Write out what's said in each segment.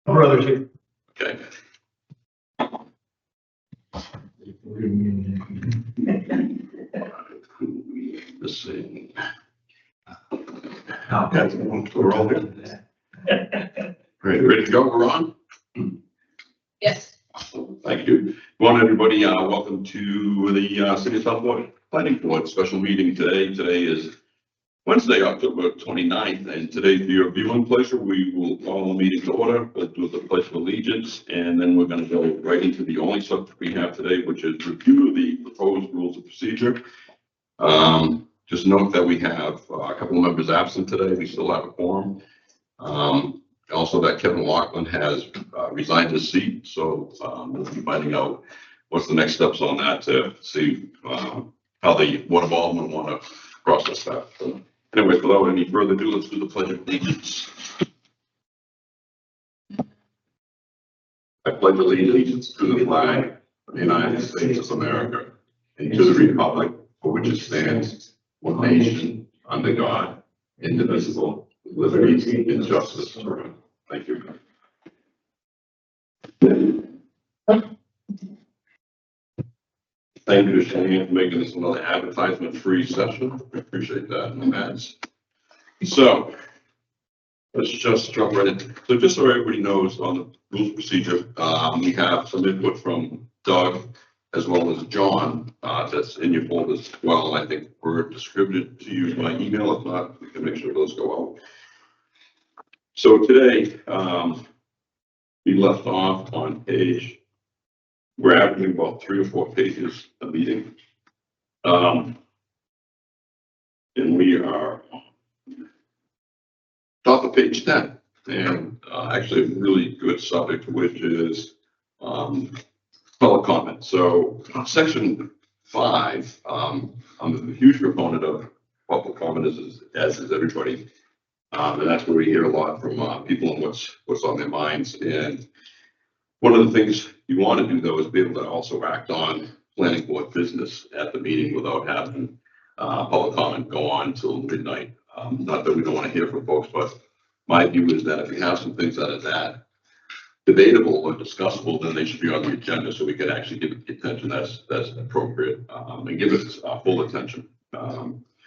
Brother too. Okay. Let's see. We're all good. Ready to go? We're on? Yes. Thank you. Good morning, everybody. Welcome to the City of Southport Planning Board special meeting today. Today is Wednesday, October 29th, and today, for your viewing pleasure, we will call the meeting to order. We'll do the Pledge of Allegiance, and then we're going to go right into the only subject we have today, which is review of the proposed rules of procedure. Just note that we have a couple of members absent today. We still have a quorum. Also, that Kevin Laughlin has resigned his seat, so we'll be finding out what's the next steps on that to see how the Board of Aldermen want to process that. So, anyway, without any further ado, let's do the Pledge of Allegiance. I pledge allegiance to the flag of the United States of America and to the republic for which it stands, one nation, under God, indivisible, with liberty and justice for all. Thank you. Thank you, Shane, for making this another advertisement-free session. I appreciate that in advance. So let's just jump right in. So just so everybody knows on the rules of procedure, we have some input from Doug as well as John that's in your folders as well. I think we're distributed to you by email. If not, we can make sure those go out. So today, we left off on page, we're averaging about 3 or 4 pages a meeting. And we are top of page 10, and actually a really good subject, which is public comment. So section 5, I'm a huge proponent of public comment, as is everybody. And that's where we hear a lot from people and what's on their minds. And one of the things you want to do, though, is be able to also act on planning board business at the meeting without having public comment go on until midnight. Not that we don't want to hear from folks, but my view is that if you have some things that are that debatable or discussable, then they should be on the agenda so we can actually give it the attention that's appropriate and give it full attention.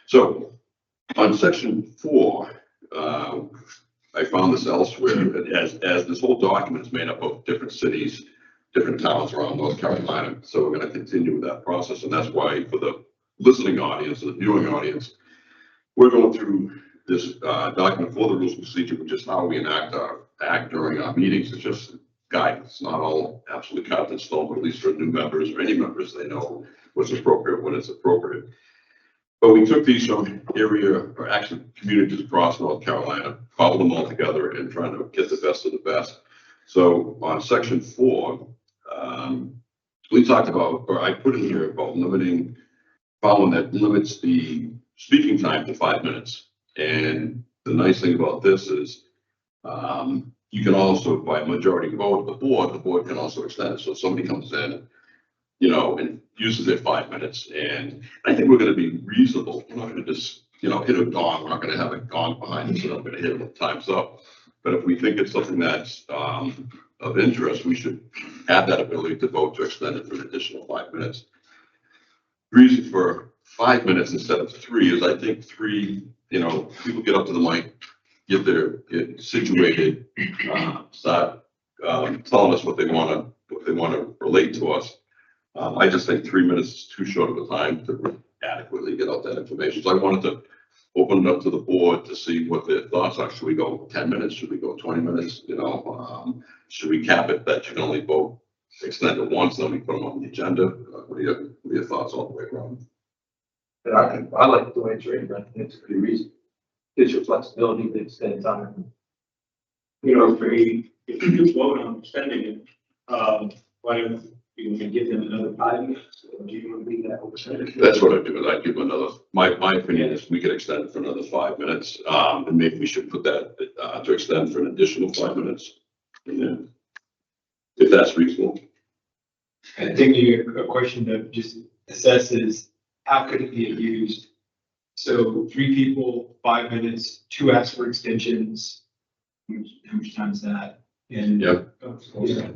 So on section 4, I found this elsewhere, as this whole document is made up of different cities, different towns around North Carolina. So we're going to continue with that process. And that's why for the listening audience, the viewing audience, we're going through this document for the rules of procedure, which is how we act during our meetings. It's just guidance, not all absolutely cut in stone, but at least for new members or any members, they know what's appropriate when it's appropriate. But we took these from or actually communities across North Carolina, cobbled them all together and trying to get the best of the best. So on section 4, we talked about, or I put in here about following that limits the speaking time to 5 minutes. And the nice thing about this is you can also, by majority vote of the board can also extend it. So if somebody comes in, and uses their 5 minutes, and I think we're going to be reasonable. We're not going to just, hit a gong. We're not going to have a gong behind us, and I'm going to hit it when time's up. But if we think it's something that's of interest, we should have that ability to vote to extend it for an additional 5 minutes. The reason for 5 minutes instead of 3 is I think 3, people get up to the mic, get situated, start telling us what they want to relate to us. I just think 3 minutes is too short of a time to adequately get out that information. So I wanted to open it up to the board to see what their thoughts are. Should we go 10 minutes? Should we go 20 minutes? Should we cap it that you can only vote, extend it once, then we put them on the agenda? What are your thoughts all the way around? I like the way it's written. I think it's pretty reasonable. Gives you flexibility to extend time. If you just vote on extending it, why don't you can give them another 5 minutes? Or do you want to be that open? That's what I do. Is I give another. My opinion is we could extend it for another 5 minutes, and maybe we should put that to extend for an additional 5 minutes, if that's reasonable. I think a question to just assess is how could it be abused? So 3 people, 5 minutes, 2 ask for extensions. How much time is that? And Yep. yeah.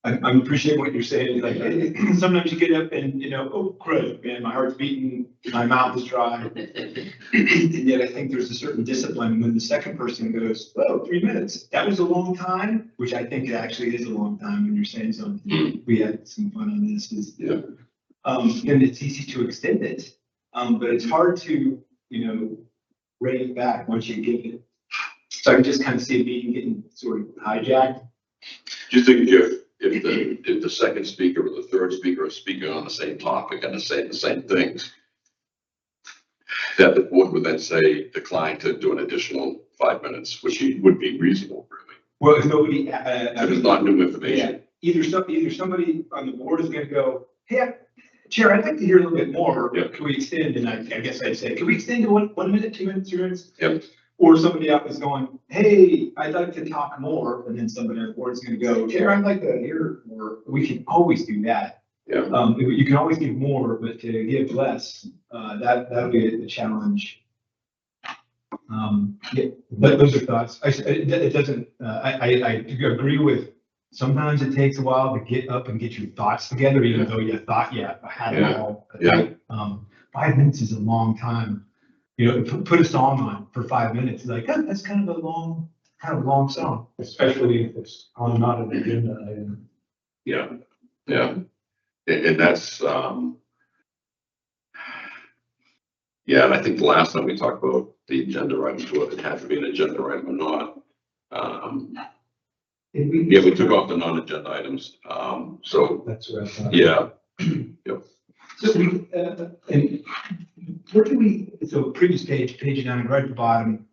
I appreciate what you're saying, like, sometimes you get up and, oh, crud, man, my heart's beating, my mouth is dry. And yet I think there's a certain discipline when the second person goes, whoa, 3 minutes, that was a long time, which I think it actually is a long time when you're saying something. We had some fun on this, Yeah. and it's easy to extend it, but it's hard to, rein it back once you give it. So I can just kind of see a meeting getting sort of hijacked. Do you think if the second speaker or the third speaker are speaking on the same topic and saying the same things, that the board would then say decline to do an additional 5 minutes, which would be reasonable, really? Well, if nobody, If it's not new yeah, information. either somebody on the board is gonna go, hey, Chair, I'd like to hear a little bit more. Yeah. Can we extend? And I guess I'd say, can we extend to 1 minute, 2 minutes, 3 minutes? Yep. Or somebody else is going, hey, I'd like to talk more. And then somebody on the board is gonna go, Chair, I'd like to hear more. We can always do that. Yeah. You can always give more, but to give less, that'll be the challenge. Yeah, but those are thoughts. It doesn't, I agree with, sometimes it takes a while to get up and get your thoughts together, even though you thought you had it all. Yeah. 5 minutes is a long time. Put a song on for 5 minutes, like, oh, that's kind of a long song. Especially if it's on not an agenda item. Yeah, yeah. And that's, yeah, and I think the last time we talked about the agenda items, whether it had to be an agenda item or not. Yeah, we took off the non-agenda items, so, That's what I thought. yeah. So and where do we, so previous page 9, right at the bottom,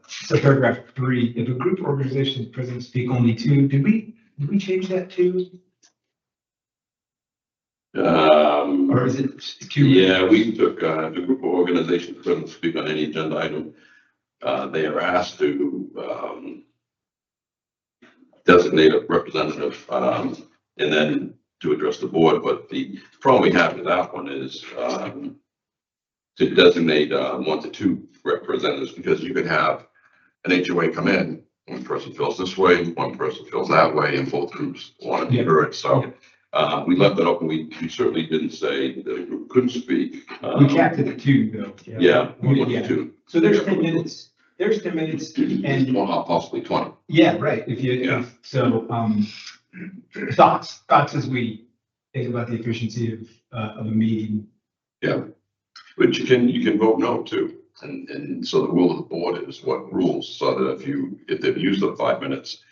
so paragraph 3, if a group or organization is present, speak only 2, did we change that to, or is it 2? Yeah, we took, the group of organizations present to speak on any agenda item. They are asked to, designate a representative, and then to address the board, but the problem we have with that one is, to designate, 1 to 2 representatives, because you could have an HOA come in, one person feels this way, one person feels that way, and both groups want to be heard, so. We left it open, we certainly didn't say that a group couldn't speak. We capped it at 2 though. Yeah, we Yeah. wanted to, So there's 10 minutes, and, well, possibly 20. yeah, right, if you, Yeah. so, thoughts as we think about the efficiency of a meeting. Yeah, but you can vote no too, and so the will of the board is what rules, so that if they've used up 5 minutes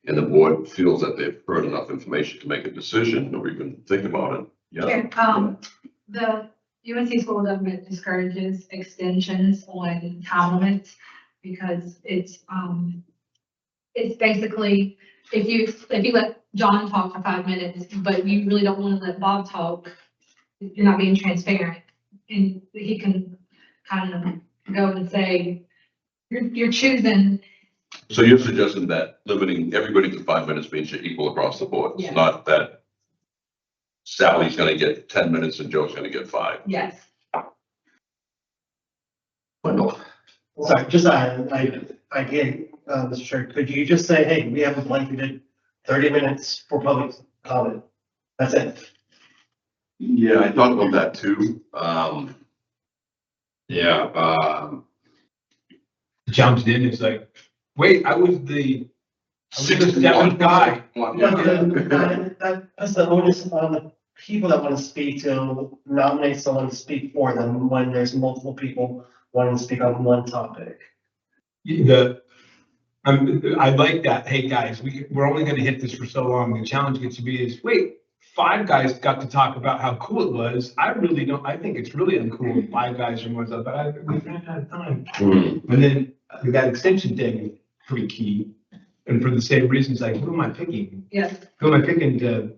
and the board feels that they've heard enough information to make a decision or even think about it, yeah. The UNC school government discourages extensions on time limits because it's basically, if you let John talk for 5 minutes, but you really don't want to let Bob talk, you're not being transparent. And he can kind of go and say, you're choosing. So you're suggesting that limiting everybody to 5 minutes means you're equal across the board? It's Yeah. not that Sally's gonna get 10 minutes and Joe's gonna get 5. Yes. Wendell? Sorry, just, again, Mr. Chair, could you just say, hey, we have a blanketed 30 minutes for public comment? That's it. Yeah, I thought about that too. Yeah, Jumps in, it's like, wait, I was the 61. seventh guy. That's the onus on the people that want to speak to nominate someone to speak for them when there's multiple people wanting to speak on one topic. I like that. Hey, guys, we're only gonna hit this for so long. The challenge gets to be is, wait, 5 guys got to talk about how cool it was. I think it's really uncool when 5 guys are more, but we ran out of time. And then that extension thing is pretty key. And for the same reasons, like, who am I picking? Yes. Who am I picking to?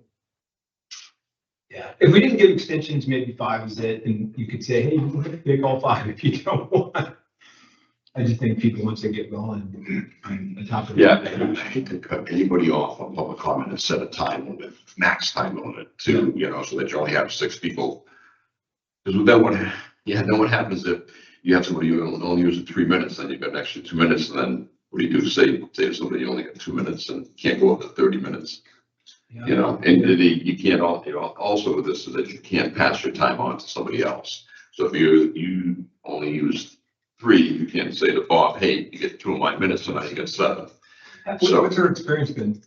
Yeah, if we didn't give extensions, maybe 5 is it, and you could say, hey, you can pick all 5 if you don't want. I just think people, once they get going on top of it. yeah, I hate to cut anybody off on public comment and set a time limit, max time limit too, so that you only have 6 people. Because then what happens if you have somebody who only uses 3 minutes, then you've got an extra 2 minutes, and then what do you do? Say to somebody, you only got 2 minutes and can't go up to 30 minutes. You know, and you can't also with this is that you can't pass your time on to somebody else. So if you only use 3, you can't say to Bob, hey, you get 2 of my minutes and now you get 7. So What's her experience been?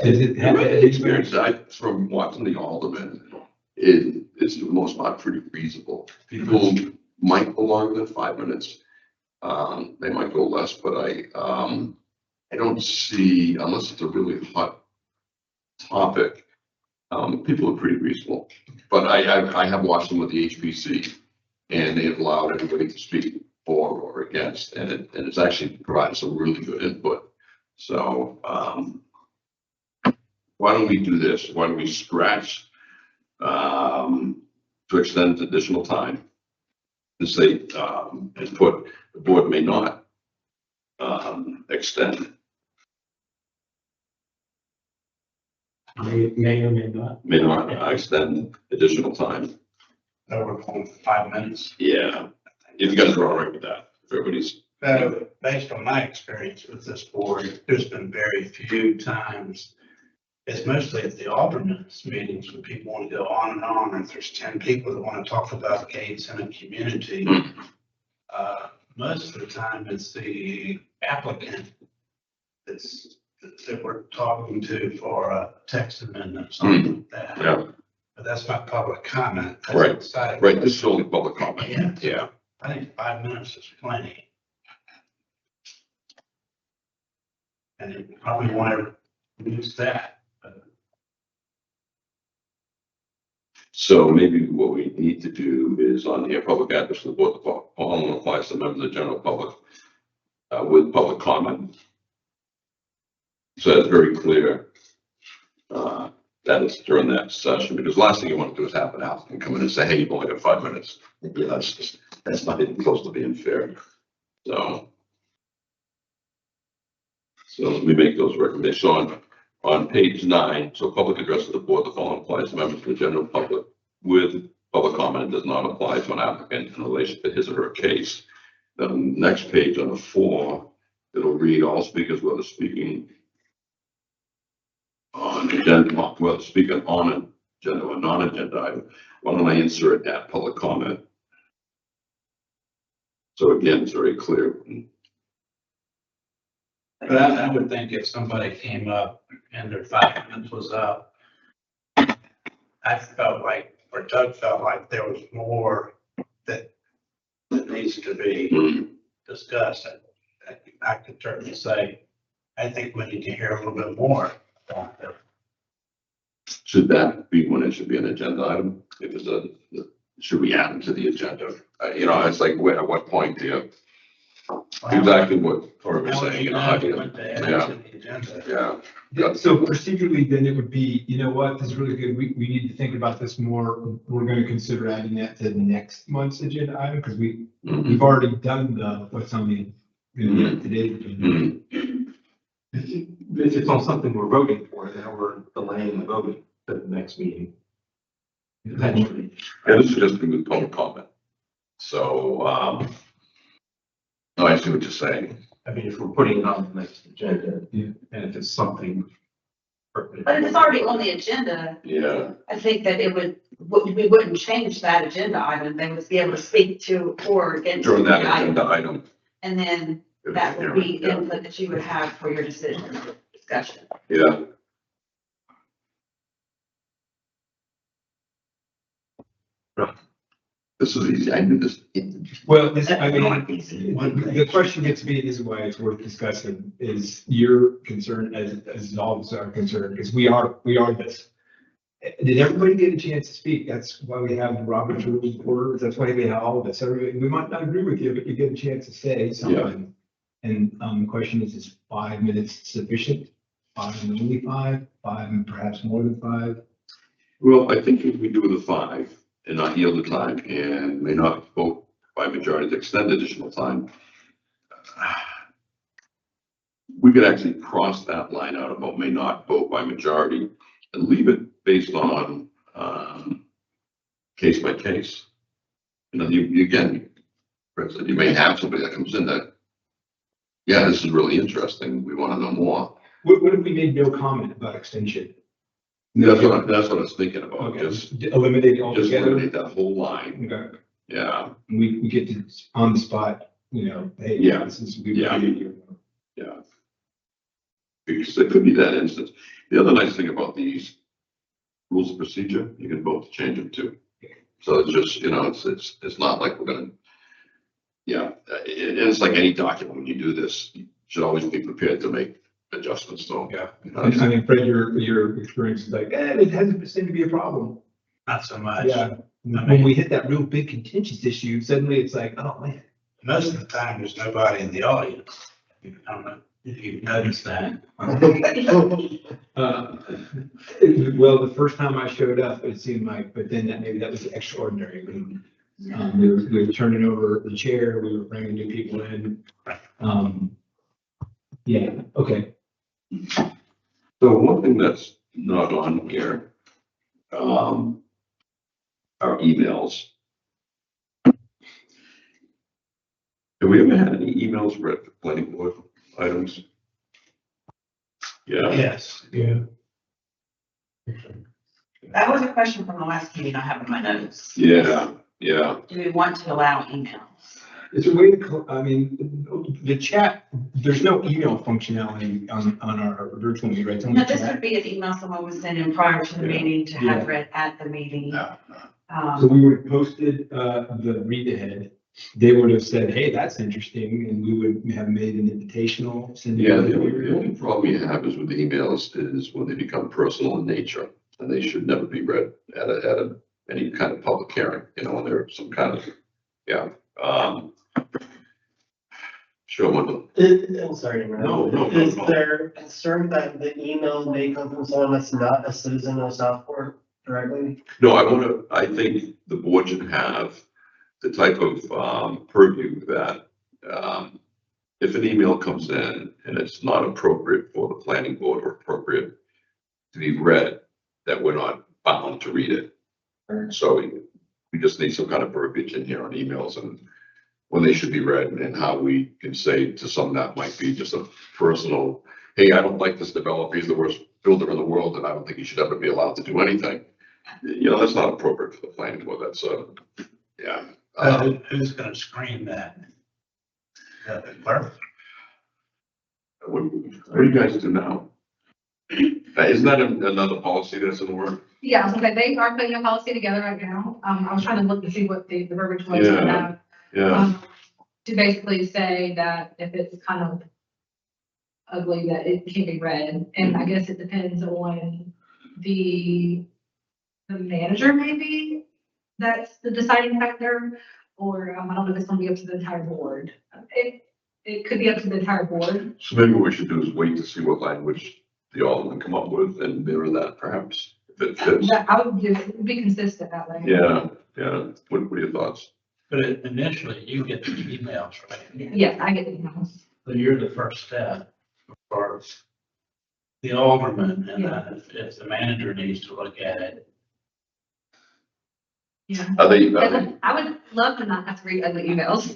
Is it have the any experience from watching the Alderman, it's for the most part pretty reasonable. People might go longer than 5 minutes. They might go less, but I don't see, unless it's a really hot topic, people are pretty reasonable. But I have watched them with the HPC, and they have allowed everybody to speak for or against, and it's actually provided some really good input. So why don't we do this? Why don't we scratch to extend additional time and say and put the board may not extend, May or may not. may not extend additional time. Over 5 minutes. Yeah, if you guys are all right with that, if everybody's, Based on my experience with this board, there's been very few times. It's mostly at the alderman's meetings when people want to go on and on. If there's 10 people that want to talk about Gates in a community, most of the time it's the applicant that we're talking to for a text amendment, something like that. yeah, But that's not public comment. That's Right. outside. right, this is only public comment. Yeah. Yeah, I think 5 minutes is plenty. And you probably want to use that. so maybe what we need to do is on here, public address to the board, the following applies to members of the general public with public comment. So it's very clear that it's during that session, because last thing you want to do is have an applicant come in and say, hey, you've only got 5 minutes. Yeah, that's not even close to being fair. So let me make those recommendations. So on page 9, so public address to the board, the following applies to members of the general public with public comment. It does not apply to an applicant in relation to his or her case. Then next page on the 4, it'll read all speakers, whether speaking on agenda, whether speaking on an agenda or non-agenda item. Why don't I insert that public comment? So again, it's very clear. But I would think if somebody came up and their 5 minutes was up, I felt like, or Doug felt like there was more that needs to be discussed. I could certainly say, I think we need to hear a little bit more about it. Should that be when it should be an agenda item? If it's should we add it to the agenda? You know, it's like, at what point do you, exactly what Tori was saying, you know, how do you, yeah. Yeah, so procedurally, then it would be, you know what, this is really good. We need to think about this more. We're going to consider adding that to next month's agenda item because we've already done what's on the, today's agenda. If it's on something we're voting for, then we're delaying the voting to the next meeting. Eventually. Yeah, this is just with public comment. So, no, I see what you're saying. I mean, if we're putting it on the next agenda, Yeah. and if it's something. But if it's already on the agenda, Yeah, I think that we wouldn't change that agenda item. They would be able to speak to or against during that the agenda item. item. And then that would be Yeah. input that you would have for your decision discussion. Yeah. This is easy. I knew this. Well, I mean, Not easy. the question gets to be, this is why it's worth discussing, is your concern as all of us are concerned, because we are this. Did everybody get a chance to speak? That's why we have the Robert's Rules of Order. That's why we have all of this. We might not agree with you, but you get a chance to say something. And the question is 5 minutes sufficient? 5 and only 5? 5 and perhaps more than 5? Well, I think if we do the 5 and not yield the time and may not vote by majority to extend additional time, we could actually cross that line out about may not vote by majority and leave it based on case by case. You know, you again, for instance, you may have somebody that comes in that yeah, this is really interesting. We want to know more. What if we made no comment about extension? That's what I was thinking about, Okay, just eliminate it altogether. eliminate that whole line. Okay, Yeah, we get to, on the spot, hey. Yeah. This is. Yeah. yeah. Because it could be that instance. The other nice thing about these rules of procedure, you can vote to change them too. So it's just, it's not like we're gonna, it's like any document, when you do this, you should always be prepared to make adjustments, so. Yeah. I mean, Fred, your experience is like, it hasn't seemed to be a problem. Not so much. Yeah, when we hit that real big contentious issue, suddenly it's like, oh, man. Most of the time, there's nobody in the audience. I don't know if you've noticed that. Well, the first time I showed up, it seemed like, but then maybe that was extraordinary. We were turning over the chair, we were bringing new people in. Yeah, okay. So one thing that's not on here, are emails. Have we ever had any emails read for planning board items? Yeah, Yes. Yeah. That was a question from the last meeting I have in my notes. yeah. Do we want to allow emails? Is there a way to, I mean, the chat, there's no email functionality on our virtual meeting, right? It's only No, this chat. would be an email someone was sending prior to the meeting to have read at the meeting. So we would have posted, the read ahead. They would have said, hey, that's interesting, and we would have made an invitational. send it Yeah, out. the only problem you have is with the emails is when they become personal in nature, and they should never be read at any kind of public hearing, when there's some kind of, sure, one, I'm sorry. Imran. No, Is no. there concern that the email may come from someone that's not a citizen of Southport directly? no, I think the board should have the type of, purview that, if an email comes in and it's not appropriate for the planning board or appropriate to be read, that we're not bound to read it. So we just need some kind of verbiage in here on emails and when they should be read and how we can say to some that might be just a personal, hey, I don't like this developer, he's the worst builder in the world, and I don't think he should ever be allowed to do anything. That's not appropriate for the planning board, that's, yeah. Who's gonna screen that? The clerk? What do you guys do now? Isn't that another policy that's in the work? Yeah, so they are putting a policy together right now. I was trying to look to see what the verbiage was for that. Yeah, To basically say that if it's kind of ugly, that it can be read. And I guess it depends on the manager maybe, that's the deciding factor, or I don't know if it's gonna be up to the entire board. It could be up to the entire board. so maybe what we should do is wait to see what language the alderman come up with and mirror that perhaps, if it fits. That I would do, it would be consistent that way. Yeah, what are your thoughts? But initially, you get the emails, right? Yes, I get it now. So you're the first step for the alderman, and then if the manager needs to look at it. Yeah. Are they, I would love to not have to read ugly emails.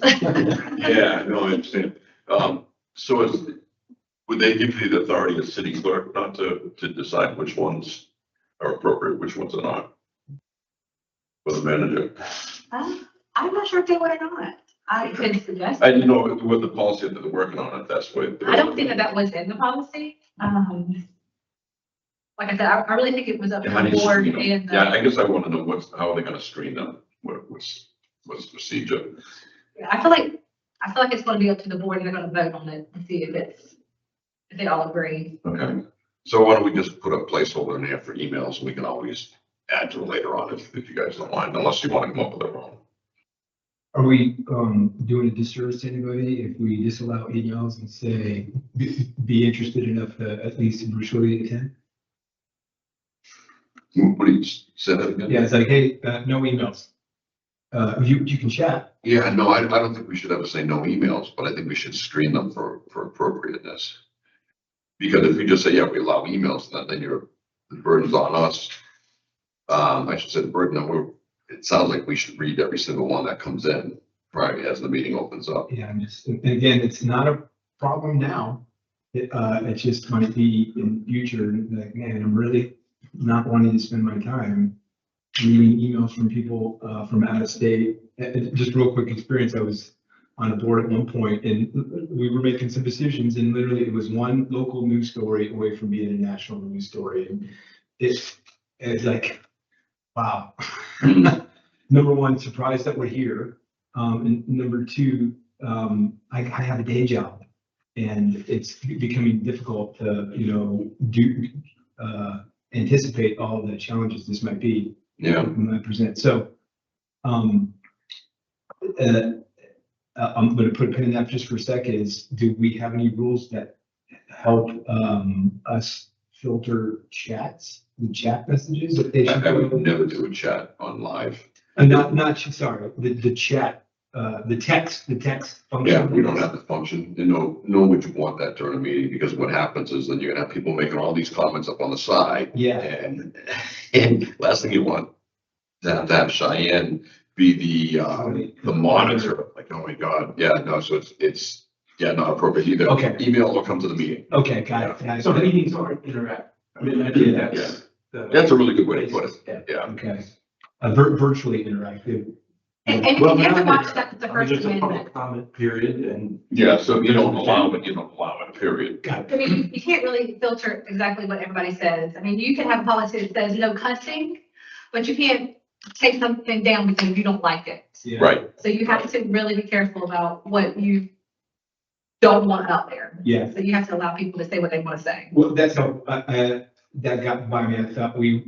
yeah, no, I understand. So would they give you the authority as city clerk not to decide which ones are appropriate, which ones are not? For the manager? I'm not sure if they would or not. I could suggest. I didn't know what the policy that they're working on, if that's what. I don't think that was in the policy. Like I said, I really think it was up to How do the you board screen them? and. Yeah, I guess I want to know how are they gonna screen them? What's the procedure? I feel like it's gonna be up to the board and they're gonna vote on it and see if they all agree. Okay, so why don't we just put a placeholder in there for emails, and we can always add to it later on if you guys don't mind, unless you want to come up with their own. Are we, doing a disservice to anybody if we disallow emails and say, be interested enough to at least virtually attend? What do you say that again? Yeah, it's like, hey, no emails. You can chat. Yeah, no, I don't think we should ever say no emails, but I think we should screen them for appropriateness. Because if we just say, yeah, we allow emails, then the burden's on us. I should say the burden, it sounds like we should read every single one that comes in, right, as the meeting opens up. Yeah, and again, it's not problem now. It just might be in the future, like, man, I'm really not wanting to spend my time reading emails from people, from out of state. Just real quick experience, I was on a board at one point and we were making some decisions and literally it was one local news story away from being a national news story. And it's like, wow. Number one, surprised that we're here. And number two, I have a day job and it's becoming difficult to, anticipate all the challenges this might be. Yeah. When I present. So, I'm going to put a pin in that just for a second. Is do we have any rules that help us filter chats, the chat messages that they should? I would never do a chat on live. Sorry, the chat, the text function. Yeah, we don't have the function, nor would you want that during a meeting, because what happens is then you're gonna have people making all these comments up on the side. Yeah. And last thing you want to have Cheyenne be the monitor, like, oh my God, yeah, no, so it's not appropriate either. Okay. Email or come to the meeting. Okay, got it. So meetings aren't interactive. I mean, I think That's a really good way to put it, yeah. Okay. Virtually interactive. And Well, you have to now watch that, the I mean, first there's a amendment. public comment period and. Yeah, so if you don't allow it, period. Got it. I mean, you can't really filter exactly what everybody says. I mean, you can have a policy that says no cussing, but you can't take something down because you don't like it. Yeah. Right, So you have to really be careful about what you don't want out there. Yeah. So you have to allow people to say what they want to say. Well, that's how, that got by me. I thought we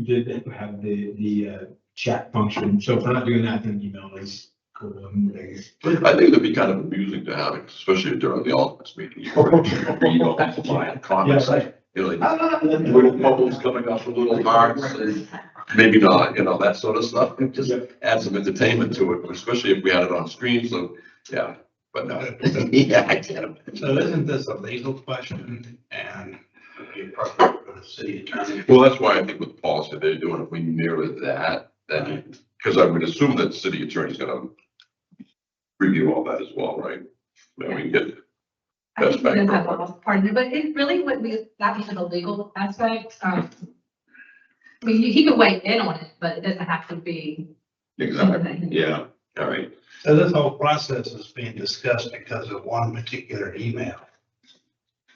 did have the chat function. So if we're not doing that, then email is cool. I think it'd be kind of amusing to have it, especially during the Alderman's meeting. You can read all the comments, like little bubbles coming up, little hearts, and maybe not, that sort of stuff. Just add some entertainment to it, especially if we had it on screen, so, yeah, but no. Yeah, I get it. So isn't this a legal question and would be appropriate for the city attorney? Well, that's why I think with the policy they're doing, if we mirror that, then, because I would assume that the city attorney's gonna review all that as well, right? Then we get I think That's he does back have a part of it, but it really wouldn't be that much of a legal aspect. I mean, he could weigh in on it, but it doesn't have to be. exactly, yeah, all right. So this whole process is being discussed because of one particular email.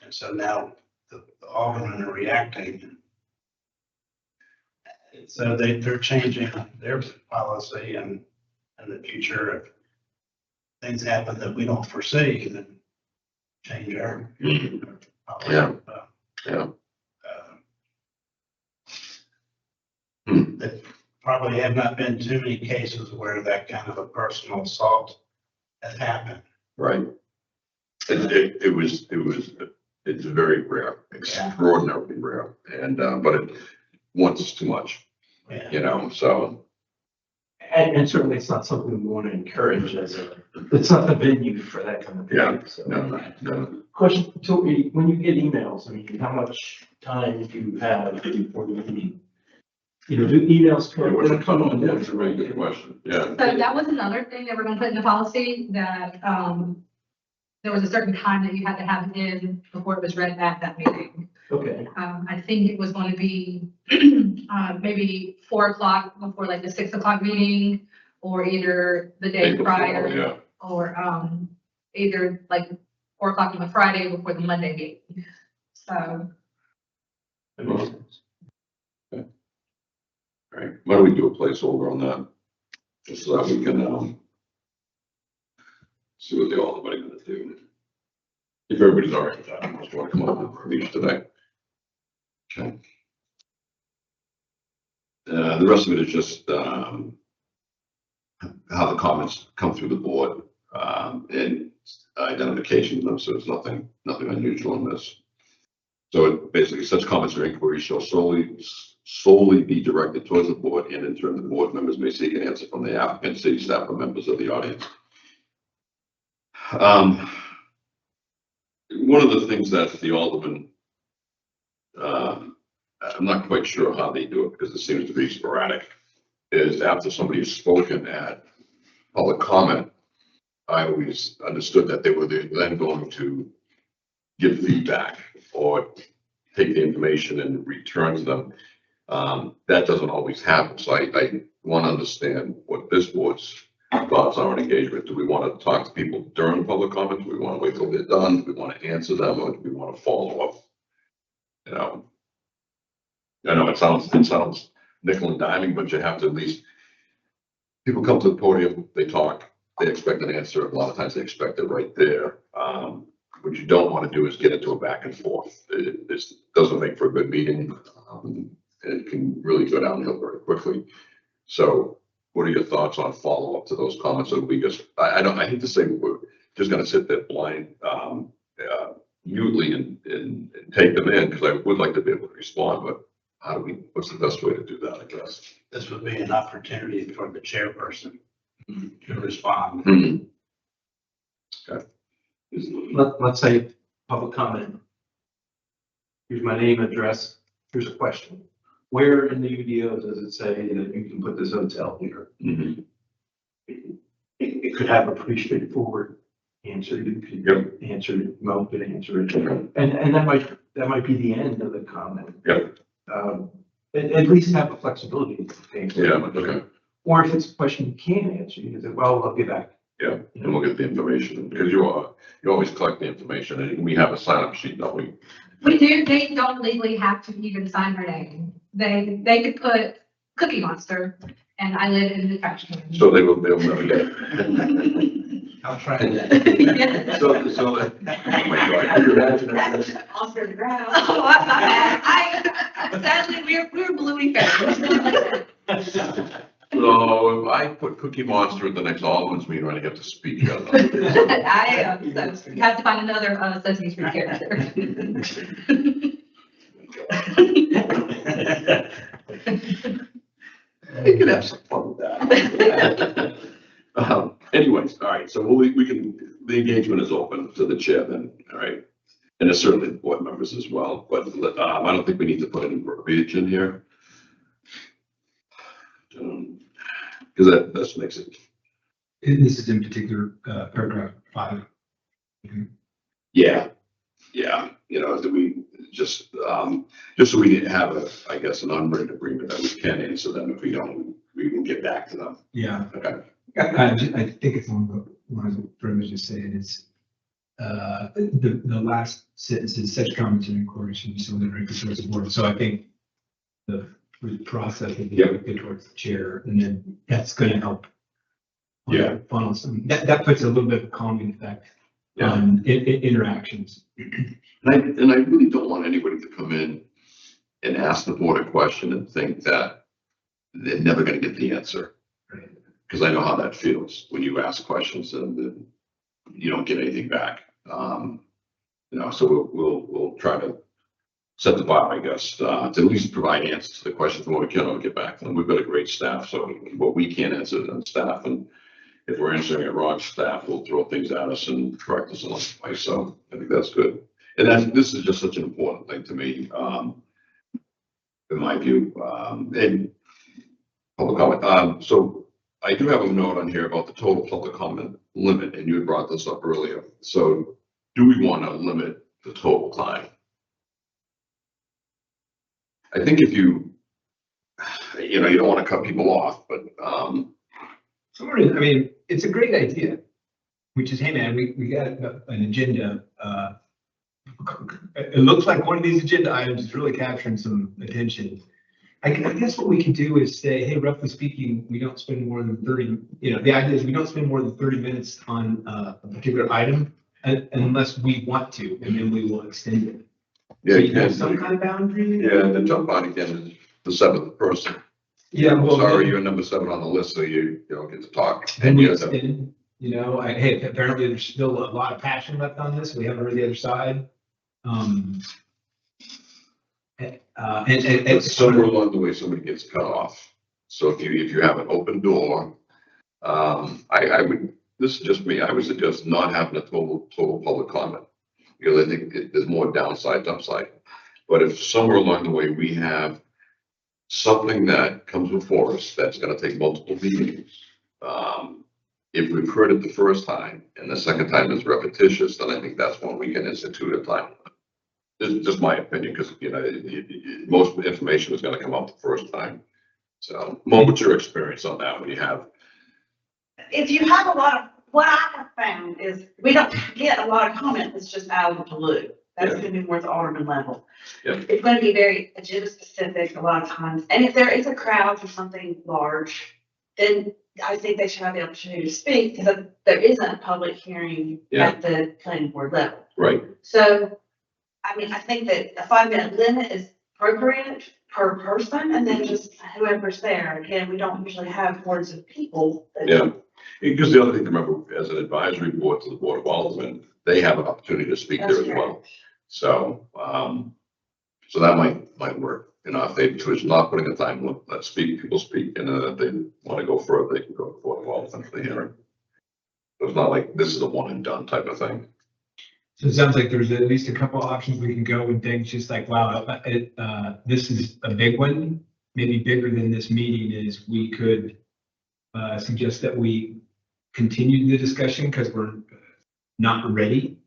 And so now the aldermen are reacting. So they're changing their policy and in the future, if things happen that we don't foresee, then change our. Yeah. Yeah. There probably have not been too many cases where that kind of a personal assault has happened. Right. It's very rare, extraordinarily rare, and, but once is too much, Yeah. so. And certainly it's not something we want to encourage it's not the venue for that kind of Yeah, thing. So. no. Question, Toby, when you get emails, I mean, how much time do you have before the meeting? Do emails come on? That's a really good question, yeah. So that was another thing that we're gonna put in the policy, that, there was a certain time that you had to have it in before it was read at that meeting. Okay. I think it was going to be, maybe 4:00 before like the 6:00 meeting, or either the day Day before, prior, yeah. or, either like 4:00 on the Friday before the Monday meeting. So, That makes sense. All right, why don't we do a placeholder on that? Just so that we can, see what the Aldermen are gonna do. If everybody's all right with that, I just want to come up with these today. Okay. The rest of it is just, how the comments come through the board, and identification of them, so there's nothing unusual in this. So it basically, such comments or inquiries shall solely be directed towards the board, and in turn, the board members may seek an answer from the applicant, city staff, or members of the audience. One of the things that the Alderman, I'm not quite sure how they do it because it seems to be sporadic, is after somebody has spoken at public comment, I always understood that they were then going to give feedback or take the information and return to them. That doesn't always happen, so I want to understand what this board's thoughts are on engagement. Do we want to talk to people during public comment? Do we want to wait till they're done? Do we want to answer them, or do we want to follow up? You know, I know it sounds nickel and diming, but you have to at least, people come to the podium, they talk, they expect an answer. A lot of times they expect it right there. What you don't want to do is get into a back and forth. This doesn't make for a good meeting. It can really go downhill very quickly. So what are your thoughts on follow up to those comments? Or we just, I hate to say we're just going to sit there blind, mutely and take them in, because I would like to be able to respond, but what's the best way to do that, I guess? This would be an opportunity for the chairperson to respond. Hmm. Okay. Let's say public comment. Here's my name, address, here's a question. Where in the UDO does it say that you can put this hotel here? Mhm. It could have a pretty straightforward answer. You could answer it, Mo could answer it. And that might be the end of the comment. Yep. At least have the flexibility to answer. Yeah, okay. Or if it's a question you can't answer, you can say, well, I'll get back. Yeah, and we'll get the information, because you always collect the information, and we have a sign-up sheet, don't we? We do, they don't legally have to even sign her name. They could put Cookie Monster and I live in the trash can. So they'll never get it. I'll try that. So, oh my God, can you imagine that? Oscar the ground. Oh, I'm not bad. Sadly, we're Bluey fans. So if I put Cookie Monster at the next Alderman's meeting, I get to speak. So you have to find another Sesame Street character. We can have some fun with that. Anyways, all right, so we can, the engagement is open to the chair then, all right? And there's certainly board members as well, but I don't think we need to put any verbiage in here. Because that makes it. This is in particular, paragraph 5. Yeah, do we just so we have I guess, an unwritten agreement that we can answer them. If we don't, we can get back to them. Yeah. Okay. I think it's on the lines of what Brendan was just saying, it's, the last sentence is such comments and inquiries, so the record shows the board. So I think the process would be good towards the chair, and then that's gonna help. Yeah. Funnel some, that puts a little bit of calming effect Yeah. on interactions. And I really don't want anybody to come in and ask the board a question and think that they're never gonna get the answer. Right. Because I know how that feels when you ask questions and then you don't get anything back. So we'll try to set the bar, I guess, to at least provide answers to the questions when we can get back to them. We've got a great staff, so what we can't answer them staff, and if we're answering it wrong, staff will throw things at us and correct us along the way. So I think that's good. And this is just such an important thing to me, in my view, and public comment. So I do have a note on here about the total public comment limit, and you had brought this up earlier. So do we want to limit the total time? I think if you don't want to cut people off, but, I mean, it's a great idea, which is, hey man, we got an agenda. It looks like one of these agenda items is really capturing some attention. I guess what we can do is say, hey, roughly speaking, we don't spend more than 30, the idea is we don't spend more than 30 minutes on a particular item unless we want to, and then we will extend it. yeah, So you you have can. some kind of boundary? Yeah, and the jump on again is the seventh person. Yeah, well. Sorry, you're number 7 on the list, so you don't get to talk. Then And we you have to- extend, hey, apparently there's still a lot of passion left on this. We haven't heard the other side. But somewhere along the way, somebody gets cut off. So if you have an open door, I would, this is just me, I would suggest not having a total public comment. Because I think there's more downside to upside. But if somewhere along the way we have something that comes before us that's gonna take multiple meetings, if we've heard it the first time and the second time is repetitious, then I think that's when we can institute a time limit. This is just my opinion, because, most information is gonna come out the first time. So, what's your experience on that when you have? If you have a lot of, what I have found is we don't get a lot of comment that's just out of the blue. That's Yeah. gonna be more at the alderman level. Yeah. It's gonna be very agenda specific a lot of times. And if there is a crowd for something large, then I think they should have the opportunity to speak, because there isn't a public hearing Yeah. at the planning board level. Right. So, I mean, I think that a 5-minute limit is appropriate per person, and then just whoever's there. Again, we don't usually have hordes of people. that- Yeah. Because the other thing to remember, as an advisory board to the Board of Aldermen, they have an opportunity to speak there That's as well. correct. So, so that might work. If they choose not putting a time limit, let people speak, and then if they want to go further, they can go to the Board of Aldermen for the hearing. So it's not like this is a one and done type of thing. So it sounds like there's at least a couple options we can go and think, just like, wow, this is a big one, maybe bigger than this meeting is. We could suggest that we continue the discussion because we're not ready.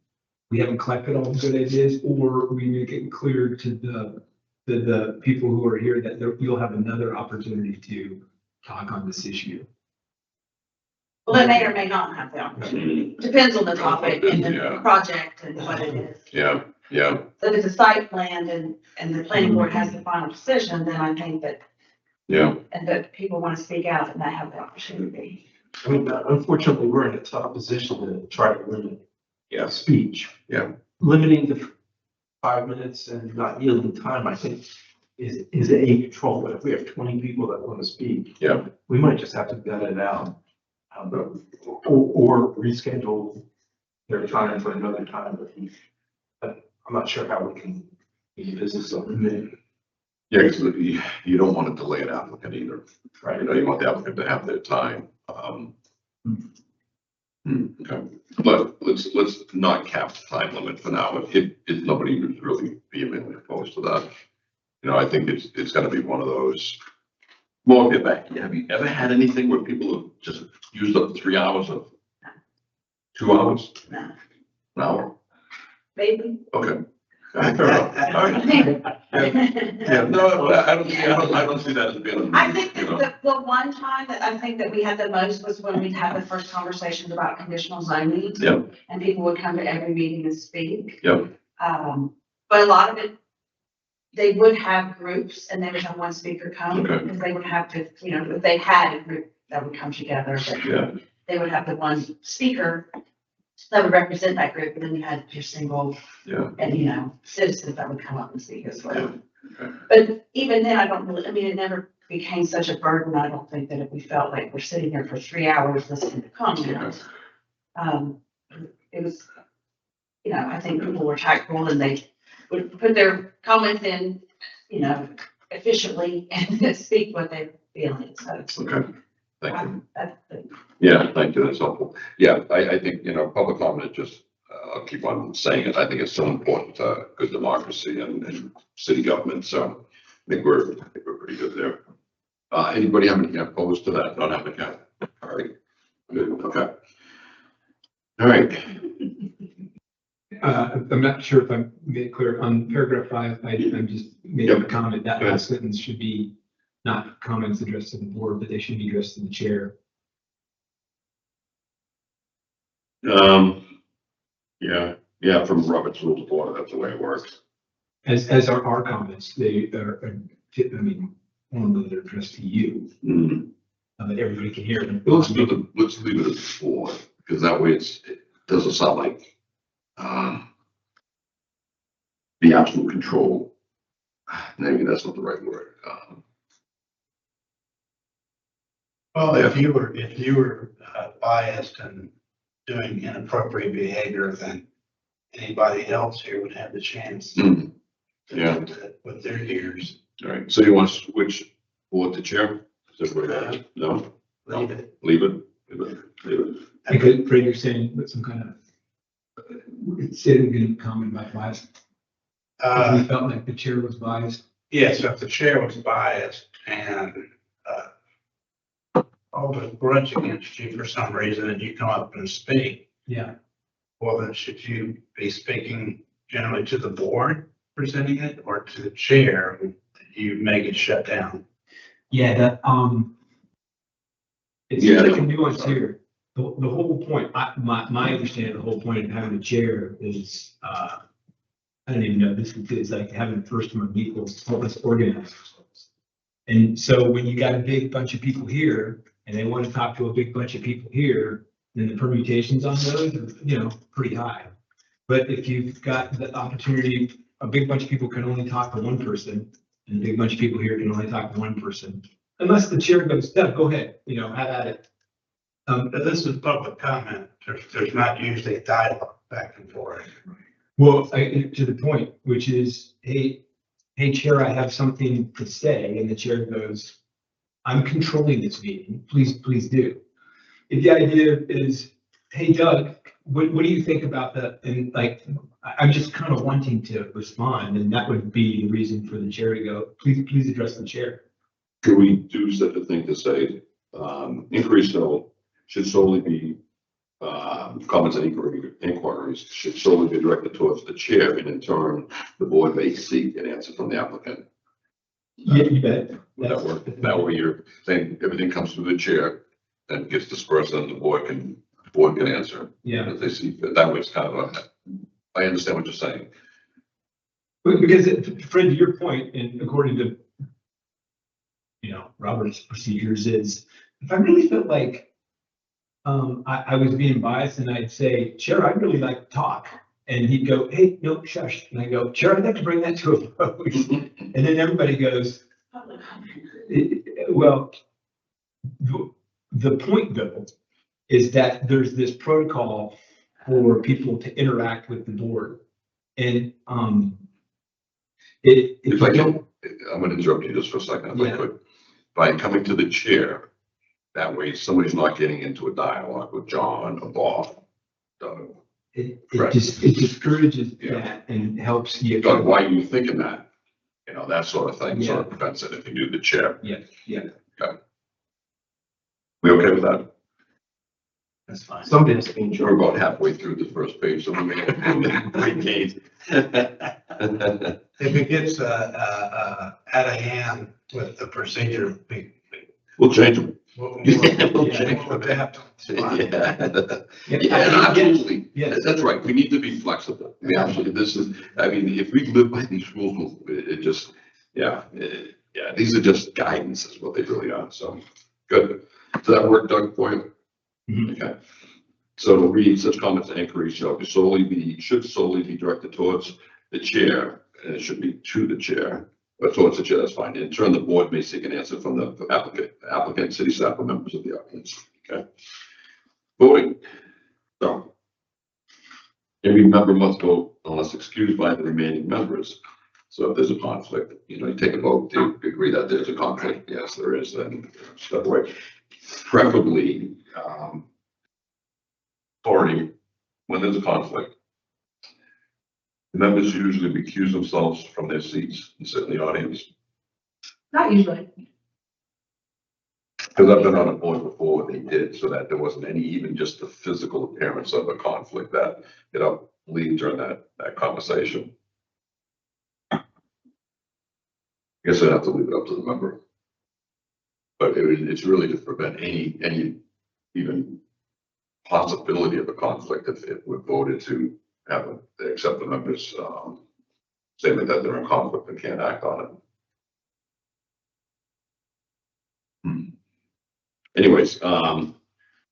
We haven't collected all the good ideas, or we make it clear to the people who are here that you'll have another opportunity to talk on this issue. Well, they may or may not have the opportunity. Depends on the topic and the Yeah. project and what it is. Yeah, yeah, So if it's a site plan and the planning board has the final decision, then I think that, yeah, and that people want to speak out and they have the opportunity. I mean, unfortunately, we're in a tough position to try to limit speech. Yeah. Limiting the 5 minutes and not yielding time, I think, is a control. But if we have 20 people that want to speak, yeah, we might just have to gut it out. Or reschedule their time for another time. But I'm not sure how we can be business of limiting. yeah, because you don't want to delay an applicant either. Right. You want the applicant to have their time. Okay, but let's not cap the time limit for now. If nobody was really vehemently opposed to that. I think it's gonna be one of those. Well, have you ever had anything where people have just used up 3 hours of 2 hours? No. An hour? Maybe. Okay. Fair enough. All right. Yeah, no, I don't see that as being. I think that the one time that I think that we had the most was when we had the first conversations about conditional zoning. Yeah. And people would come to every meeting and speak. Yeah. But a lot of it, they would have groups and they would have one speaker come, Okay. because they would have to, if they had a group that would come together, but Yeah. they would have the one speaker that would represent that group, and then you had your single Yeah. and, citizens that would come up and speak as well. Yeah. Okay. But even then, it never became such a burden. I don't think that if we felt like we're sitting here for 3 hours listening to comments. It was, I think people were tactful and they would put their comments in, efficiently and speak what they're feeling. So Okay. Thank you. that's the Yeah, thank you. That's helpful. Yeah, I think, public comment, just, I'll keep on saying it. I think it's so important to good democracy and city government. So I think we're pretty good there. Anybody have anything opposed to that? Not having that? All right. Good. Okay. All right. I'm not sure if I'm made it clear on paragraph 5. I'm just making a comment that last sentence should be not comments addressed to the board, but they should be addressed to the chair. Yeah, from Robert's Rules of Order, that's the way it works. As are our comments, they are, normally they're addressed to you, that everybody can hear them. Let's leave it at 4, because that way it doesn't sound like, the absolute control. Maybe that's not the right word. Well, if you were biased and doing inappropriate behavior, then anybody else here would have the chance to Yeah. do that with their ears. All right, so you want to switch board to chair? Is everybody, no? Leave it. Leave it? Leave it? I could, Fred, you're saying with some kind of, say it again, comment by bias. We felt like the chair was biased. Yes, if the chair was biased and hold a grudge against you for some reason and you come up and speak, Yeah. well, then should you be speaking generally to the board presenting it or to the chair? You may get shut down. Yeah, that, it Yeah. seems like a nuance here. The whole point, my understanding, the whole point of having a chair is, I don't even know, this is like having first among equals, help us organize ourselves. And so when you got a big bunch of people here and they want to talk to a big bunch of people here, then the permutations on those are, you know, pretty high. But if you've got the opportunity, a big bunch of people can only talk to one person, and a big bunch of people here can only talk to one person. Unless the chair goes, Doug, go ahead, you know, have at it. But this is public comment. There's not usually a dialogue back and forth. Well, to the point, which is, hey, Chair, I have something to say, and the chair goes, I'm controlling this meeting, please do. If the idea is, hey, Doug, what do you think about that? And like, I'm just kind of wanting to respond, and that would be the reason for the chair to go, please address the chair. Could we do such a thing to say, inquiries should solely be, comments and inquiries should solely be directed towards the chair, and in turn, the board may seek an answer from the applicant. Yeah, you bet. Would that work? That way you're saying everything comes through the chair and gets dispersed, and the board can answer. Yeah. As they see fit. That way it's kind of I understand what you're saying. Because Fred, to your point, and according to, you know, Robert's procedures is, if I really felt like I was being biased and I'd say, Chair, I'd really like to talk. And he'd go, hey, no, shush. And I go, Chair, I'd like to bring that to a vote. And then everybody goes, well, the point though, is that there's this protocol for people to interact with the board. And If I can, I'm going to interrupt you just for a second, if I could. By coming to the chair, that way somebody's not getting into a dialogue with John or Bob. Doug. It Correct. just, it discourages Yeah. that and helps you. Doug, why are you thinking that? You know, that sort of thing, Yeah. sort of prevents it if you do the chair. Yeah. We okay with that? That's fine. Somebody has to be in We're charge. about halfway through the first page, so we may regain. If it gets out of hand with the procedure, We'll change them. we'll change we'll adapt. Yeah, absolutely. Yes. That's right. We need to be flexible. We absolutely, if we live by these rules, it just, these are just guidance is what they really are. So, good. Does that work, Doug, for you? Mhm. Okay. So to read, such comments and inquiries should solely be directed towards the chair, and it should be to the chair, but towards the chair, that's fine. In turn, the board may seek an answer from the applicant, city staff, or members of the audience. Okay. Voting. So every member must vote unless excused by the remaining members. So if there's a conflict, you take a vote to agree that there's a conflict. Yes, there is, then step away. Preferably, authority, when there's a conflict, the members usually recuse themselves from their seats and sit in the audience. Not usually. Because I've been on a board before where they did, so that there wasn't even just the physical appearance of a conflict that, lead during that conversation. I guess I'd have to leave it up to the member. But it's really to prevent any even possibility of a conflict if we're voted to accept the members' statement that they're in conflict and can't act on it. Anyways, So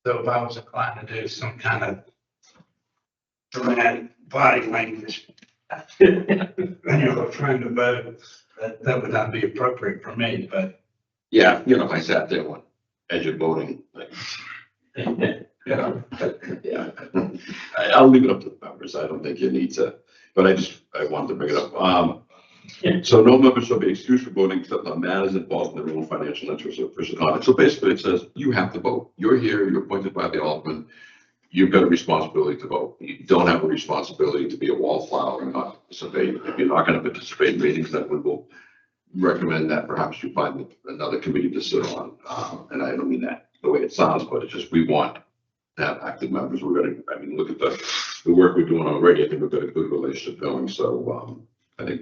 if I was inclined to do some kind of dramatic body language, trying to vote, that would not be appropriate for me, but. yeah, if I sat there as you're voting, like, I'll leave it up to the members. I don't think you need to, but I wanted to bring it up. So no member shall be excused from voting except on matters involved in their own financial interests or official conduct. So basically it says you have to vote. You're here, you're appointed by the alderman. You've got a responsibility to vote. You don't have a responsibility to be a wallflower and not participate. If you're not going to participate in meetings, then we will recommend that perhaps you find another committee to sit on. And I don't mean that the way it sounds, but it's just, we want to have active members. We're gonna, I mean, look at the work we're doing already. I think we've got a good relationship going, so, I don't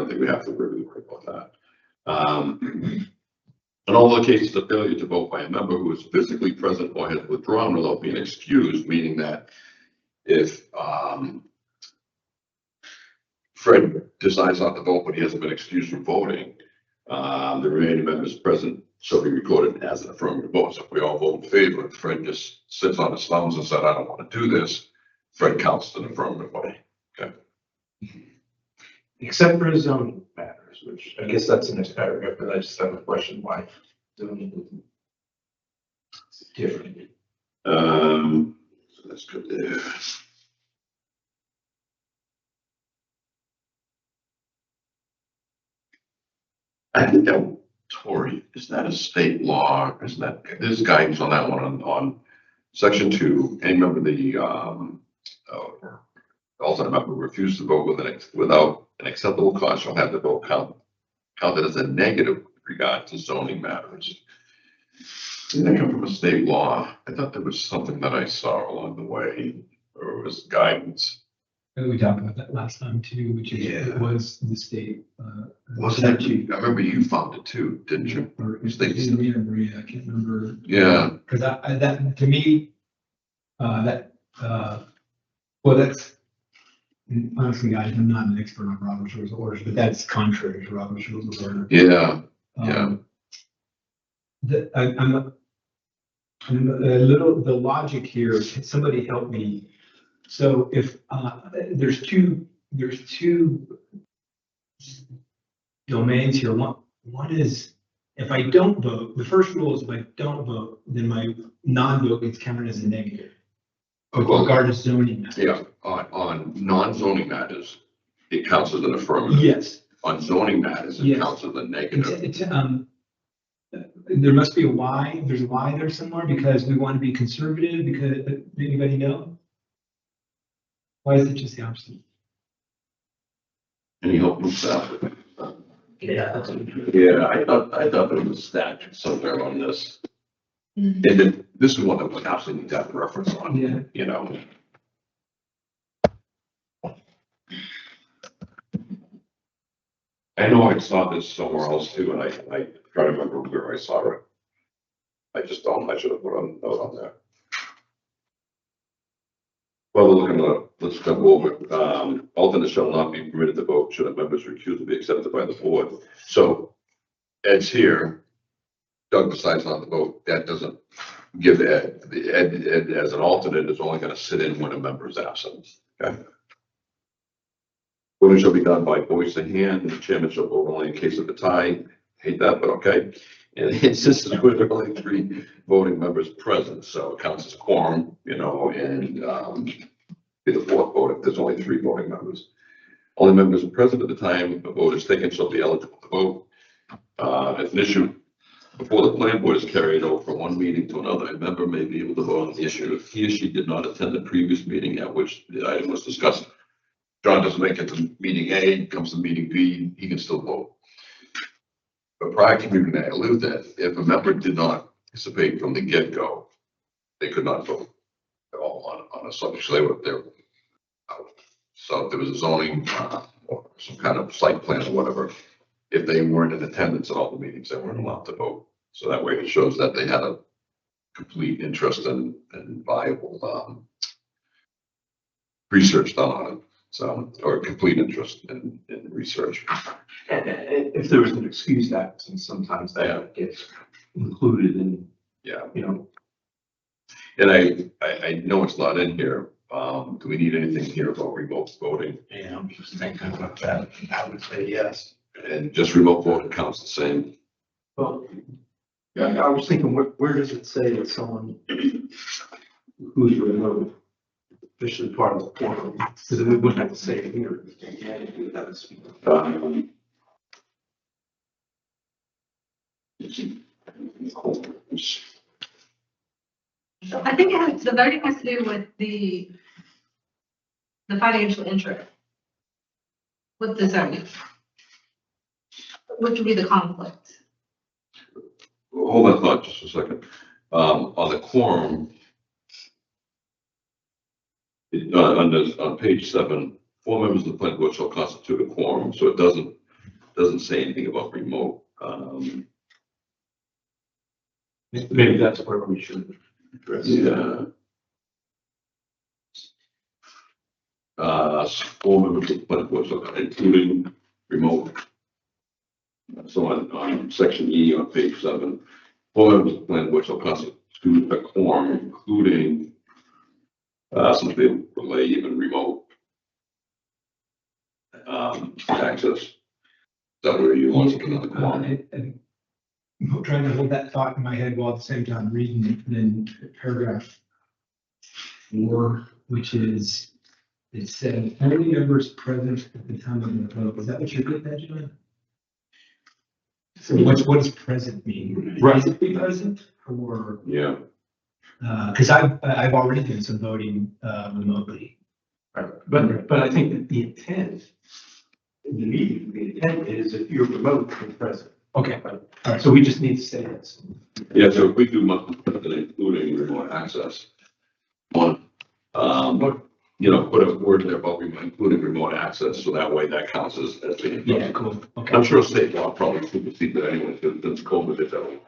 think we have to really worry about that. In all the cases of failure to vote by a member who is physically present or has withdrawn without being excused, meaning that if, Fred decides not to vote, but he hasn't been excused from voting, the remaining members present shall be recorded as an affirmative vote. So if we all vote in favor, and Fred just sits on his thumbs and said, I don't want to do this, Fred counts as an affirmative vote. Okay. Except for zoning matters, which I guess that's the next paragraph, but I just have a question why zoning is different. So that's good there. I think that, Tori, is that a state law? Isn't that, there's guidance on that one on section 2, any member of the, alternate member who refuses to vote without an acceptable cause shall have the vote counted as a negative with regard to zoning matters. Did that come from a state law? I thought there was something that I saw along the way, or it was guidance. We talked about that last time too, which is, Yeah. it was the state. Wasn't that you? I remember you found it too, didn't you? Or it was State. Maria, I can't remember. Yeah. Cause that, to me, well, that's, honestly, guys, I'm not an expert on Robert's Rules of Orders, but that's contrary to Robert's Rules of Order. Yeah. I'm a little, the logic here, can somebody help me? So if, there's two domains here. One is, if I don't vote, the first rule is if I don't vote, then my non-vote gets counted as a negative. With regard to zoning matters. Yeah, on non-zoning matters, it counts as an affirmative. Yes. On zoning matters, it Yes. counts as a negative. There must be a why, there's a why there somewhere, because we want to be conservative, because, anybody know? Why is it just the opposite? Any help with that? Yeah. I thought there was a statute somewhere on this. And then this is one that we absolutely need to have a reference on. Yeah. You know. I know I saw this somewhere else too, and I try to remember where I saw it. I just don't, I should have put a note on there. Well, we're looking at, let's jump over. Alternates shall not be permitted to vote should a member's refusal be accepted by the board. So Ed's here. Doug decides not to vote. That doesn't give Ed as an alternate is only going to sit in when a member is absent. Okay. Voting shall be done by voice of hand, and the chairman shall vote only in case of a tie. Hate that, but okay. And it insists with there are only 3 voting members present, so it counts as quorum, you know, and be the 4th vote if there's only 3 voting members. Only members present at the time a vote is taken shall be eligible to vote. If an issue before the planning board is carried over from one meeting to another, a member may be able to vote on the issue if he or she did not attend the previous meeting at which the item was discussed. John doesn't make it to meeting A, comes to meeting B, he can still vote. But prior to meeting A, I alluded that if a member did not participate from the get-go, they could not vote at all on a subject. So they were there. So if there was a zoning or some kind of site plan or whatever, if they weren't in attendance at all the meetings, they weren't allowed to vote. So that way it shows that they had a complete interest and viable research done on it. So, or complete interest in research. If there was an excused absence, sometimes that gets included in, Yeah. you know. And I know it's not in here. Do we need anything here about remote voting? Yeah, I'm just thinking about that. I would say yes. And just remote voting counts the same. Well, yeah, I was thinking, where does it say that someone who's remote officially part of the quorum? Because we wouldn't have to say it here. I think the voting has to do with the financial interest with the zoning, which would be the conflict. Hold that thought just a second. On the quorum, on page 7, 4 members of the planning board shall constitute a quorum, so it doesn't say anything about remote. Maybe that's where we should address. Yeah. 4 members of the planning board shall, including remote. So on section E on page 7, 4 members of the planning board shall constitute a quorum, including something relay, even remote access. Is that where you want to put another quorum? I'm trying to hold that thought in my head while at the same time reading it. And then paragraph 4, which is, it said, only members present at the time of the vote. Is that what you're getting at, John? So what does present mean? Physically present or? Yeah. Because I've already done some voting remotely. Right. But I think that the intent, in the meeting, the intent is if you're remote, you're present. Okay. Right. So we just need to say this. Yeah, so if we do monthly president, including remote access, put a word there about including remote access, so that way that counts as being. Yeah, cool. Okay. I'm sure state law probably supersedes that anyway, since COVID did that.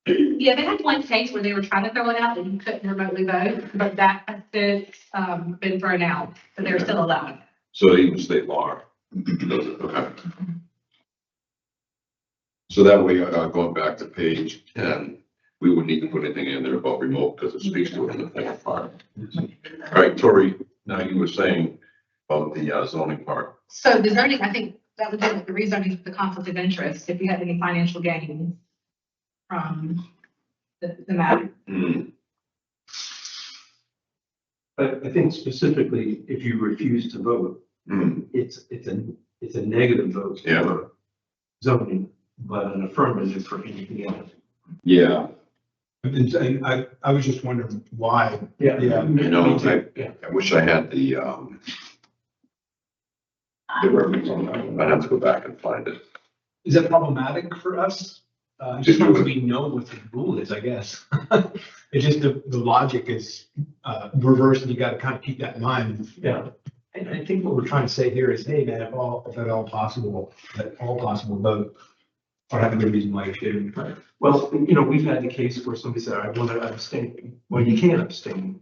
Yeah, they had one case where they were trying to throw it out and you couldn't remotely vote, but that has been thrown out, but they're still allowed. So even state law does it, okay. So that way, going back to page 10, we wouldn't need to put anything in there about remote because it speaks to it in the second part. All right, Tori, now you were saying about the zoning part. So the zoning, I think that would be like the rezoning for the conflict of interest, if you had any financial gain from the matter. But I think specifically, if you refuse to vote, it's a negative vote. Yeah. For zoning, but an affirmative for anything else. Yeah. And I was just wondering why. Yeah. Yeah. You know, Me too. Yeah. I wish I had the reference on that. I'd have to go back and find it. Is that problematic for us? Just because we know what the rule is, I guess. It's just the logic is reversed and you gotta kind of keep that in mind. Yeah. And I think what we're trying to say here is, hey, man, if at all possible, that all possible vote or have a good reason why you shouldn't. Right. Well, we've had the case where somebody said, I want to abstain. Well, you can't abstain.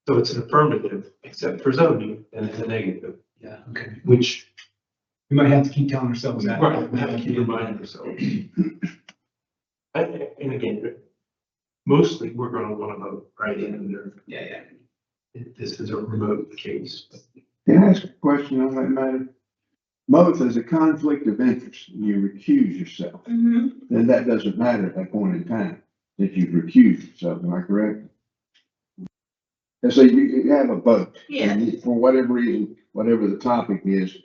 So it's an affirmative, except for zoning, and it's a negative, Yeah, okay. which. We might have to keep telling ourselves that. Right, we have to keep reminding ourselves. And again, mostly we're gonna want to vote right in there. Yeah. This is a remote case. Can I ask a question on that matter? Both as a conflict of interest, you recuse yourself, then that doesn't matter at that point in time, that you've recused yourself, am I correct? And so you have a vote. Yeah. And for whatever reason, whatever the topic is,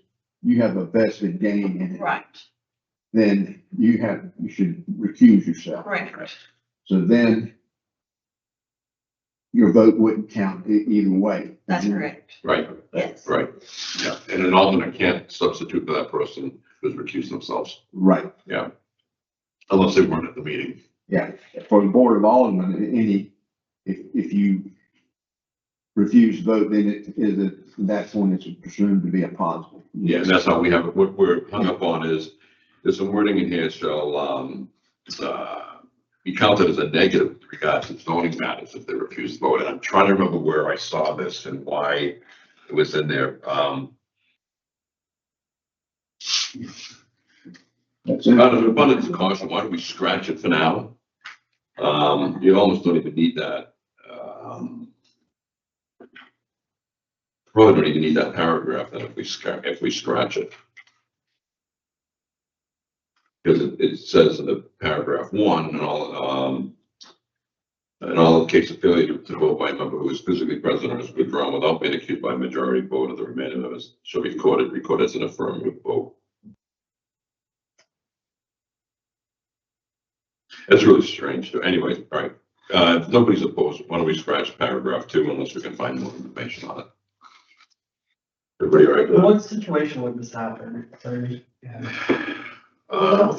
you have a vested gain in it. Right, Then you should recuse yourself. correct. So then your vote wouldn't count either way. That's correct. Right, Yes. right. Yeah, and an alternate can't substitute for that person who's recused themselves. Right. Yeah. Unless they weren't at the meeting. Yeah, for the Board of Aldermen, if you refuse to vote, then at that point, it's presumed to be a positive. Yeah, and that's how we have it. What we're hung up on is, there's some wording in here shall, be counted as a negative with regards to zoning matters if they refuse to vote. And I'm trying to remember where I saw this and why it was in there. That's it. Out of abundance of caution, why don't we scratch it for now? You almost don't even need that. Probably don't even need that paragraph then if we scratch it. Because it says in the paragraph 1, and all, in all case of failure to vote by a member who is physically present or is withdrawn without being accused by a majority vote of the remaining members shall be recorded as an affirmative vote. It's really strange. Anyway, all right. If nobody's opposed, why don't we scratch paragraph 2 unless we can find more information on it? Everybody all right? with that? What situation would this happen?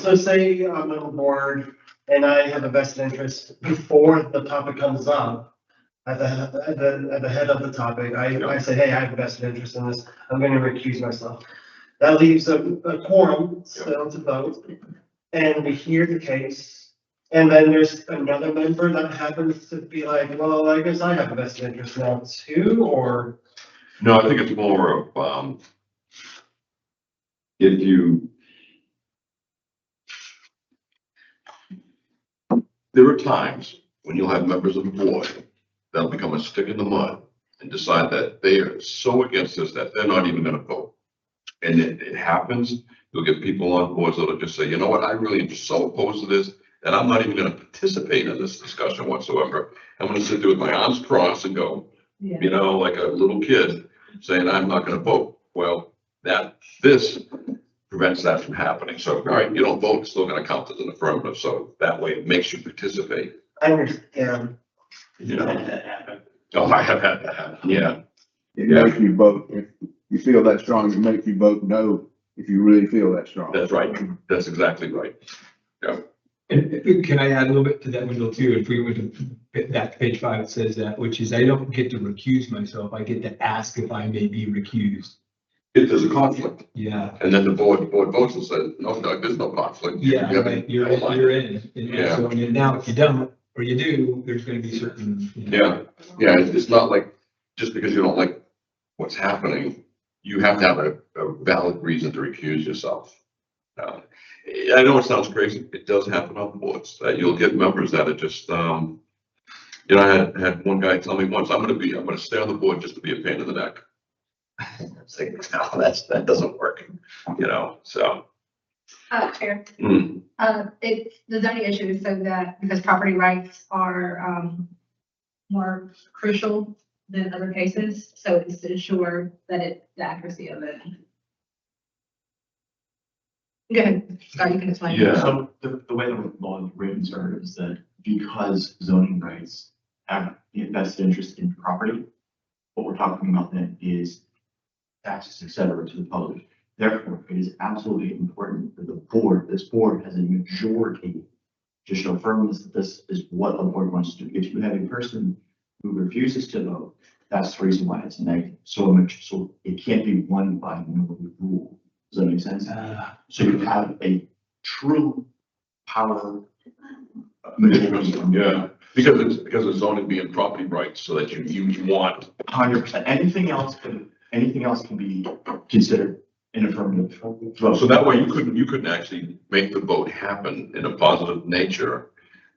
So say I'm on a board and I have a vested interest before the topic comes up, at the head of the topic, I say, hey, I have a vested interest in this, I'm gonna recuse myself. That leaves a quorum still to vote, and we hear the case. And then there's another member that happens to be like, well, I guess I have a vested interest now too, or, No, I think it's more of, if you, there are times when you'll have members of the board that'll become a stick in the mud and decide that they are so against this that they're not even gonna vote. And it happens, you'll get people on boards that'll just say, you know what, I really am so opposed to this, that I'm not even gonna participate in this discussion whatsoever. I'm gonna sit there with my arms crossed and go, you know, like a little kid saying, I'm not gonna vote. Well, this prevents that from happening. So, all right, you don't vote, it's still gonna count as an affirmative. So that way it makes you participate, I understand. you know? Oh, I have had that happen, yeah. It makes you vote, if you feel that strong, it makes you vote no, if you really feel that strong. That's right. That's exactly right. And can I add a little bit to that window too? If we went to that page 5, it says that, which is I don't get to recuse myself. I get to ask if I may be recused. If there's a conflict, Yeah. and then the board votes and says, no, Doug, there's no conflict. Yeah, You have right. it. You're in. And Yeah. so, and now if you don't, or you do, there's gonna be certain. Yeah, it's not like, just because you don't like what's happening, you have to have a valid reason to recuse yourself. I know it sounds crazy, it does happen on boards, that you'll get members that are just, you know, I had one guy tell me once, I'm gonna stay on the board just to be a pain in the neck. I was like, no, that doesn't work, you know, so. Chair, mm, it's the zoning issue is so that because property rights are, more crucial than other cases, so it's to ensure that the accuracy of it. Go ahead, Scott, you can explain. Yeah. So the way the law is written, sir, is that because zoning rights have the vested interest in property, what we're talking about then is taxes, et cetera, to the public. Therefore, it is absolutely important that this board has a majority to show firmness that this is what the board wants to do. If you have a person who refuses to vote, that's the reason why it's negative. So it can't be won by minority rule. Does that make sense? So you have a true power majority. Yeah, because it's zoning being property rights, so that you want. 100%. Anything else can be considered an affirmative vote. So that way you couldn't actually make the vote happen in a positive nature,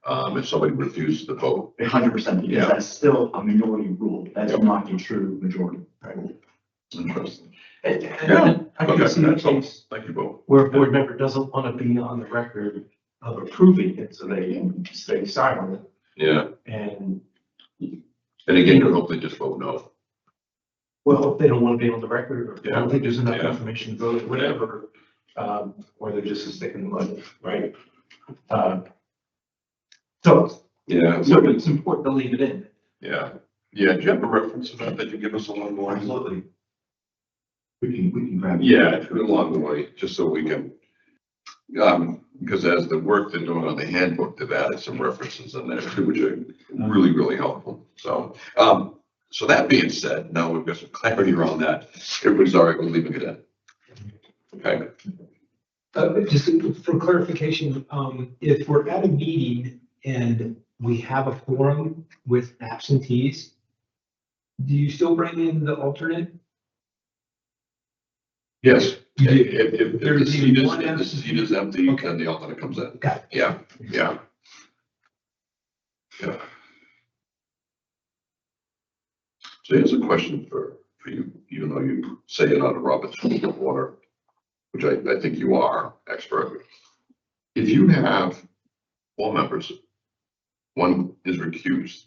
if somebody refused to vote. 100%, because Yeah. that's still a minority rule. That's not a true majority. Interesting. And Yeah. I can Okay, see a that's all. case Thank you both. where a board member doesn't want to be on the record of approving it, so they can stay silent. Yeah, And, and again, you hopefully just vote no. well, if they don't want to be on the record, or I don't think there's enough Yeah. information to vote, whatever, or they're just a stick in the mud, right? So Yeah, it's important to leave it in. yeah, yeah. Do you have a reference to that you give us along the way? Absolutely. We can grab. it. Yeah, along the way, just so we can, because as the work they're doing on the handbook, they've added some references in there too, which are really, really helpful. So, so that being said, now we've got some clarity around that. Everybody's all right with leaving it in. Okay, Just for clarification, if we're at a meeting and we have a quorum with absentees, do you still bring in the alternate? yes. You do. If the There's seat is, one if the seat is empty, Okay. then the alternate comes in. Got it. Yeah, yeah. Yeah. So here's a question for you, even though you say you're not a Robert's Rule of Order, which I think you are expert. If you have 4 members, one is recused.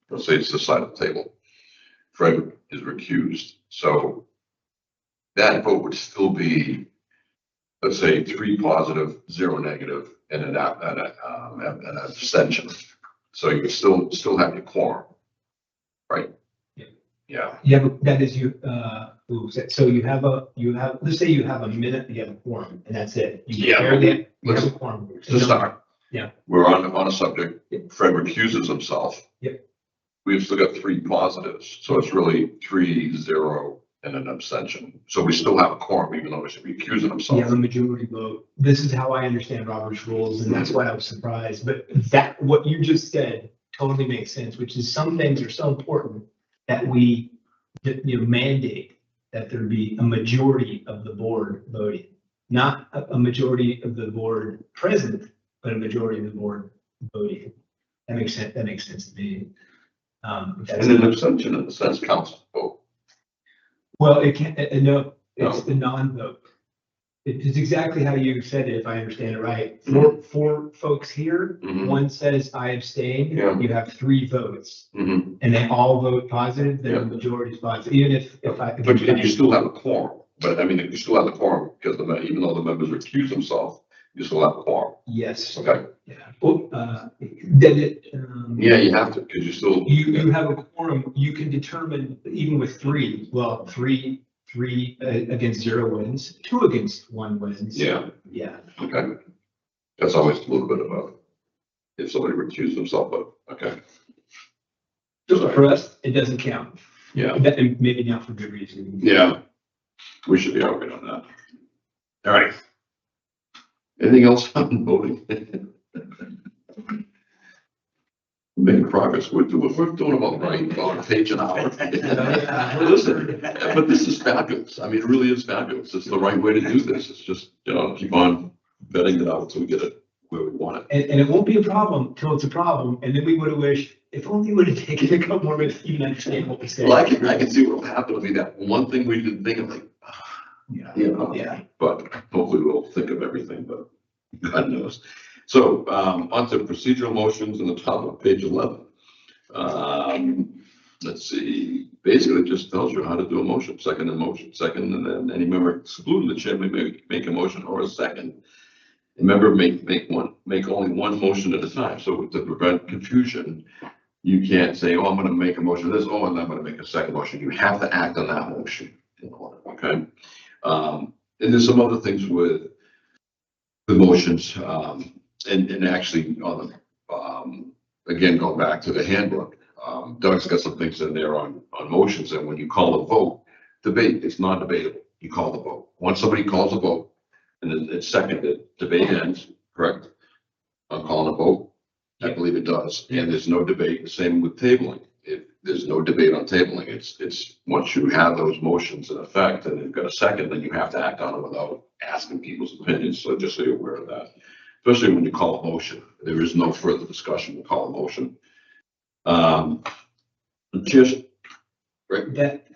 Let's say it's the side of the table. Fred is recused, so that vote would still be, let's say, 3 positive, 0 negative, and an abstention. So you would still have your quorum, right? Yeah. You have, that is you, so you have, let's say you have a minute, you have a quorum, and that's it. You Yeah. barely- you have a quorum. To start. Yeah. We're on a subject, Yep. Fred recuses himself. Yep. We've still got 3 positives, so it's really 3, 0, and an abstention. So we still have a quorum, even though he's recusing You himself. have a majority vote. This is how I understand Robert's rules, and that's why I was surprised. But that, what you just said totally makes sense, which is some things are so important that we, mandate that there be a majority of the board voting. Not a majority of the board present, but a majority of the board voting. That makes sense. That makes sense to me. And an abstention in the sense counts vote. Well, it can't, no, it's No. the non-vote. It's exactly how you said it, if I understand it right. Mhm. Four folks here, Mhm. one says I abstain, Yeah. you have 3 votes, Mhm. and they all vote positive, then Yeah. the majority is positive, even if I. But you still have a quorum, but I mean, you still have a quorum, because even though the members recuse themselves, you still have a quorum. Yes, Okay, yeah. Well, then it, yeah, you have to, because you still. you have a quorum, you can determine even with 3, well, three against 0 wins, 2 against 1 wins. Yeah, Yeah. okay. That's always a little bit about if somebody recused themselves, but, okay. So for us, it doesn't count. Yeah, And maybe not for good reason. yeah. We should be all right on that. All right. Anything else on voting? Making progress. We're doing about right, about a page an hour. Listen, but this is fabulous. I mean, it really is fabulous. It's the right way to do this. It's just, keep on vetting it out until we get it where we want it. And it won't be a problem till it's a problem, and then we would have wished, if only we would have taken a couple more minutes to even understand what we said. Well, I can see what will happen with me, that one thing we didn't think of, like, Yeah. but hopefully we'll think of everything, but God knows. So, on to procedural motions in the top of page 11. Let's see, basically it just tells you how to do a motion, second, and then any member excluding the chair may make a motion or a second. A member may make only one motion at a time, so to prevent confusion, you can't say, oh, I'm gonna make a motion of this, oh, and I'm gonna make a second motion. You have to act on that motion in order, okay? And there's some other things with the motions, and actually on the, again, going back to the handbook, Doug's got some things in there on motions, and when you call a vote, debate, it's non-debatable. You call the vote. Once somebody calls a vote, and then it's seconded, debate ends, correct? I'm calling a vote. I believe it does. And there's no debate. The same with tabling. If there's no debate on tabling, it's once you have those motions in effect and you've got a second, then you have to act on it without asking people's opinions. So just so you're aware of that, especially when you call a motion, there is no further discussion. You call a motion. Just right. That,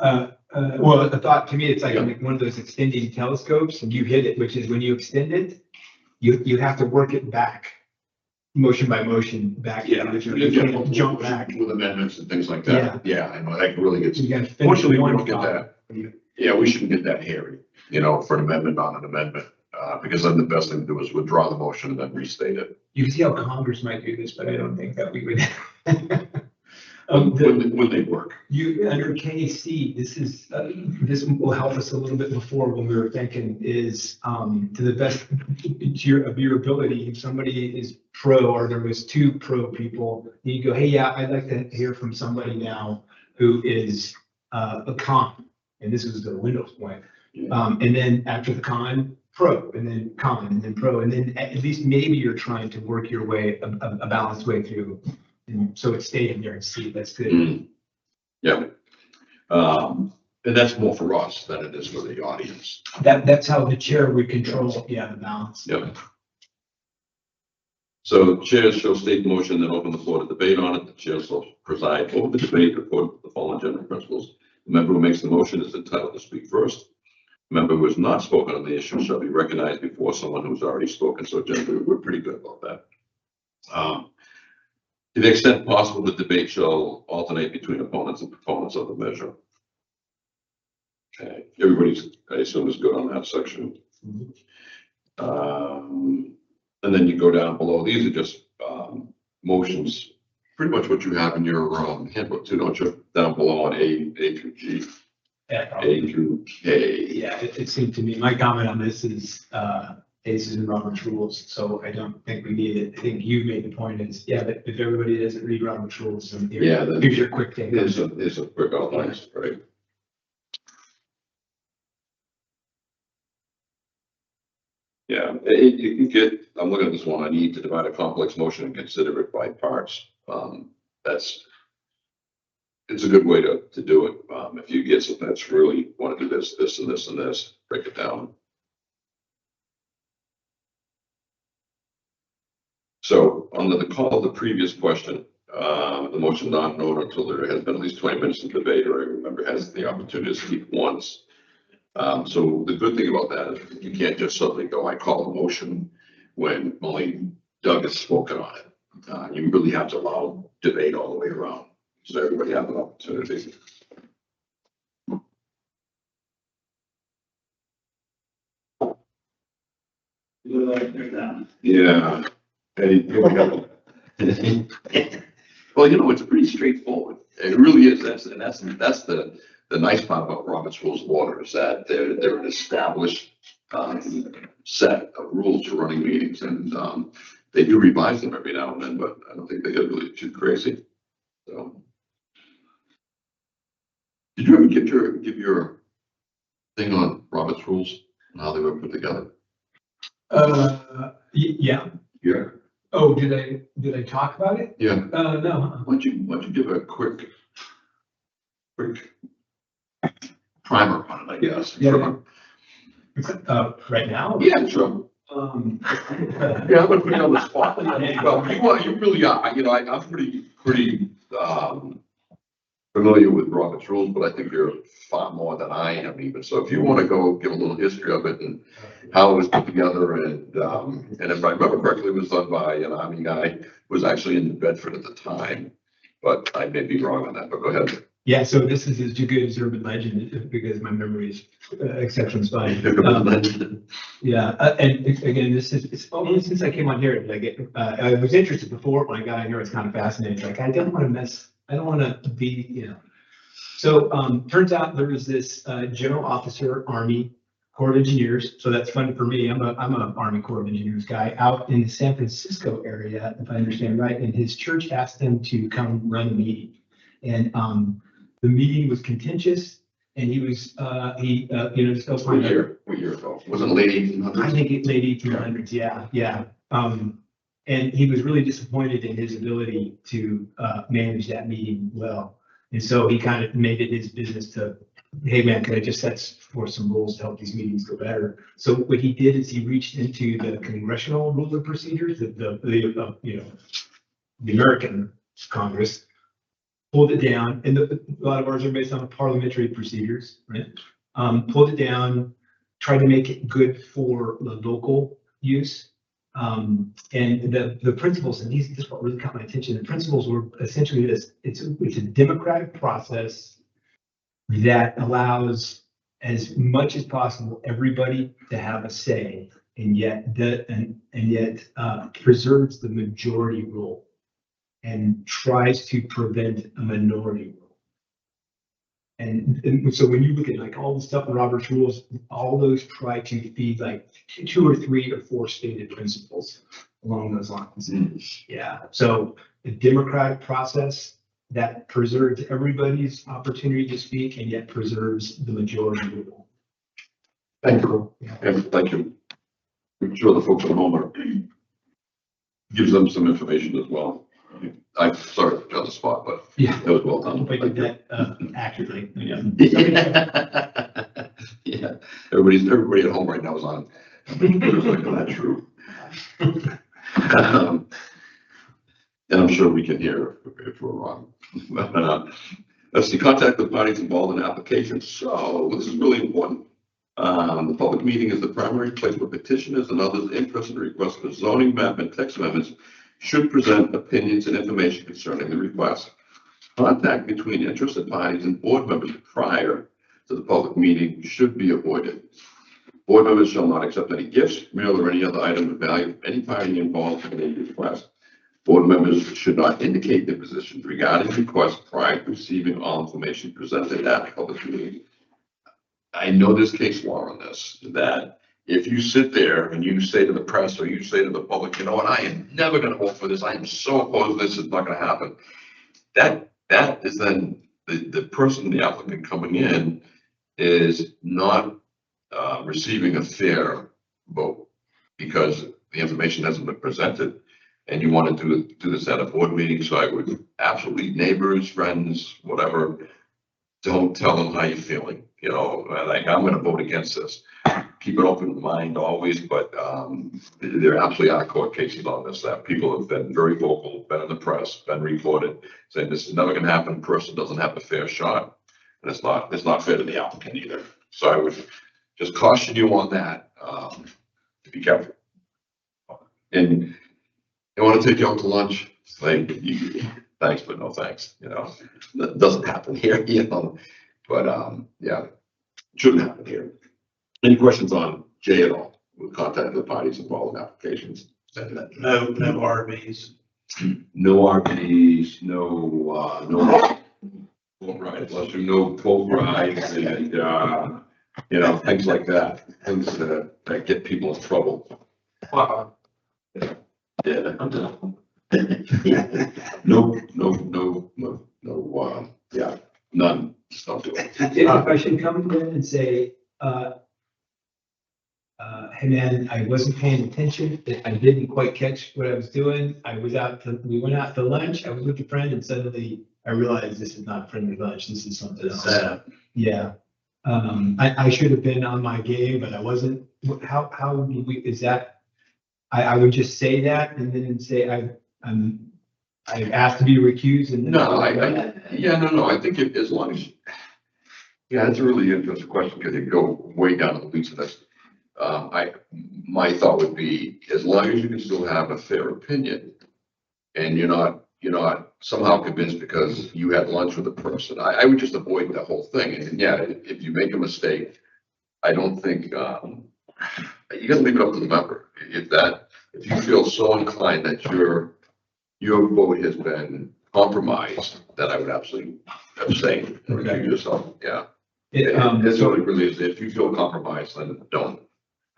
well, the thought to me, it's like one of those extending telescopes, and you hit it, which is when you extend it, you have to work it back, motion by motion, back. You can't jump back. With amendments and things like that. Yeah, I know, that really gets. You gotta finish Fortunately, we one don't get thought. that. Yeah, we shouldn't get that hairy, for an amendment on an amendment, because then the best thing to do is withdraw the motion and then restate it. You can see how Congress might do this, but I don't think that we would. When they work. You, under KC, this will help us a little bit before when we were thinking is, to the best of your ability, if somebody is pro, or there was 2 pro people, you go, hey, yeah, I'd like to hear from somebody now who is, a con, and this is the Windows point. And then after the con, pro, and then con, and then pro, and then at least maybe you're trying to work your way, a balanced way through. And so it stayed in there and see, that's good. Yeah. And that's more for us than it is for the audience. That's how the chair would control, the balance. Yep. So the chair shall state the motion, then open the floor to debate on it. The chair shall preside over the debate according to the following general principles. The member who makes the motion is entitled to speak first. The member who has not spoken on the issue shall be recognized before someone who's already spoken. So generally, we're pretty good about that. To the extent possible, the debate shall alternate between opponents and proponents of the measure. Okay, everybody's, I assume, is good on that section. And then you go down below. These are just motions, pretty much what you have in your handbook too, don't you? Down below on A through G, A through K. Yeah, it seemed to me, my comment on this is, cases in Robert's rules, so I don't think we need it. I think you made the point is, yeah, but if everybody doesn't read Robert's rules, then Yeah, then here's your quick take. There's a quick outline, right? Yeah, you can get, I'm looking at this one, I need to divide a complex motion and consider it by parts. It's a good way to do it. If you get something that's really want to do this, this and this and this, break it down. So under the call of the previous question, the motion not in order until there has been at least 20 minutes of debate, or every member has the opportunity to speak once. So the good thing about that is you can't just suddenly go, I call a motion when only Doug has spoken on it. You really have to allow debate all the way around, so everybody has an opportunity. Yeah. Hey, here we go. Well, you know, it's pretty straightforward. It really is. That's the nice part about Robert's Rules of Order is that they're an established set of rules for running meetings, and they do revise them every now and then, but I don't think they get really too crazy. So, did you ever give your thing on Robert's Rules and how they were put together? Yeah. Yeah. Oh, did I talk about it? Yeah. No. Why don't you give a quick primer on it, I guess. Yeah. Right now? Yeah, sure. Yeah, I'm gonna put you on the spot. Well, you really are. You know, I'm pretty familiar with Robert's Rules, but I think you're far more than I am even. So if you want to go give a little history of it and how it was put together, and if I remember correctly, it was done by an Army guy who was actually in New Bedford at the time, but I may be wrong on that, but go ahead. Yeah, so this is as good as urban legend because my memory is exceptionally fine. Yeah, and again, it's only since I came on here, like, I was interested before when I got on here, it's kind of fascinating. Like, I don't want to be, you know. So, turns out there was this, general officer, Army Corps of Engineers. So that's fun for me. I'm an Army Corps of Engineers guy out in the San Francisco area, if I understand right. And his church asked him to come run a meeting. And, the meeting was contentious, and he was, still What year ago? Was it late 1800s? I think it's late 1800s, yeah. And he was really disappointed in his ability to manage that meeting well. And so he kind of made it his business to, hey man, can I just set forth some rules to help these meetings go better? So what he did is he reached into the congressional rules of procedures, the American Congress, pulled it down, and a lot of ours are based on parliamentary procedures, right? Pulled it down, tried to make it good for the local use. And the principles, and this is what really caught my attention. The principles were essentially this: it's a democratic process that allows as much as possible everybody to have a say, and yet preserves the majority rule and tries to prevent a minority rule. And so when you look at like all the stuff in Robert's Rules, all those try to feed like 2 or 3 or 4 stated principles along those lines. Yeah. So the democratic process that preserves everybody's opportunity to speak and yet preserves the majority rule. Thank you. Yeah, thank you. I'm sure the folks at home gives them some information as well. I'm sorry to put you on the spot, but yeah, it was well done. I did that accurately. Yeah. Yeah. Everybody at home right now is on. That's true. And I'm sure we can hear if we're wrong. Let's see, contact the parties involved in applications. So this is really important. The public meeting is the primary place where petitioners and others interested in requests for zoning map and text amendments should present opinions and information concerning the request. Contact between interested parties and board members prior to the public meeting should be avoided. Board members shall not accept any gifts, mail, or any other item of value from any party involved in the request. Board members should not indicate their positions regarding the request prior to receiving all information presented at the public meeting. I know there's case law on this, that if you sit there and you say to the press or you say to the public, you know what, I am never gonna vote for this, I am so opposed to this, it's not gonna happen. That is then, the person, the applicant coming in is not receiving a fair vote because the information hasn't been presented. And you want to do this at a board meeting, so I would absolutely, neighbors, friends, whatever, don't tell them how you're feeling, you know, like, I'm gonna vote against this. Keep an open mind always, but there absolutely are court cases on this, that people have been very vocal, been in the press, been reported, saying this is never gonna happen, person doesn't have a fair shot. And it's not fair to the applicant either. So I would just caution you on that, to be careful. And I want to take you out to lunch, like, thanks, but no thanks, you know, that doesn't happen here, you know, but, yeah, shouldn't happen here. Any questions on J at all? We'll contact the parties involved in applications. No RVs. No RVs, no boat rides, unless you know boat rides and, you know, things like that, things that get people in trouble. Wow. Yeah. No, yeah, none, just don't do it. If I should come to them and say, hey man, I wasn't paying attention, I didn't quite catch what I was doing, we went out to lunch, I was with a friend and suddenly I realized this is not friendly lunch, this is something else. Yeah. I should have been on my game, but I wasn't. How do we, is that, I would just say that and then say I've asked to be recused and. No, I think as long as, yeah, that's a really interesting question because you go way down to the weeds of this. My thought would be, as long as you can still have a fair opinion and you're not somehow convinced because you had lunch with a person, I would just avoid the whole thing. And yeah, if you make a mistake, I don't think, you gotta leave it up to the member. If you feel so inclined that your vote has been compromised, then I would absolutely abstain and recuse yourself, yeah. It's what it really is. If you feel compromised, then don't.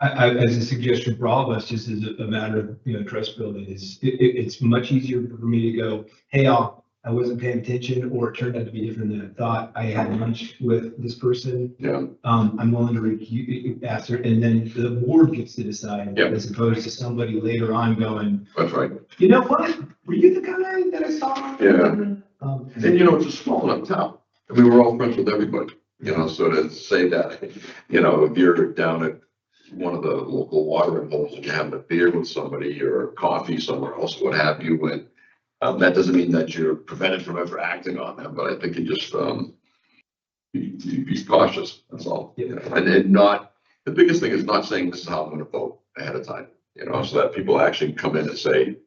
As a suggestion for all of us, just as a matter of, you know, trust building, it's much easier for me to go, hey, I wasn't paying attention, or it turned out to be different than I thought. I had lunch with this person. Yeah. I'm willing to recuse after, and then the board gets to decide, Yeah. as opposed to somebody later on going, That's right. you know what? Were you the guy that I saw? Yeah. And you know, it's a small enough town. I mean, we're all friends with everybody, you know, so to say that, you know, if you're down at one of the local watering holes and you're having a beer with somebody or coffee somewhere else, what have you, and that doesn't mean that you're prevented from ever acting on them, but I think you just, be cautious, that's all. Yeah. You know, and then not, the biggest thing is not saying this is how I'm gonna vote ahead of time, you know, so that people actually come in and say,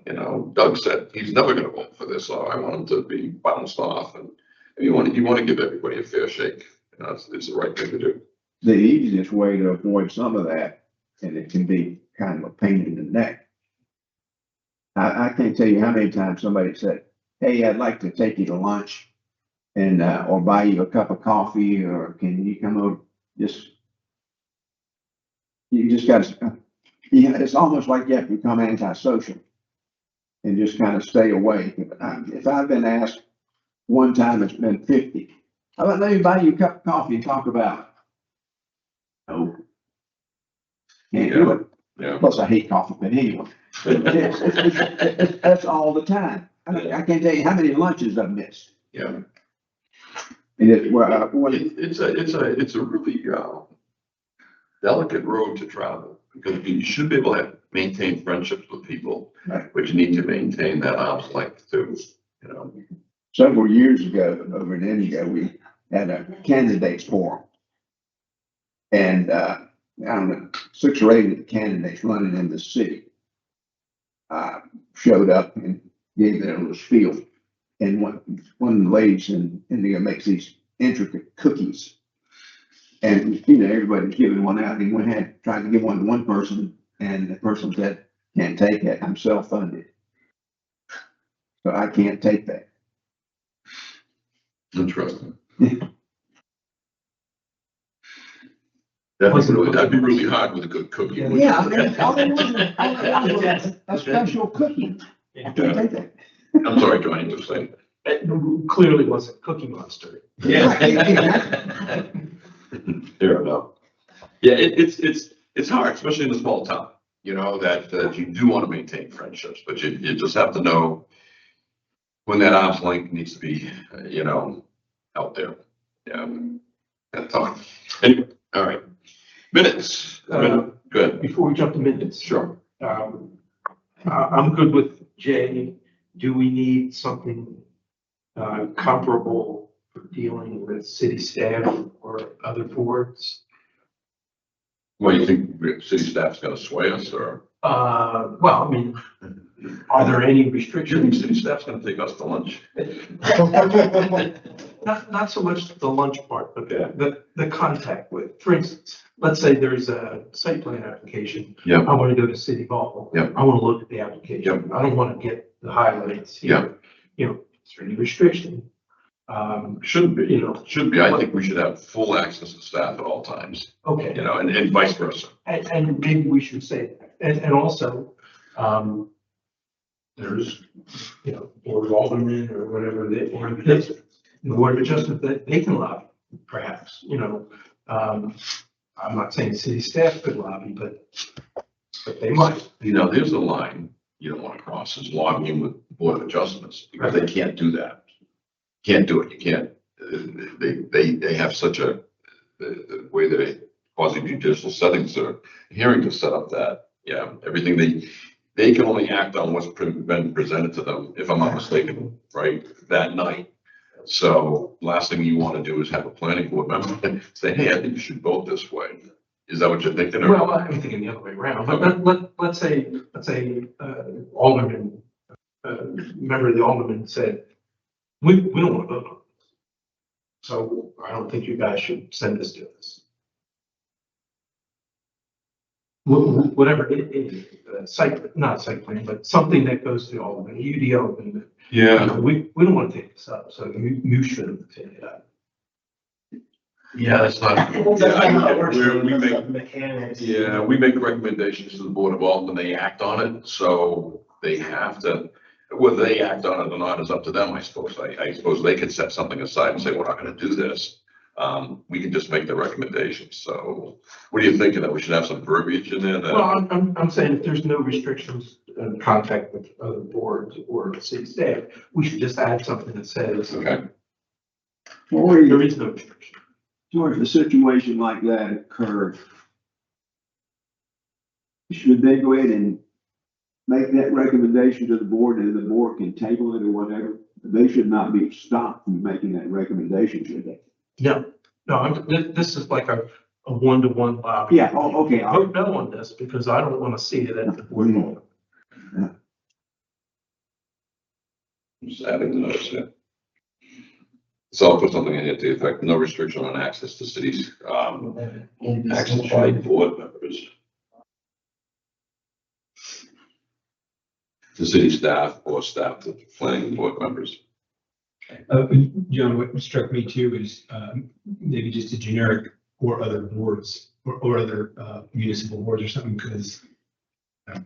you know, Doug said he's never gonna vote for this, so I want him to be bounced off, and you want to give everybody a fair shake, you know, it's the right thing to do. The easiest way to avoid some of that, and it can be kind of a pain in the neck. I can't tell you how many times somebody said, hey, I'd like to take you to lunch and, or buy you a cup of coffee, or can you come over? You just gotta, it's almost like you have to become antisocial and just kind of stay away. If I've been asked one time, it's been 50. How about let me buy you a cup of coffee and talk about it? No. Can't do it. Yeah. Plus, I hate coffee, but anyway. That's all the time. I can't tell you how many lunches I've missed. Yeah. And It's a really delicate road to travel because you should be able to maintain friendships with people, Right. but you need to maintain that arm's length too, you know. several years ago, over in Indigo, we had a candidates forum. And, I don't know, 6 or 8 of the candidates running in the city showed up and gave their little spiel. And one of the ladies in Indigo makes these intricate cookies. And, you know, everybody's giving one out. And we had tried to give one to one person, and the person said, can't take it. I'm self-funded. So I can't take that. Interesting. That'd be really hard with a good cookie. wouldn't Yeah, I it? mean, all they want is a special cookie. I can take that. I'm sorry, Johnny, you were saying. It clearly wasn't Cookie Monster. Fair enough. Yeah, it's hard, especially in a small town, you know, that you do want to maintain friendships, but you just have to know when that arm's length needs to be, you know, out there. Yeah, that's tough. Anyway, all right. Minutes. Good. Before we jump to minutes. Sure. I'm good with Jay. Do we need something comparable for dealing with city staff or other boards? Well, you think city staff's gonna sway us, or Well, I mean, are there any you think restrictions? city staff's gonna take us to lunch? Not so much the lunch part, but Yeah. the contact with, for instance, let's say there's a site plan application. Yeah. I want to go to City Hall. Yeah. I want to look at the application. I don't want to get the highlights. Yeah. You know, is there any restriction? Shouldn't be, You know, shouldn't be. I think we should have full access to staff at all times, okay. you know, and vice versa. And maybe we should say that. And also, there's, you know, board of aldermen or whatever, the board of adjustment, that they can lobby, perhaps, you know. I'm not saying city staff could lobby, but they might. You know, there's a line you don't want to cross, is lobbying with Board of Adjustments, because they can't do that. Can't do it, you can't. They have such the way that quasi judicial settings are, hearings are set up that, yeah, everything they can only act on what's been presented to them, if I'm not mistaken, right, that night. So last thing you want to do is have a planning board member say, hey, I think you should vote this way. Is that what you're thinking? or- Well, I'm thinking the other way around, but let's say, alderman, member of the alderman said, we don't want to vote on this. So I don't think you guys should send this to us. Whatever it is, not site plan, but something that goes to the alderman, UDO, and, Yeah, we don't want to take this up, so you shouldn't take it up. yeah, that's not. That's not how it works. We That's make, not the mechanics. yeah, we make recommendations to the Board of Aldermen, they act on it, so they have to, whether they act on it or not is up to them, I suppose. I suppose they could set something aside and say, we're not gonna do this. We can just make the recommendations, so what are you thinking, that we should have some verbiage in there that? Well, I'm saying if there's no restrictions in contact with other boards or city staff, we should just add something that says Okay, Or there is no restriction. if a situation like that occurs, should they go ahead and make that recommendation to the board and the board can table it or whatever? They should not be stopped from making that recommendation, should they? No, this is like a one-to-one lobby. Yeah, oh, okay. Vote no on this because I don't want to see it at the board meeting. just adding the notes, yeah. So I'll put something in here to the effect, no restriction on access to cities, access by board members. To city staff or staff to planning board members. John, what struck me too is, maybe just a generic or other boards or other, municipal boards or something, because I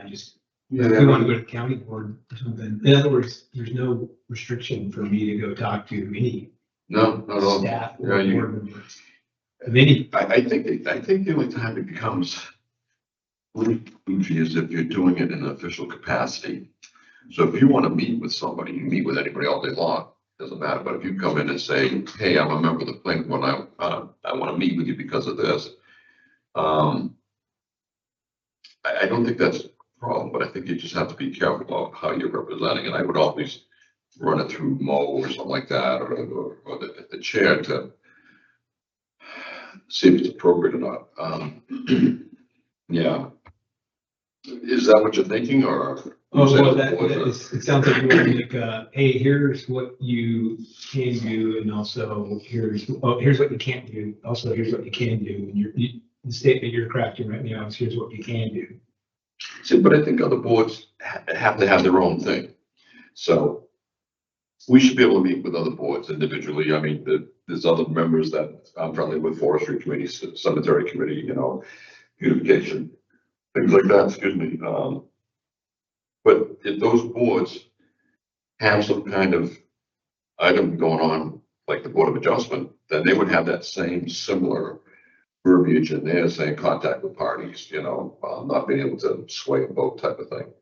just, if we want to go to county board or something. In other words, there's no restriction for me to go talk to any No, not at all. staff Yeah, or you- board members. Of any, I think the only time it becomes really goofy is if you're doing it in an official capacity. So if you want to meet with somebody, you meet with anybody all day long, doesn't matter. But if you come in and say, hey, I'm a member of the planning board, I want to meet with you because of this. I don't think that's a problem, but I think you just have to be careful about how you're representing it. I would always run it through Mo or something like that, or the chair to see if it's appropriate or not. Yeah. Is that what you're thinking, or? well, it sounds like you want to make hey, here's what you can do, and also here's what you can't do. Also, here's what you can do. And the statement you're crafting right now is here's what you can do. See, but I think other boards have to have their own thing. So we should be able to meet with other boards individually. I mean, there's other members that I'm friendly with, forestry committee, cemetery committee, you know, beautification, things like that, excuse me. But if those boards have some kind of item going on, like the Board of Adjustment, then they would have that same similar verbiage in there saying contact with parties, you know, not being able to sway a vote type of thing.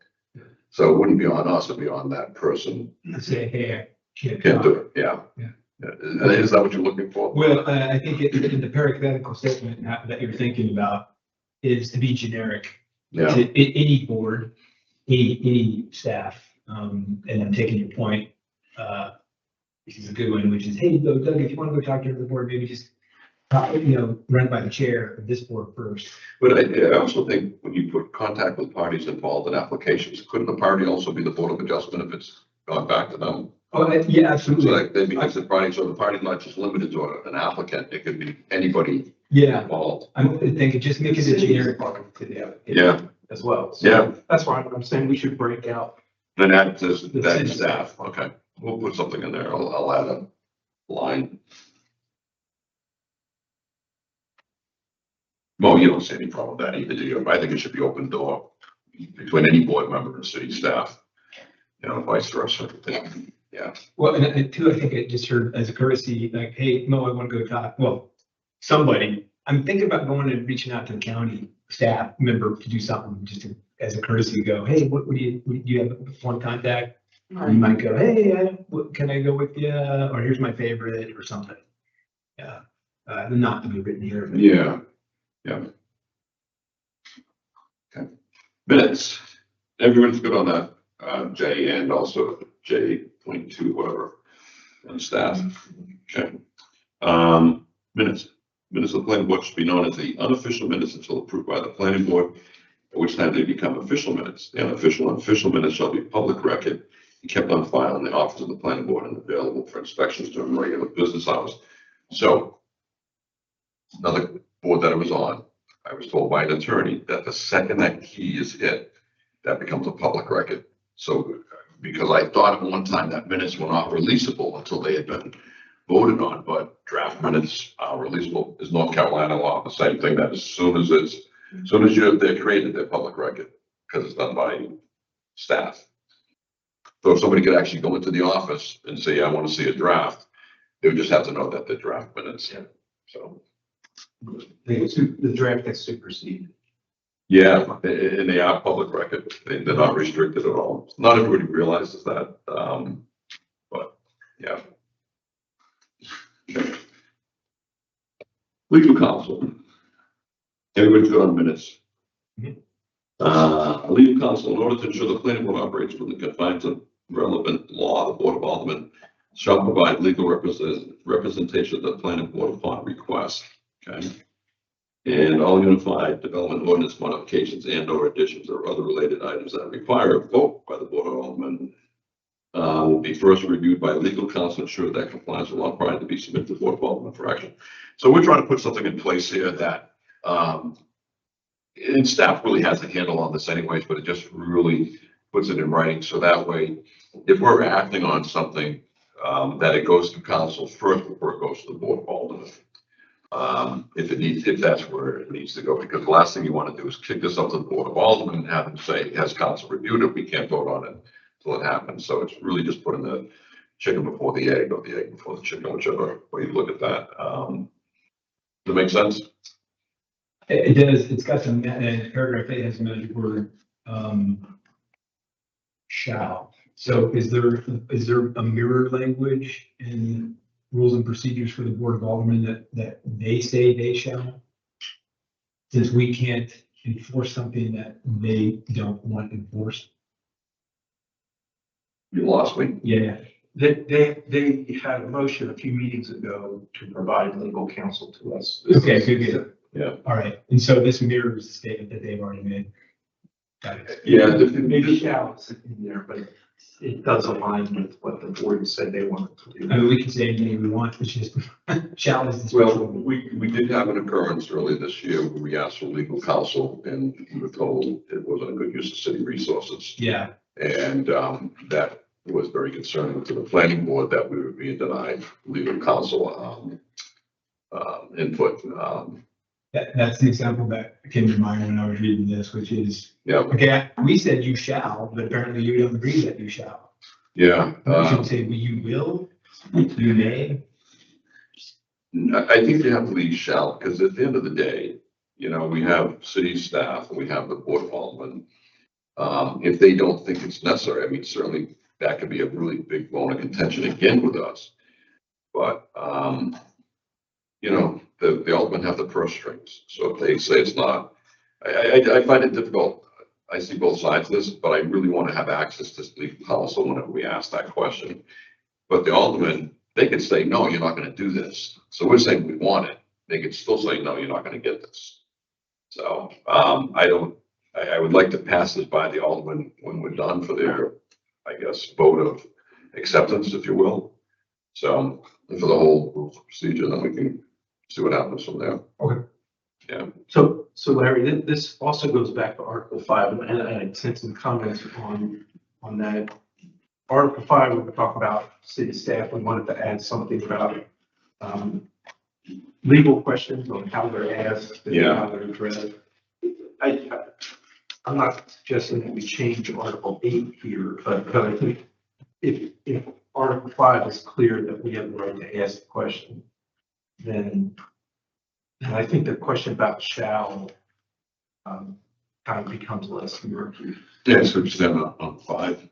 So it wouldn't be on us, it'd be on that person. Say, hey, I Can't do it, yeah. Yeah. Is that what you're looking for? Well, I think in the parenthetical statement that you're thinking about is to be generic Yeah, to any board, any staff. And I'm taking your point, which is a good one, which is, hey, Doug, if you want to go talk to the board, maybe just, run by the chair of this board first. but I also think when you put contact with parties involved in applications, couldn't the party also be the Board of Adjustment if it's gone back to them? Oh, yeah, So absolutely. like, they because the party, so the party's not just limited to an applicant, it could be anybody Yeah, involved. I'm thinking just make it a City is generic. part to the application Yeah, as well. So yeah, that's why I'm saying we should break out. then add this, The that city staff, okay, we'll put something in there, I'll add a line. Well, you don't see any problem with that either, do you? I think it should be open door between any board member and city staff. You know, vice versa. Yeah, Well, and too, I think it just heard as a courtesy, like, hey, Mo, I want to go talk, well, somebody, I'm thinking about going and reaching out to the county staff member to do something, just as a courtesy, go, hey, what do you have one contact? You might go, hey, can I go with you? Or here's my favorite or something. Yeah, not to be written here. But yeah, yeah. Okay, minutes, everyone's good on that, J and also J.2, whatever, and staff, okay. Minutes of the planning board should be known as the unofficial minutes until approved by the planning board, at which time they become official minutes. The unofficial and official minutes shall be public record and kept on file in the office of the planning board and available for inspections during regular business hours. So, another board that I was on, I was told by an attorney that the second that key is hit, that becomes a public record. So, because I thought at one time that minutes were not releasable until they had been voted on, but draft minutes are releasable. Is North Carolina law the same thing, that as soon as they're created, they're public record, because it's done by staff. So if somebody could actually go into the office and say, I want to see a draft, they would just have to know that they're draft minutes. Yeah. So, The draft gets superseded. yeah, and they are public record. They're not restricted at all. Not everybody realizes that, but yeah. Okay. Legal counsel. Everybody's good on minutes. Legal counsel, in order to ensure the planning board operates within the confines of relevant law, the Board of Aldermen shall provide legal representation of the planning board upon request. Okay. And all unified development ordinance modifications and or additions or other related items that require a vote by the Board of Aldermen will be first reviewed by legal counsel, ensure that compliance with law prior to be submitted to the Board of Aldermen for action. So we're trying to put something in place here that, and staff really has a handle on this anyways, but it just really puts it in writing. So that way, if we're acting on something, that it goes to council first before it goes to the Board of Aldermen. If that's where it needs to go, because the last thing you want to do is kick this up to the Board of Aldermen and have them say, has council reviewed it? We can't vote on it until it happens. So it's really just putting the chicken before the egg, or the egg before the chicken, whichever way you look at that. Does it make sense? It does, it's got some, paragraph 8 has some magic word, shall. So is there a mirror language in rules and procedures for the Board of Aldermen that they say they shall? Since we can't enforce something that they don't want enforced? You lost me. Yeah. They had a motion a few meetings ago to provide legal counsel to us. Okay, good. Yeah. All right, and so this mirrors the statement that they've already made. Got it. Yeah. Maybe shall is in there, but it does align with what the board said they wanted to do. I mean, we can say anything we want, it's just shall is the. Well, we did have an occurrence early this year where we asked for legal counsel and we were told it wasn't a good use of city resources. Yeah, And that it was very concerning to the planning board that we were being denied legal counsel, input. That's the example that came to mind when I was reading this, which is, Yeah, okay, we said you shall, but apparently you don't agree that you shall. yeah. You should say, well, you will, you may. I think you have to leave shall, because at the end of the day, you know, we have city staff, and we have the board of aldermen. If they don't think it's necessary, I mean, certainly that could be a really big bone of contention again with us. But, you know, the aldermen have the purse strings, so if they say it's not, I find it difficult. I see both sides of this, but I really want to have access to legal counsel whenever we ask that question. But the aldermen, they could say, no, you're not gonna do this. So we're saying we want it. They could still say, no, you're not gonna get this. So, I would like to pass this by the aldermen when we're done for their, I guess, vote of acceptance, if you will. So, for the whole rules of procedure, then we can see what happens from there. Okay. Yeah. So Larry, this also goes back to Article 5, and I sent some comments on that. Article 5, we were talking about city staff. We wanted to add something about legal questions on how they're asked and Yeah. how they're addressed. I'm not suggesting that we change Article 8 here, but I think if Article 5 is clear that we have the right to ask the question, then and I think the question about shall kind of becomes less murky. Yeah, so just then on 5.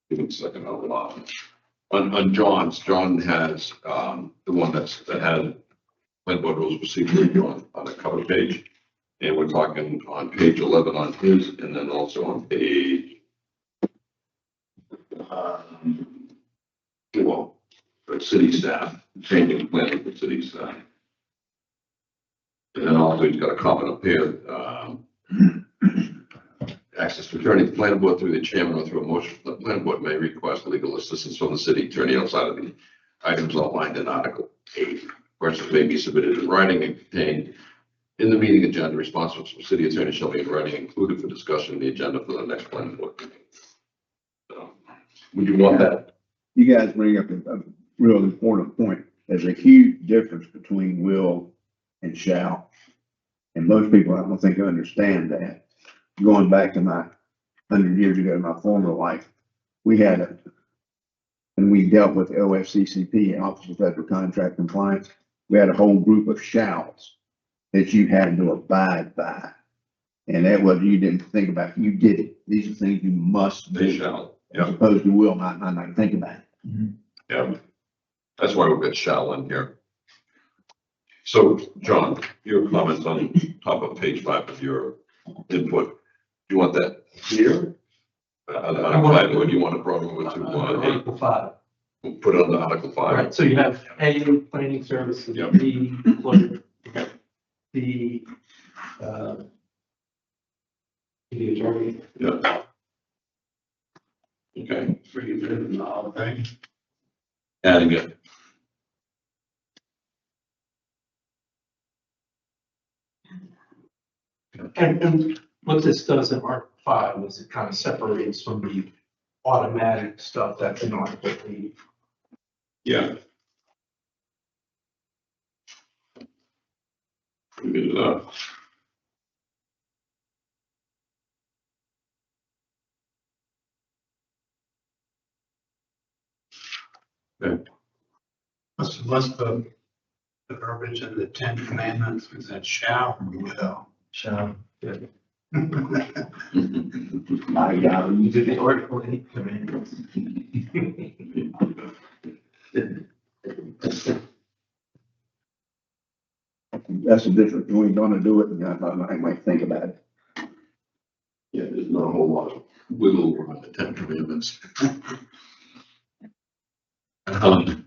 Give me a second, on John's, John has, the one that had plan board rules of procedure on the cover page. And we're talking on page 11 on his, and then also on page, for city staff, changing planning for city staff. And then also he's got a comment up here, access to attorney, the planning board through the chairman or through a motion, the planning board may request legal assistance from the city attorney outside of the items outlined in Article 8. Questions may be submitted in writing and contained in the meeting agenda. Responses from city attorney shall be in writing included for discussion in the agenda for the next planning board meeting. So, would you want that? You guys bring up a real important point. There's a huge difference between will and shall. And most people, I don't think, understand that. Going back to my 100 years ago, my former life, we had and we dealt with OFCCP, Office of Federal Contract Compliance. We had a whole group of shalls that you had to abide by. And that was, you didn't think about it, you did it. These are things you must do. They shall. As Yeah. opposed to will not think about it. Yeah. That's why we've got shall in here. So, John, your comments on top of page 5 of your input, do you want that here? On 5, or do you want to broaden it to Article 5. put it under Article 5? Right, so you have A, planning services, Yep. B, clerk, the attorney. Yeah. Okay, adding it. And what this does in Article 5 is it kind of separates from the automatic stuff that's in Article 8. Yeah. We do that. What's the verbiage in the 10 Commandments? Is that shall or will? Shall. My God, You did the Article 8 commandments. that's the difference. We gonna do it, and I might think about it. Yeah, there's not a whole lot of wiggle room in the 10 Commandments. Okay.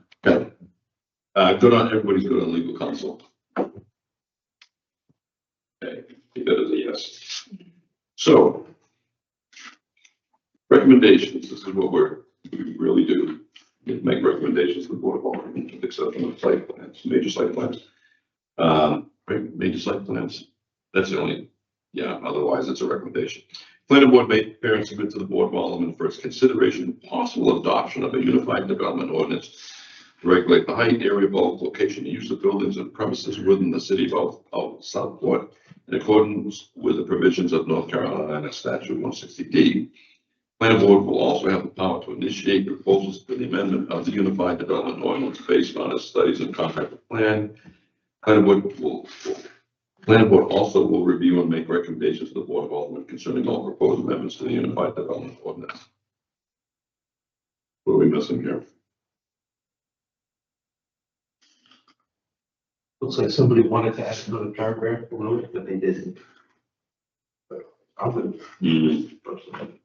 Good on, everybody's good on legal counsel. Okay, that is a yes. So, recommendations, this is what we really do. We make recommendations to the Board of Aldermen, except for the site plans, major site plans. Right, major site plans, that's the only, yeah, otherwise it's a recommendation. Planning board may prepare and submit to the Board of Aldermen for its consideration possible adoption of a unified development ordinance to regulate the height, area, bulk, location, and use of buildings and premises within the city of Southport in accordance with the provisions of North Carolina Statute 160D. Planning board will also have the power to initiate proposals for the amendment of the unified development ordinance based on its studies and comprehensive plan. Planning board also will review and make recommendations to the Board of Aldermen concerning all proposed amendments to the unified development ordinance. What are we missing here? Looks like somebody wanted to add another paragraph below it, but they didn't. But I would personally.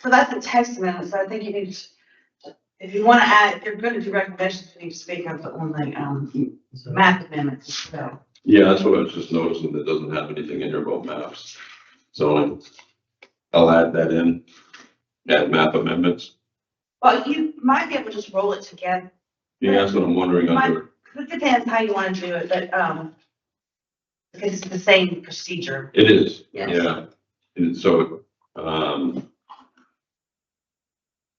So that's a text amendment, so I think you need to, if you want to add, if you're going to do recommendations, you need to speak up on the, map amendments as well. Yeah, that's what I was just noticing. That doesn't have anything in here about maps. So I'll add that in, add map amendments. Well, you might be able to just roll it together. Yeah, that's what I'm wondering Might- under. It depends how you want to do it, but, because it's the same procedure. It is, Yes. yeah. And so,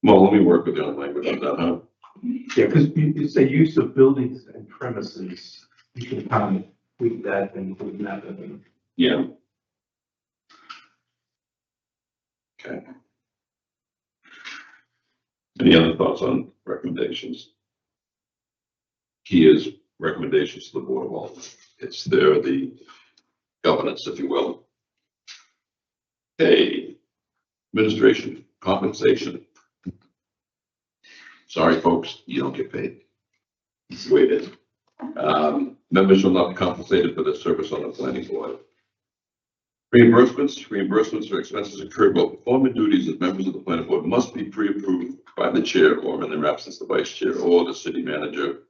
well, let me work with you on language on that, huh? Yeah, because you say use of buildings and premises, you can kind of tweak that and include that. Yeah. Okay. Any other thoughts on recommendations? Key is recommendations to the Board of Aldermen. It's the governance, if you will. Okay, administration, compensation. Sorry, folks, you don't get paid. It's the way it is. Members will not be compensated for their service on the planning board. Reimbursements for expenses incurred while performing duties as members of the planning board must be pre-approved by the chair or in their absence, the vice chair or the city manager.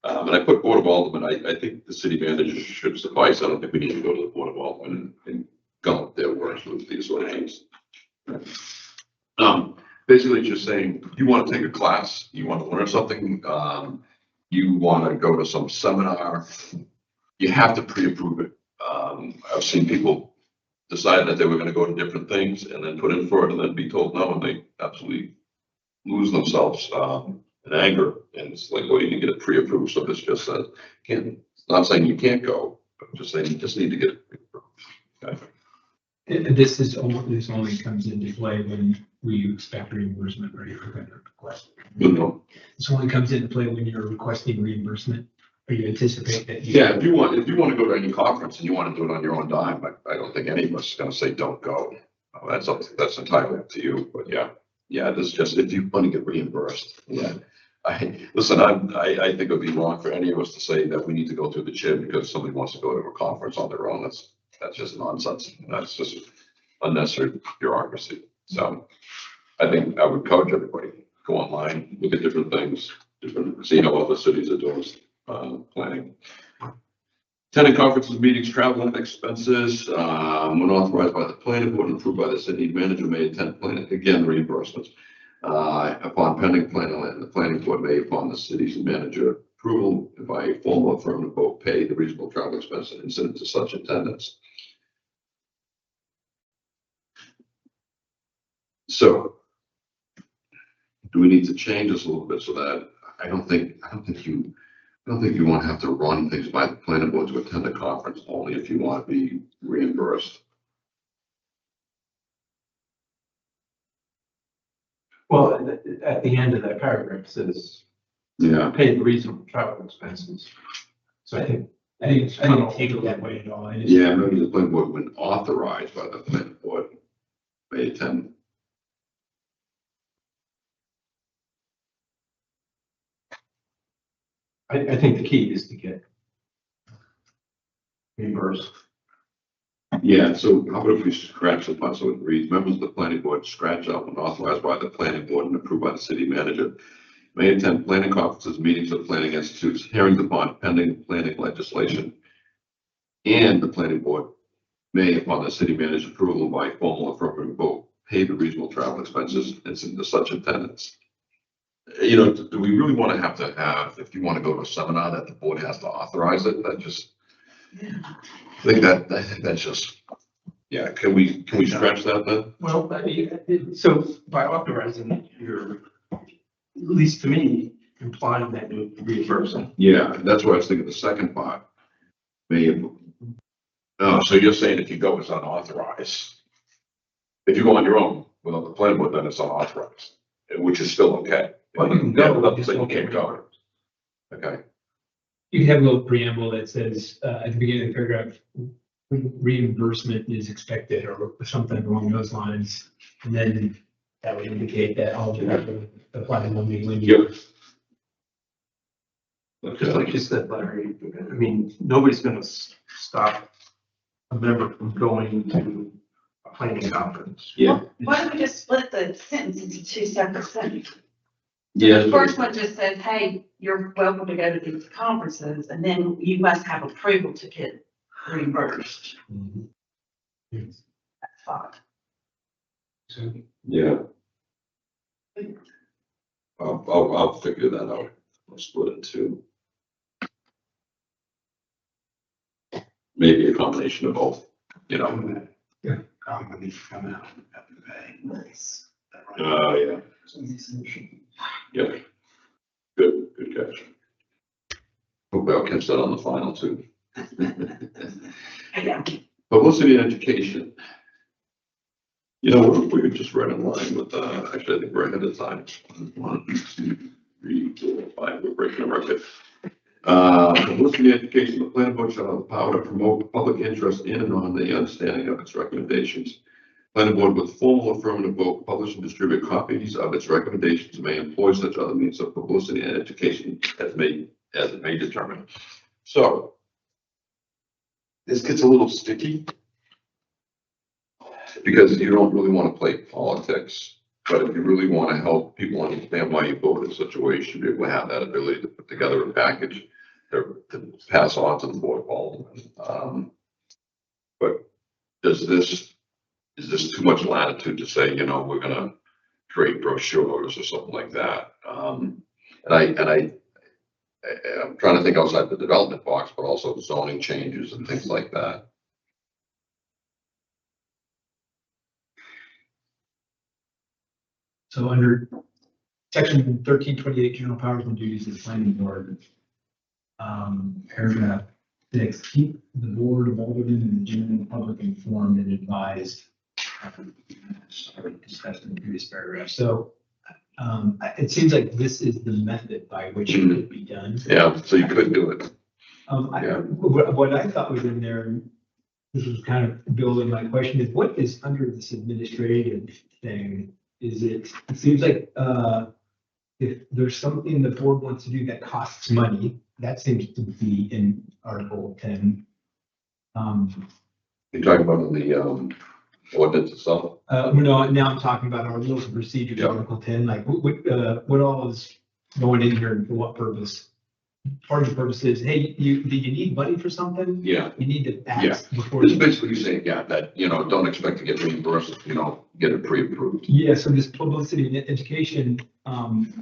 And I put Board of Aldermen. I think the city manager should suffice. I don't think we need to go to the Board of Aldermen and gulp their words with these sort of things. Basically just saying, you want to take a class, you want to learn something, you want to go to some seminar, you have to pre-approve it. I've seen people decide that they were going to go to different things and then put in for it and then be told no, and they absolutely lose themselves in anger. And it's like, well, you need to get it pre-approved. So this just says, can't, it's not saying you can't go, but just saying you just need to get it pre-approved. Okay. This only comes into play when we expect reimbursement or you're going to request. You know, This only comes into play when you're requesting reimbursement or you anticipate that. yeah, if you want to go to any conference and you want to do it on your own dime, I don't think any of us is going to say don't go. That's entirely up to you. But yeah, this is just if you want to get reimbursed. Yeah, I think it would be wrong for any of us to say that we need to go through the chair because somebody wants to go to a conference on their own. That's just nonsense. That's just unnecessary bureaucracy. So I think I would encourage everybody, go online, look at different things, see how other cities are doing planning. Attending conferences, meetings, travel and expenses, when authorized by the planning board and approved by the city manager may attend planning, again, reimbursements. Upon pending plan, the planning board may, upon the city's manager approval, by formal affirmative vote, pay the reasonable travel expense and incident to such attendance. So, do we need to change this a little bit so that I don't think you want to have to run things by the planning board to attend a conference only if you want to be reimbursed. Well, at the end of that paragraph it says, Yeah. pay the reasonable travel expenses. So I think I didn't take it that way at all. I just- Yeah, maybe the planning board when authorized by the planning board may attend. I think the key is to get reimbursed. Yeah, so how about if we scratch the part so it reads, members of the planning board scratch out when authorized by the planning board and approved by the city manager may attend planning conferences, meetings of planning institutes, hearings upon pending planning legislation. And the planning board may, upon the city manager's approval by formal affirmative vote, pay the reasonable travel expenses and to such attendance. You know, do we really want to have, if you want to go to a seminar that the board has to authorize it, that just, I think that's just, yeah, can we stretch that then? Well, I mean, so by authorizing it, you're, at least to me, implying that you're reimbursing. Yeah, that's what I was thinking, the second part. Maybe. Oh, so you're saying if you go as unauthorized? If you go on your own without the planning board, then it's unauthorized, which is still okay. Well, you can Yeah, go, but just so you don't can't get go. Okay, You can have a little preamble that says, at the beginning of the paragraph, reimbursement is expected or something along those lines. And then that would indicate that all you have to apply to one when you. Yep. Just like you said, Larry, I mean, nobody's gonna stop a member from going to a planning conference. Yeah. Why don't we just split the sentence into two separate sentences? Yeah. The first one just says, hey, you're welcome to go to these conferences, and then you must have approval to get reimbursed. That's fine. Yeah. I'll figure that out. I'll split it too. Maybe a combination of both, you know. Company come out and have to pay. Nice. Oh, yeah. Yep. Good catch. Hope I'll catch that on the final too. Yeah. Publicity and education. You know, we're just right in line with, actually, I think we're ahead of time. 1, 2, 3, 4, 5, we're breaking a record. Publicity and education, the planning board shall have the power to promote public interest in and on the understanding of its recommendations. Planning board with formal affirmative vote publish and distribute copies of its recommendations, may employ such other means of publicity and education as it may determine. So this gets a little sticky because you don't really want to play politics, but if you really want to help people understand why you voted in such a way, you should be able to have that ability to put together a package to pass on to the board of Aldermen. But is this too much latitude to say, you know, we're gonna create brochures or something like that? And I'm trying to think outside the development box, but also zoning changes and things like that. So under section 1328, general powers and duties of the planning board, paragraph 6, keep the board of aldermen and the general public informed and advised. Already discussed in the previous paragraph. So it seems like this is the method by which it could be done. Yeah, so you could do it. Yeah. What I thought was in there, this was kind of building my question, is what is under this administrative thing? It seems like if there's something the board wants to do that costs money, that seems to be in Article 10. You're talking about the ordinance itself? No, now I'm talking about our rules of procedure, Yeah. Article 10, like what all is going in here and for what purpose? Part of the purpose is, hey, do you need money for something? Yeah. You need to Yeah. ask before. This is basically saying, yeah, that, you know, don't expect to get reimbursed, you know, get it pre-approved. Yeah, so this publicity and education,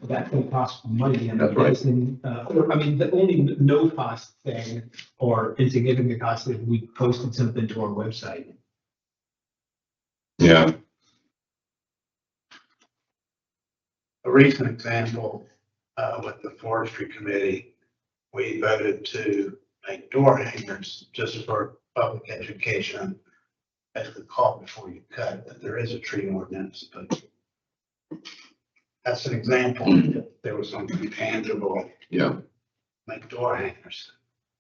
that will cost money and That's right. medicine, or, I mean, the only no cost thing or insignificant cost is we posted something to our website. Yeah. A recent example, with the forestry committee, we voted to make door hangers just for public education. As the call before you cut, that there is a tree ordinance, but that's an example. There was something tangible, Yeah. like door hangers.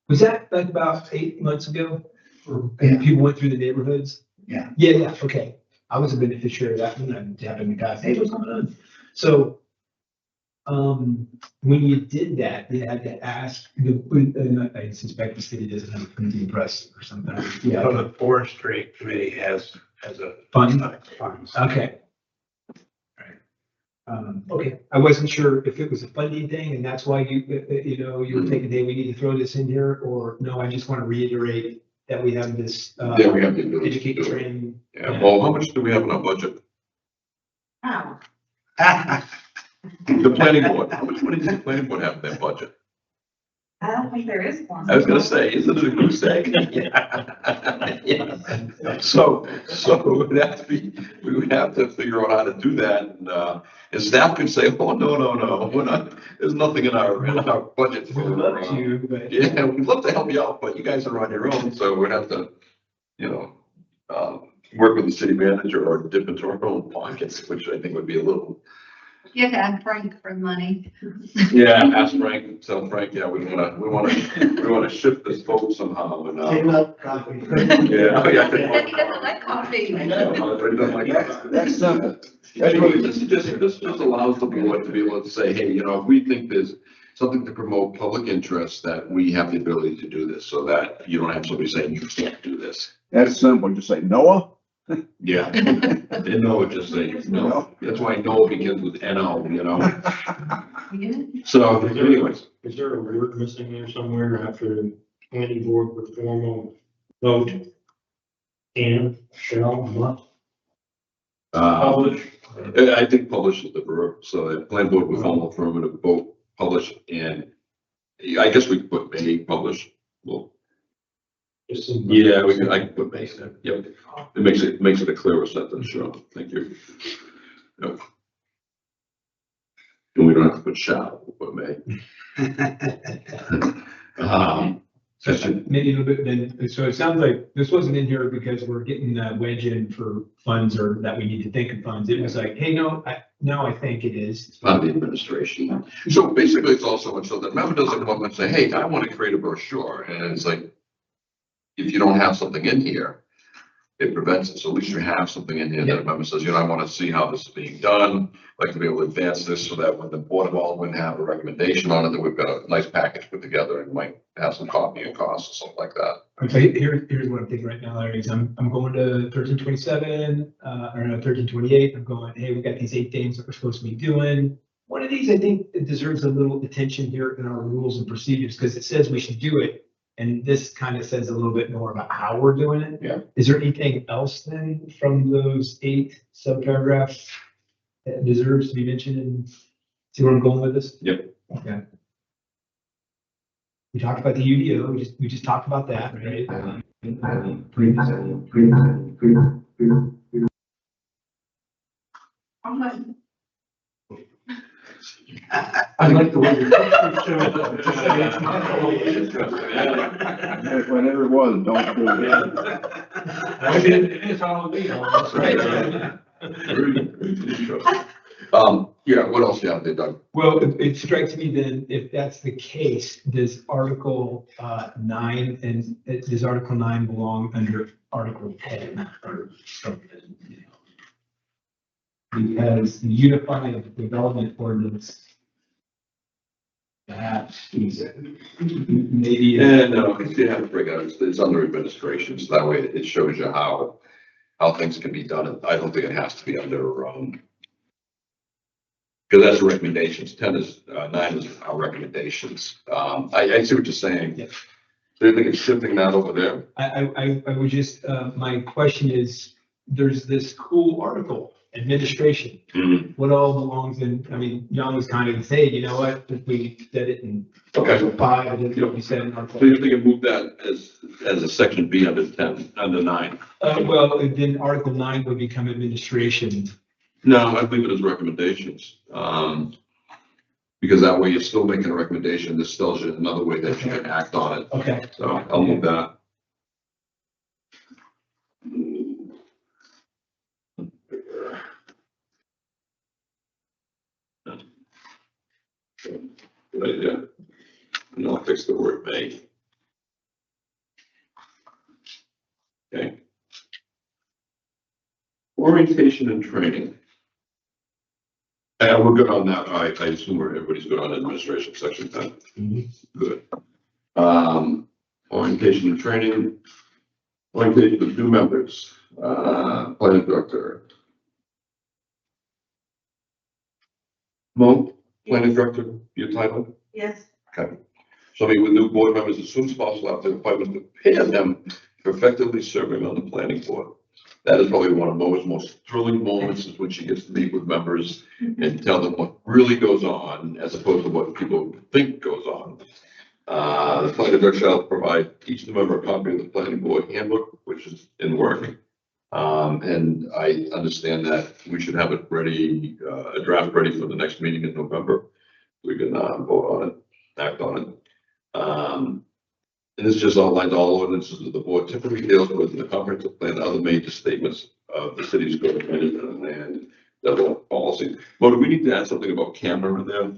Was that like about 8 months ago? Yeah. And people went through the neighborhoods? Yeah. Yeah, okay. I was a beneficiary of that, and I'm having the guys, hey, what's going on? So, when you did that, you had to ask, I suspect the city doesn't have a printing press or something. So Yeah, the forestry committee has a fun. funds. Okay. Okay, I wasn't sure if it was a funding thing and that's why you were thinking, hey, we need to throw this in here, or no, I just want to reiterate that we have this, Yeah, we have the ability to educate, do it. train. Yeah, well, how much do we have in our budget? Wow. The planning board, how much money does the planning board have in their budget? I don't think there is one. I was gonna say, isn't it a goose egg? Yeah. So we would have to figure out how to do that, and staff could say, oh, no, we're not, there's nothing in our budget We'd for. love to, but. Yeah, we'd love to help you out, but you guys are on your own, so we'd have to, work with the city manager or dip into our own pockets, which I think would be a little. You have to ask Frank for money. Yeah, ask Frank, tell Frank, yeah, we wanna shift this vote somehow and, Came up coffee. yeah. He doesn't like coffee. That's simple. Anyway, this just allows the board to be able to say, hey, if we think there's something to promote public interest, that we have the ability to do this, so that you don't have somebody saying you can't do this. That's simple. Just say Noah. Yeah. They know it, just say no. That's why no begins with N-O, So anyways, Is there a word missing there somewhere after the planning board with formal vote? Can, shall, must publish? I think publish is the verb, so the plan board with formal affirmative vote, publish, and I guess we could put may publish. Well, Just some- yeah, I can put may there. Yep. It makes it a clearer sentence, sure. Thank you. Yep. And we don't have to put shall, we'll put may. Maybe a little bit then, so it sounds like this wasn't in here because we're getting a wedge in for funds or that we need to think of funds. It was like, hey, no, I think it is. It's not the administration. So basically, it's also much so that a member doesn't come up and say, hey, I want to create a brochure. And it's like, if you don't have something in here, it prevents it. So at least you have something in here that a member says, I want to see how this is being done. I'd like to be able to advance this so that when the Board of Aldermen have a recommendation on it, that we've got a nice package put together and might have some copying costs or something like that. Okay, here's what I'm thinking right now, Larry, is I'm going to 1327, or no, 1328. I'm going, hey, we got these 8 things that we're supposed to be doing. One of these, I think, it deserves a little attention here in our rules and procedures, because it says we should do it. And this kind of says a little bit more about how we're doing it. Yeah. Is there anything else then from those 8 subparagraphs that deserves to be mentioned, and see where I'm going with this? Yep. Okay. We talked about the UDO, we just talked about that, right? I like the way you're showing up. Whatever it was, don't do it. It's all me. Yeah, what else do you have there, Doug? Well, it strikes me then, if that's the case, does Article 9 and does Article 9 belong under Article 10 or something? Because the Unified Development Ordinance, that is maybe. Yeah, no, you have to break out, it's under administration, so that way it shows you how things can be done. I don't think it has to be under, because that's the recommendations, 9 is our recommendations. I see what you're saying. Yep. So you think it's shifting that over there? I would just, my question is, there's this cool article, administration. Mm-hmm. What all belongs in, I mean, John was kind of saying, you know what, if we said it in Okay. Article 5, and then what we said in Article. So you're thinking move that as a section B under 10, under 9? Well, then Article 9 would become administration. No, I leave it as recommendations. Because that way you're still making a recommendation. This tells you another way that you can act on it. Okay. So I'll move that. Good idea. And I'll fix the word may. Okay. Orientation and training. And we're good on that. I assume everybody's good on administration section 10. Good. Orientation and training. Orientation of new members. Planning director. Mo, planning director, your title? Yes. Okay. So meet with new board members as soon as possible after the appointment to prepare them for effectively serving on the planning board. That is probably one of Mo's most thrilling moments, is when she gets to meet with members and tell them what really goes on as opposed to what people think goes on. The planning director shall provide each member a copy of the planning board handbook, which is in work. And I understand that we should have it ready, a draft ready for the next meeting in November. We can vote on it, act on it. And this just outlines all ordinances that the board typically deals with in the comprehensive plan, and other major statements of the city's growth management and land development policy. Mo, do we need to add something about camera in there?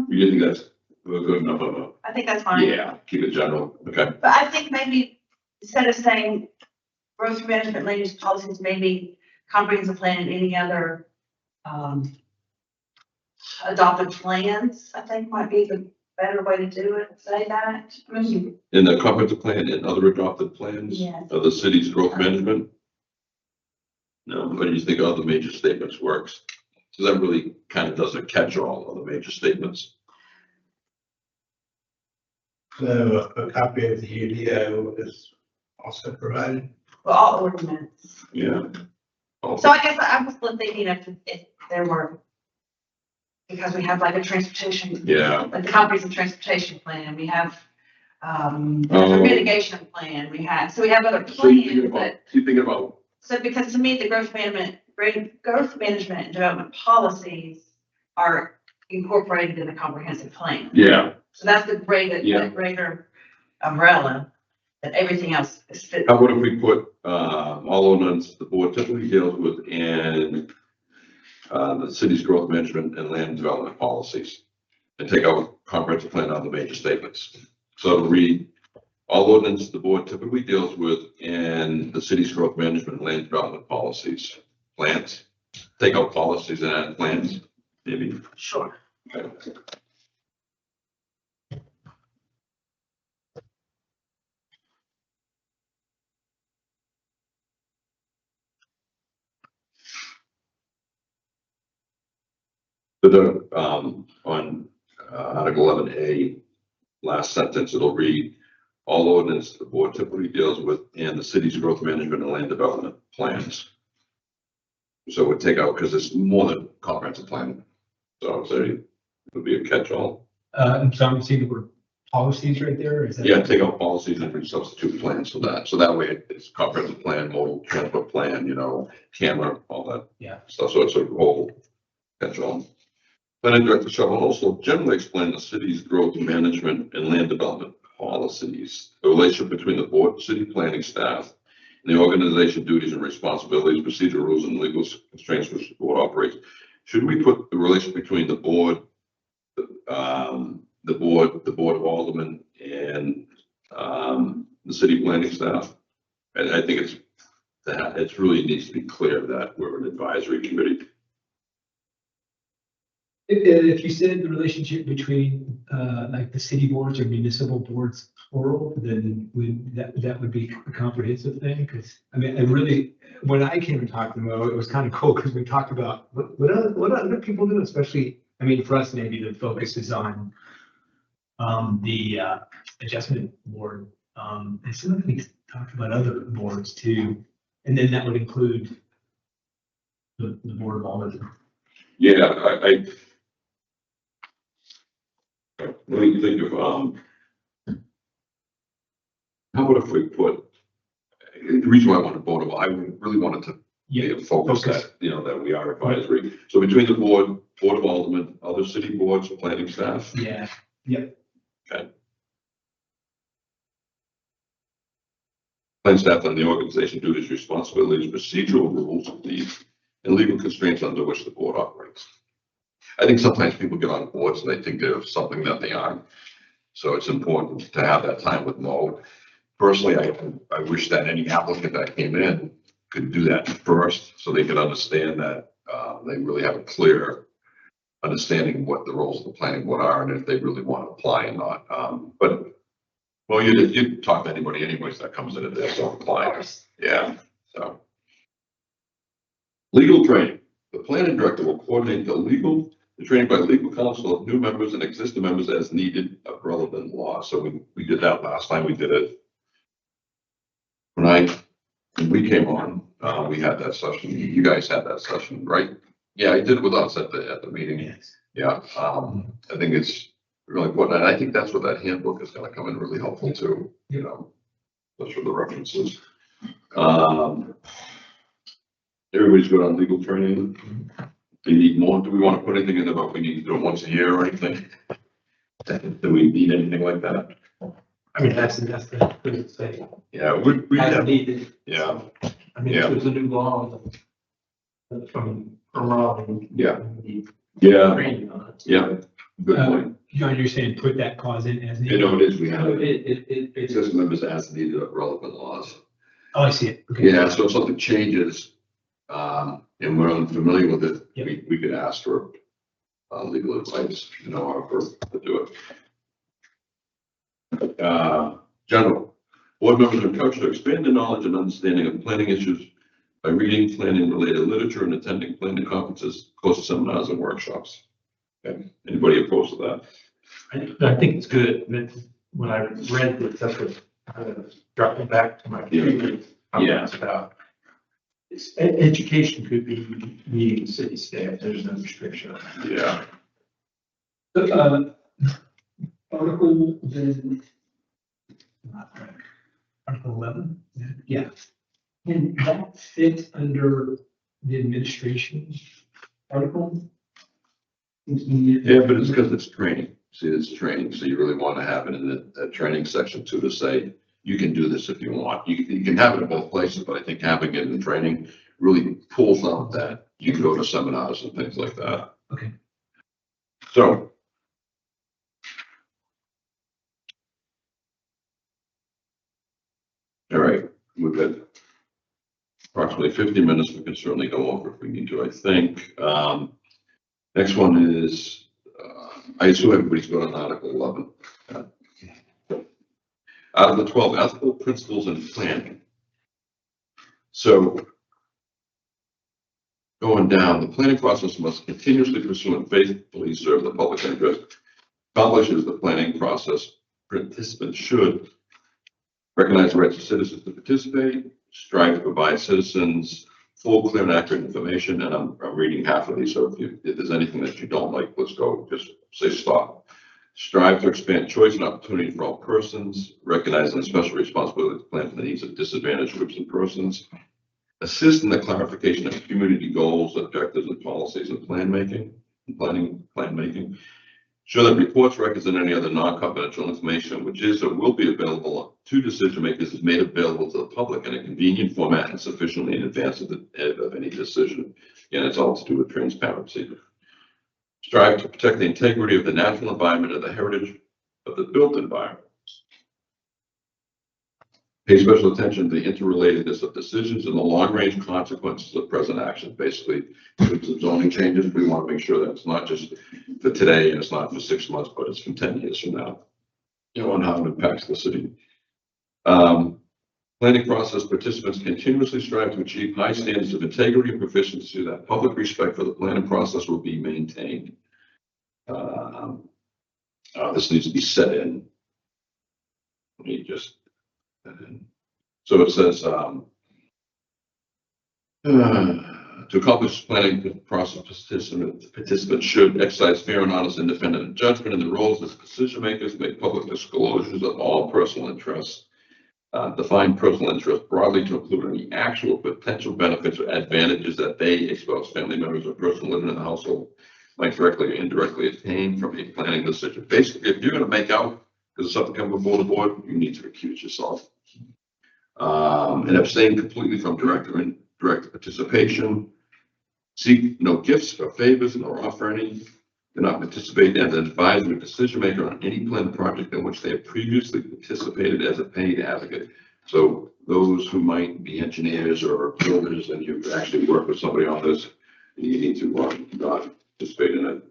You think that's good enough of a? I think that's fine. Yeah, keep it general, okay. But I think maybe instead of saying growth management, land use policies, maybe comprehensive plan and any other, adopted plans, I think might be the better way to do it, say that. In the comprehensive plan and other adopted plans Yes. of the city's growth management? No, but you think other major statements works? So that really kind of doesn't catch all of the major statements. So a copy of the UDO is also provided. Well, all ordinance. Yeah. So I guess I was thinking if there were, because we have like a transportation. Yeah. Like the comprehensive transportation plan, we have, Oh. a mitigation plan, we have other So you thinking plans, about, but, you thinking about, so because to me, the growth management and development policies are incorporated in the comprehensive plan. yeah, So that's the Yeah. greater umbrella, that everything else is fit. how about if we put, all ordinance the board typically deals with and the city's growth management and land development policies, and take out comprehensive plan on the major statements. So to read, all ordinance the board typically deals with and the city's growth management and land development policies, plans, take out policies and add plans, maybe. Sure. Okay. But the, on Article 11A, last sentence, it'll read, all ordinance the board typically deals with and the city's growth management and land development plans. So we'll take out, because it's more than comprehensive plan. So I would say it would be a catch-all. So I'm seeing the word policies right there, is that? Yeah, take out policies and substitute plans for that. So that way it's comprehensive plan, modal transport plan, you know, camera, all that. Yeah. Stuff. So it's a whole catch-all. Planning director shall also generally explain the city's growth management and land development policies, the relationship between the board, city planning staff, and the organization duties and responsibilities, procedural rules and legal constraints which the board operates. Should we put the relation between the board, the board of aldermen and the city planning staff? And I think it really needs to be clear that we're an advisory committee. If you said the relationship between, like the city boards or municipal boards plural, then that would be a comprehensive thing, because, I mean, I really, when I came and talked to Mo, it was kind of cool, because we talked about what other people do, especially, I mean, for us, maybe the focus is on the adjustment board, and some of we talked about other boards too, and then that would include the board of aldermen. Yeah, what do you think of, how about if we put, the reason why I want to vote, I really wanted to be a focus that, you know, that we are advisory. So between the board of aldermen, other city boards, planning staff. Yeah, yep. Okay. Planning staff and the organization duties, responsibilities, procedural rules, and legal constraints under which the board operates. I think sometimes people get on boards and they think they're something that they aren't. So it's important to have that time with Mo. Personally, I wish that any applicant that came in could do that first, so they could understand that they really have a clear understanding of what the roles of the planning board are and if they really want to apply or not. But well, you talk to anybody anyways that comes in and they don't apply. Yeah. So legal training. The planning director will coordinate the training by legal counsel of new members and existing members as needed of relevant law. So we did that last time. We did it when we came on. We had that session. You guys had that session, right? Yeah, I did it with us at the meeting. Yes. Yeah. I think it's really important. And I think that's where that handbook is gonna come in really helpful too, you know, those are the references. Everybody's good on legal training. Do you need more? Do we want to put anything in about we need to do it once a year or anything? Do we need anything like that? I mean, that's the say, Yeah, we as have, needed. yeah, I mean, Yeah. if there's a new law from Raleigh. Yeah. we yeah, training on it. yeah, good point. John, you're saying put that clause in as You needed? know, it is, we So have it existing members as needed of relevant laws. Oh, I see it. Okay. Yeah, so if something changes, and we're unfamiliar with it, Yep. we could ask for legal advice, you know, or to do it. General, board members are encouraged to expand their knowledge and understanding of planning issues by reading planning related literature and attending planning conferences, courses, seminars, and workshops. Okay, anybody opposed to that? I think it's good. When I read this, that's what kind of dropped me back to my previous comments about. Education could be meeting city staff. There's no restriction. Yeah. Article then. Article 11, yeah. Can that fit under the administration article? Yeah, but it's because it's training. See, it's training, so you really want to have it in the training section too, to say, you can do this if you want. You can have it in both places, but I think having it in the training really pulls out that you can go to seminars and things like that. Okay. So. All right, we've got approximately 50 minutes. We can certainly go over if we need to, I think. Next one is, I assume everybody's got on Article 11. Article 12, ethical principles and planning. So going down, the planning process must continuously pursue and faithfully serve the public interest. Accomplishes the planning process, participants should recognize the rights of citizens to participate, strive to provide citizens full, clear, and accurate information. And I'm reading half of these, so if there's anything that you don't like, let's go, just say stop. Strive to expand choice and opportunity for all persons, recognizing the special responsibility to plan for the needs of disadvantaged groups and persons. Assist in the clarification of community goals, objectives, and policies in plan making. Show that reports, records, and any other non-confidential information which is or will be available to decision makers is made available to the public in a convenient format and sufficiently in advance of any decision. Again, it's all to do with transparency. Strive to protect the integrity of the natural environment and the heritage of the built environment. Pay special attention to the interrelatedness of decisions and the long-range consequences of present action. Basically, if some zoning changes, we want to make sure that it's not just for today and it's not for 6 months, but it's for 10 years from now, you know, and how it impacts the city. Planning process participants continuously strive to achieve high standards of integrity and proficiency so that public respect for the planning process will be maintained. This needs to be set in. Let me just. So it says, to accomplish planning process, participants should exercise fair and honest independent judgment in the roles as decision makers, make public disclosures of all personal interests, define personal interest broadly to include any actual potential benefits or advantages that they, a spouse, family members, or person living in the household might directly or indirectly attain from a planning decision. Basically, if you're going to make out because something comes before the board, you need to recuse yourself. And abstain completely from direct participation. Seek no gifts or favors, nor offer any. Do not participate as an advisor or decision maker on any planned project in which they have previously participated as a paid advocate. So those who might be engineers or builders and you actually work with somebody on this, you need to not participate in it.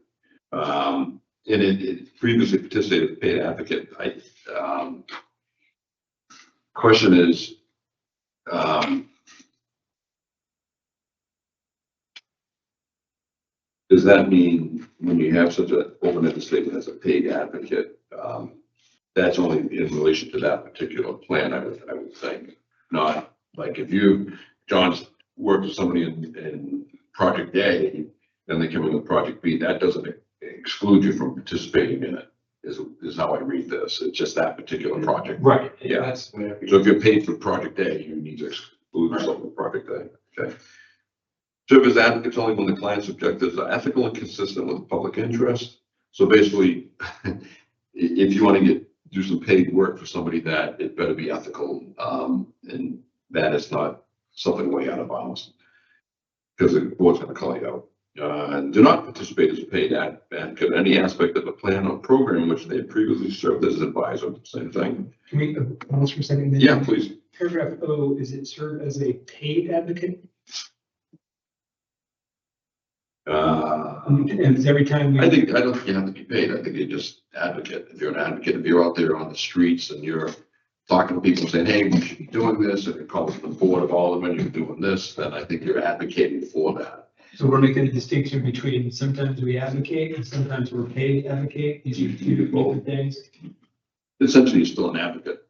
And it previously participated as a paid advocate. Question is, does that mean when you have such an open-ended statement as a paid advocate, that's only in relation to that particular plan? I would think, not like if John's worked with somebody in project A, then they come in with project B, that doesn't exclude you from participating in it. is how I read this. It's just that particular project. Right. Yeah. That's the way I read So it. if you're paid for project A, you need to exclude yourself from project A, okay? Serve as advocates only when the client's objectives are ethical and consistent with the public interest. So basically, if you want to do some paid work for somebody, that it better be ethical, and that is not something way out of bounds. Because the board's gonna call you out. And do not participate as a paid advocate in any aspect of a plan or program in which they have previously served as an advisor, same thing. Can we, pause for a second? Yeah, please. Paragraph O, is it serve as a paid advocate? And it's every time I we, don't think you have to be paid. I think you're just advocate. If you're an advocate, if you're out there on the streets and you're talking to people saying, hey, we should be doing this, if you're calling the board of aldermen, you're doing this, then I think you're advocating for that. so we're making a distinction between sometimes we advocate and sometimes we're paid to advocate. These are two different things. Essentially, you're still an advocate.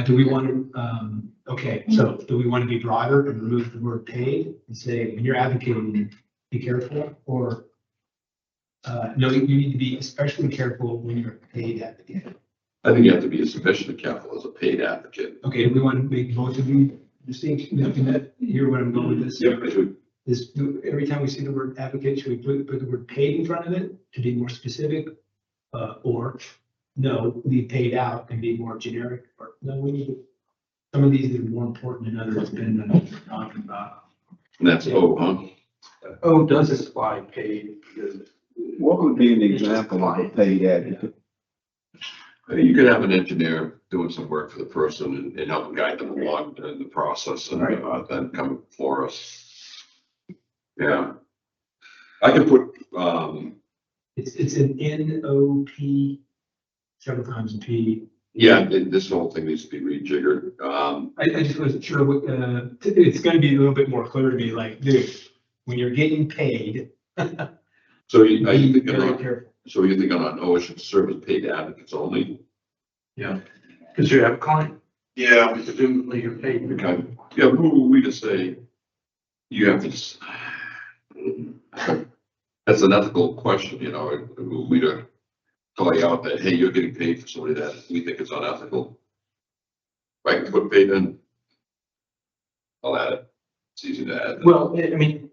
Do we want to, okay, so do we want to be broader and remove the word paid and say, when you're advocating, be careful, or no, you need to be especially careful when you're a paid advocate? I think you have to be especially careful as a paid advocate. Okay, do we want to make both of you distinct? Hear what I'm going with this? Yeah, I do. Is, every time we see the word advocate, should we put the word paid in front of it to be more specific? Or no, leave paid out and be more generic, or no, we need, some of these are more important than others, depending on what we're talking about. And that's O, huh? Oh, does it apply paid? Because What would be an example of a paid advocate? You could have an engineer doing some work for the person and help guide them along in the process and then come for us. Yeah. I can put, It's an NOP, several times P. yeah, this whole thing needs to be rejiggered. I just wasn't sure what, it's gonna be a little bit more clear to me, like, dude, when you're getting paid. So you, are you be thinking very on, careful. so you're thinking on, oh, it should serve as paid advocates only? because you have a client, Yeah. presumably you're paid. Okay, yeah, who are we to say you have to, that's an ethical question, you know, who are we to call you out that, hey, you're getting paid for somebody that we think is unethical? Right, put paid in. I'll add it. It's easy to add. Well, I mean,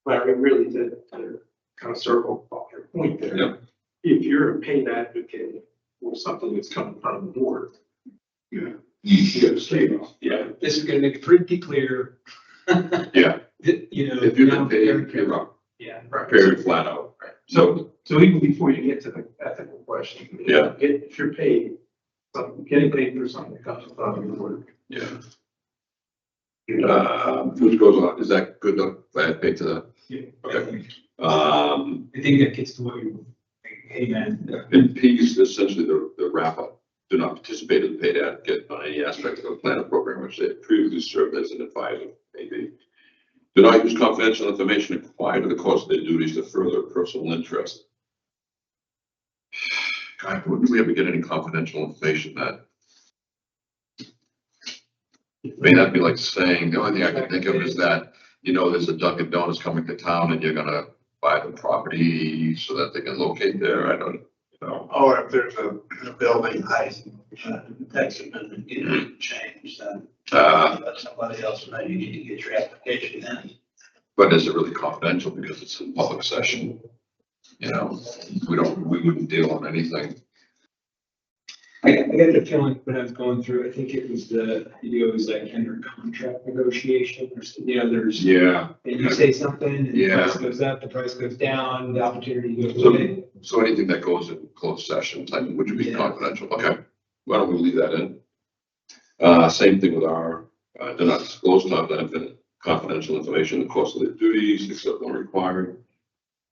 Larry, really to kind of circle off your point there. Yep. If you're a paid advocate for something that's coming from the board, Yeah. you got to stay off. Yeah, This is gonna make it pretty clear. yeah, You know. if you've now been paid, very you're careful. up, Yeah. very flat out. So, So even before you get to the ethical question. Yeah. If you're paid, getting paid for something that comes from the board. yeah. Which goes on, is that good enough? If I add paid to that? Yeah. Okay. I think that gets to what you're, hey, man. And P is essentially the wrap up. Do not participate as a paid advocate on any aspect of a plan or program which they have previously served as an advisor, maybe. Do not use confidential information acquired in the course of their duties to further personal interest. God, wouldn't we ever get any confidential information that? I mean, that'd be like saying, the only thing I can think of is that, you know, there's a Dunkin' Donuts coming to town and you're gonna buy the property so that they can locate there. I don't know. Or if there's a building height, text amendment, you know, change, then let somebody else know you need to get your application in. But is it really confidential because it's in public session? You know, we wouldn't deal on anything. I got the feeling when I was going through, I think it was the, it was like under contract negotiation or, you know, there's. Yeah. And you say something, and the Yeah. price goes up, the price goes down, the opportunity goes So- away. So anything that goes in closed session, like, would you be Yeah. confidential? Okay, why don't we leave that in? Same thing with our, do not disclose confidential information in the course of their duties, except when required.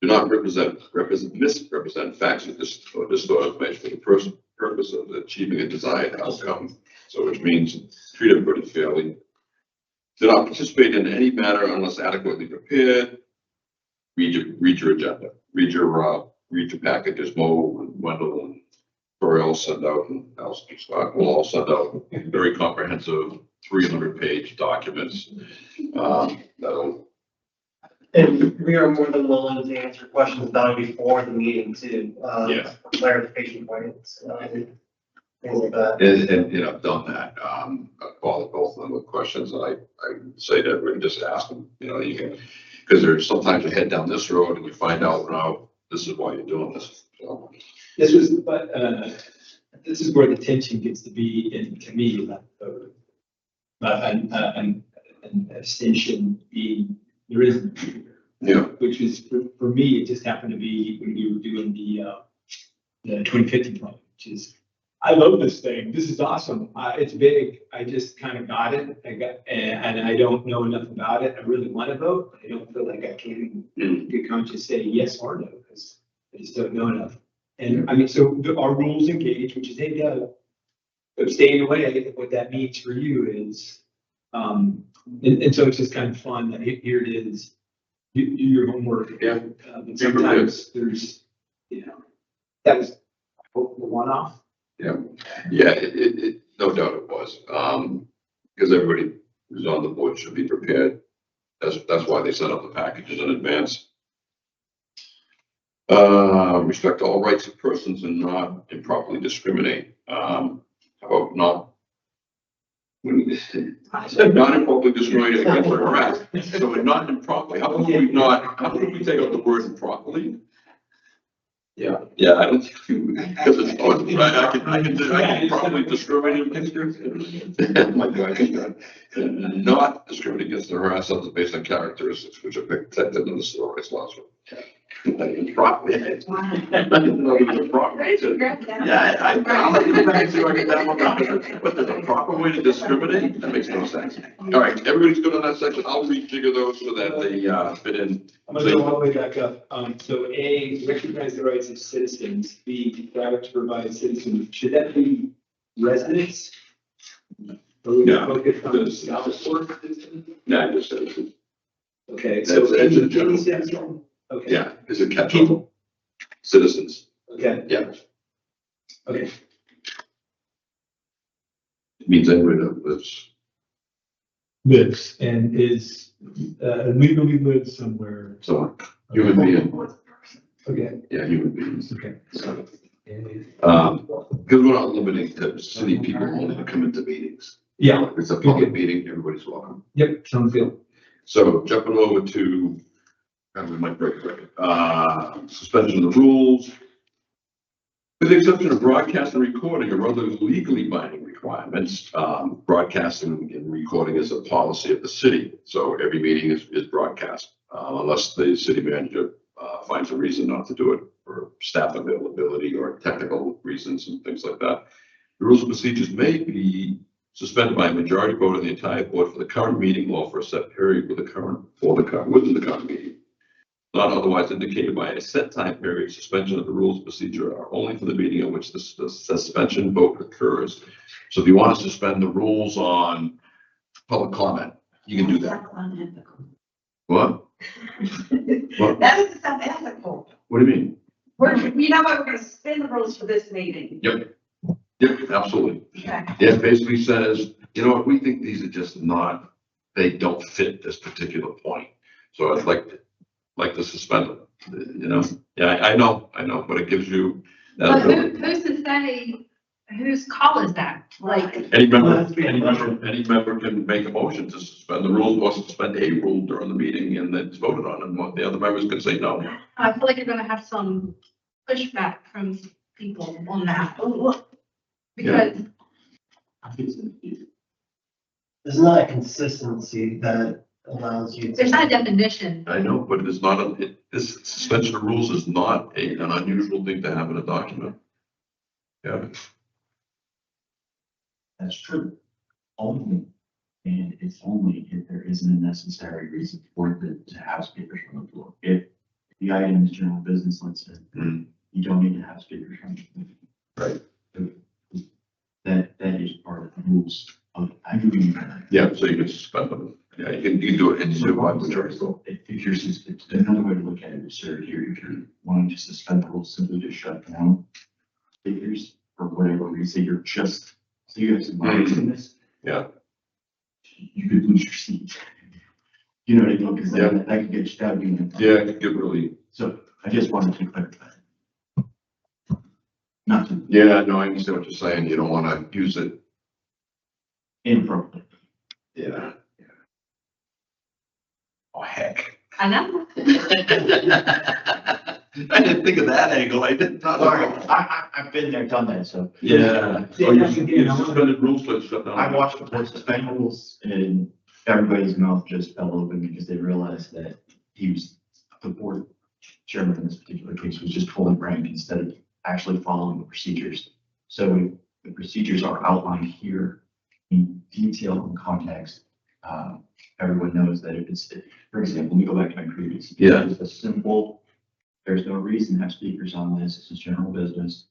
Do not misrepresent facts or distort information for the purpose of achieving a desired outcome. So which means treat everybody fairly. Do not participate in any matter unless adequately prepared. Read your agenda. Read your packages. Mo and Wendell and Tori all send out, and Allison and Scott will all send out very comprehensive 300-page documents. That'll And we are more than willing to answer questions about it before the meeting too. Yeah. Clarification points, things like that. And I've done that. I've followed both of them with questions. And I say to everybody, just ask them, you can, because there's sometimes you head down this road and you find out, no, this is why you're doing this. So, This was, but, this is where the tension gets to be in, to me, an abstention being, there isn't. yeah, Which is, for me, it just happened to be when we were doing the 2050 plan, which is, I love this thing. This is awesome. It's big. I just kind of got it. And I don't know enough about it. I really want to vote. But I don't feel like I can get conscious say yes or no, because I just don't know enough. And I mean, so our rules engage, which is, hey, staying away, what that means for you is, and so it's just kind of fun that here it is, do your homework. Yeah. And sometimes there's, that was, I hope, the one-off. yeah, no doubt it was. Because everybody who's on the board should be prepared. That's why they set up the packages in advance. Respect all rights of persons and not improperly discriminate. How about not improperly discriminate against or harass? So we're not improperly, how come we take out the word improperly? Yeah, I don't think, because it's, I can probably discriminate against not discriminate against or harass others based on characteristics which are protected in the civil rights laws. Improperly. I didn't know it was improper. Yeah, I'll let you back to get that one down. But there's a proper way to discriminate? That makes no sense. All right, everybody's good on that section. I'll rejigger those so that they fit in. I'm gonna go all the way back up. So A, recognize the rights of citizens. B, strive to provide citizens. Should that be residents? Or we Yeah. focus on the South Fork citizens? Yeah, just citizens. Okay, so That's in any general. citizen? Okay. Yeah, is it catch-all? Citizens, Okay, yeah. okay. It means anybody that lives. Lives and is, legally lives somewhere. So, human being, Okay, yeah, human beings. okay. So, because we're not limiting to city people only to come into meetings. Yeah, If it's a public meeting, everybody's welcome. yep, sounds good. So jumping over to, we might break quick, suspension of the rules. With the exception of broadcast and recording or other legally binding requirements, broadcasting and recording is a policy of the city. So every meeting is broadcast, unless the city manager finds a reason not to do it for staff availability or technical reasons and things like that. The rules and procedures may be suspended by a majority vote of the entire board for the current meeting or for a set period within the current meeting. Not otherwise indicated by a set time period, suspension of the rules of procedure are only for the meeting in which the suspension vote occurs. So if you want to suspend the rules on public comment, you can do that. Unethical. What? What? That is unethical. What do you mean? You know what, we're gonna suspend the rules for this meeting. Yep, absolutely. Okay. It basically says, you know what, we think these are just not, they don't fit this particular point. So I'd like to suspend them, Yeah, I know, but it gives you. But who's to say, whose call is that? Like, Any member can make a motion to suspend the rules or suspend a rule during the meeting and then it's voted on, and the other members can say no. I feel like you're gonna have some pushback from people on that. Because There's not a consistency that allows you. there's not a definition. I know, but it is not, this suspension of rules is not an unusual thing to have in a document. Yeah. That's true. Only, and it's only if there isn't a necessary reason for it to have speakers on the floor. If the item is general business, let's say, you don't need to have speakers on the floor. Right. That is part of the rules of, I mean. Yeah, so you can suspend them. Yeah, you can do it in by majority vote. If you're, it's another way to look at it is, sir, here, if you're wanting to suspend the rules, simply just shut down speakers for whatever reason, you're just, so you have some rights in this. Yeah. You could lose your seat. You know what I mean? Because that could get, that would be. Yeah, it could get really, So I just wanted to clarify. Not to yeah, no, I understand what you're saying. You don't want to use it. inappropriate. Yeah. Oh, heck. I know. I didn't think of that angle. I didn't. Sorry, I've been there, done that, so. Yeah. Yeah, Oh, you that's again, I wanna- suspended rules to shut down. I watched the board suspend rules and everybody's mouth just fell open because they realized that the board chairman in this particular case was just pulling rank instead of actually following the procedures. So the procedures are outlined here in detail and context. Everyone knows that if it's, for example, let me go back to my previous. Yeah. It's a simple, there's no reason to have speakers on this. This is general business.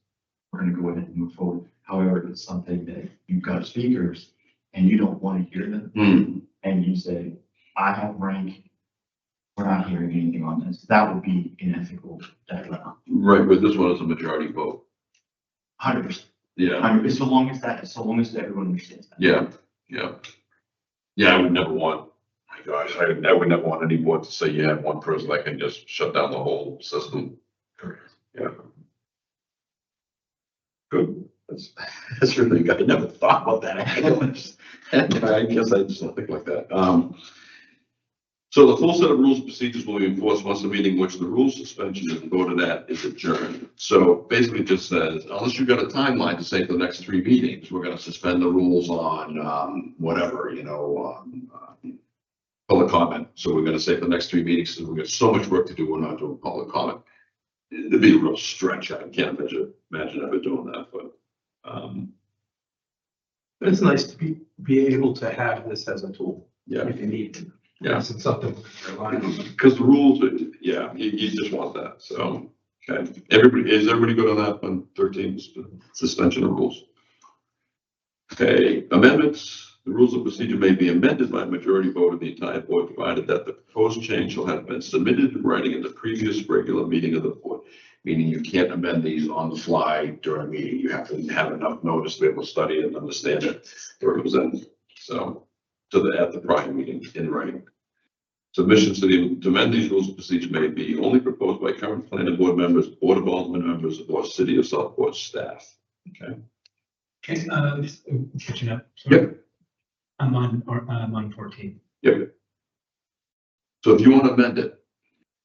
We're gonna go ahead and move forward. However, if it's something that you've got speakers and you don't want to hear them, Hmm. and you say, I have rank, we're not hearing anything on this, that would be unethical dilemma. Right, but this one is a majority vote. 100%. Yeah, So long as everyone understands that. yeah, yeah. Yeah, I would never want, my gosh, I would never want any board to say you have one person that can just shut down the whole system. Yeah. Good. That's really good. I never thought about that. I guess I just don't think like that. So the full set of rules and procedures will be enforced once the meeting in which the rule suspension is voted at is adjourned. So basically it just says, unless you've got a timeline to say for the next 3 meetings, we're gonna suspend the rules on, whatever, public comment. So we're gonna say for the next 3 meetings, because we've got so much work to do, we're not doing public comment. It'd be a real stretch. I can't imagine ever doing that, but, It's nice to be able to have this as a tool yeah, if you need it. yeah. It's something. to rely on. Because the rules, yeah, you just want that, so, okay. Is everybody good on that, on 13, suspension of rules? Okay, amendments, the rules of procedure may be amended by a majority vote of the entire board, provided that the proposed change shall have been submitted in writing in the previous regular meeting of the board. Meaning you can't amend these on the fly during a meeting, you have to have enough notice to be able to study it and understand it, or it was in, so, at the prior meeting in writing. Submissions to amend these rules of procedure may be only proposed by current planning board members, board of aldermen members, or city of Southport staff. Okay. Okay, just catching up. Sorry. Yep. I'm on 14. Yep. So if you want to amend it,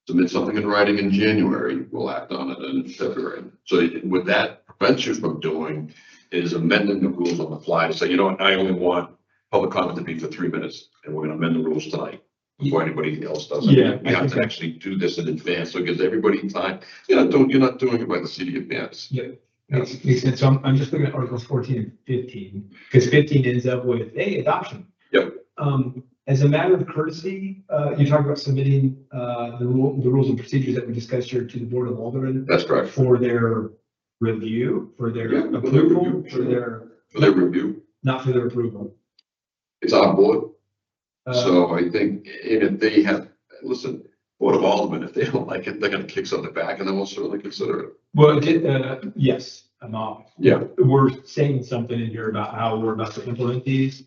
submit something in writing in January, we'll act on it in February. So what that prevents you from doing is amending the rules on the fly to say, you know what, I only want public comment to be for 3 minutes, and we're gonna amend the rules tonight before anybody else does it. Yeah, We have to actually do this in advance, so it gives everybody time. You're not doing it by the seat of your pants. Yeah. Makes sense. So I'm just looking at Articles 14 and 15, because 15 ends up with, hey, adoption. Yep. As a matter of courtesy, you talk about submitting the rules and procedures that we discussed here to the Board of Aldermen That's correct. for their review, for their Yeah, for their approval, review, for sure. their, For their review, not for their approval. it's our board. Uh, So I think if they have, listen, Board of Aldermen, if they don't like it, they're gonna kick something back and then we'll certainly consider it. Well, yes, Yeah. we're saying something in here about how we're about to implement these,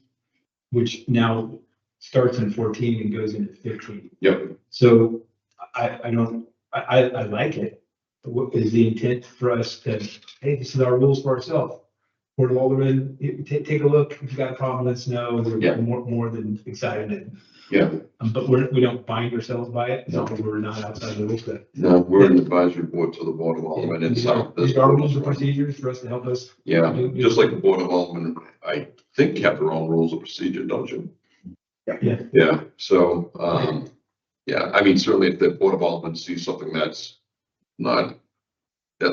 which now starts in 14 and goes into 15. Yep. So I like it. What is the intent for us to, hey, this is our rules for ourselves? Board of Aldermen, take a look. If you got a problem, let us know. Yeah. We're more than excited. Yeah. But we don't bind ourselves by it. So No. we're not outside the rules set. No, we're an advisory board to the Board of Aldermen and some. These are rules and procedures for us to help us. Yeah, just like the Board of Aldermen, I think have their own rules of procedure, don't you? Yeah. Yeah, so, yeah, I mean, certainly if the Board of Aldermen sees something that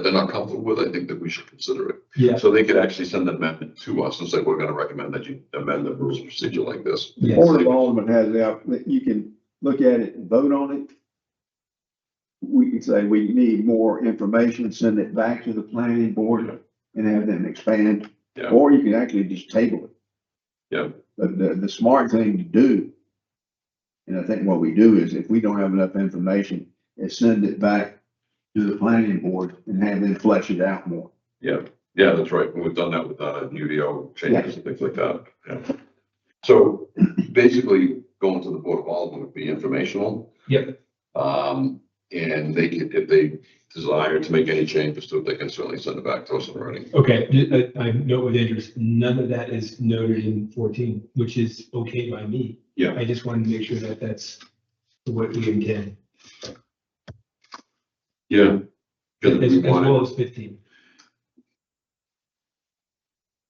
they're not comfortable with, I think that we should consider it. Yeah. So they could actually send an amendment to us and say, we're gonna recommend that you amend the rules of procedure like this. The Yes. Board of Aldermen has that, you can look at it and vote on it. We can say we need more information, send it back to the planning board and have them expand. Yeah. Or you can actually just table it. Yeah. But the smart thing to do, and I think what we do is if we don't have enough information, is send it back to the planning board and have them flesh it out more. Yeah, that's right. We've done that with UDO changes and things like that. Yeah. So basically, going to the Board of Aldermen would be informational. Yep. And they can, if they desire to make any changes to it, they can certainly send it back to us in writing. Okay, I note with interest, none of that is noted in 14, which is okay by me. Yeah. I just wanted to make sure that that's what we intend, Yeah. Because as we as want it. well as 15.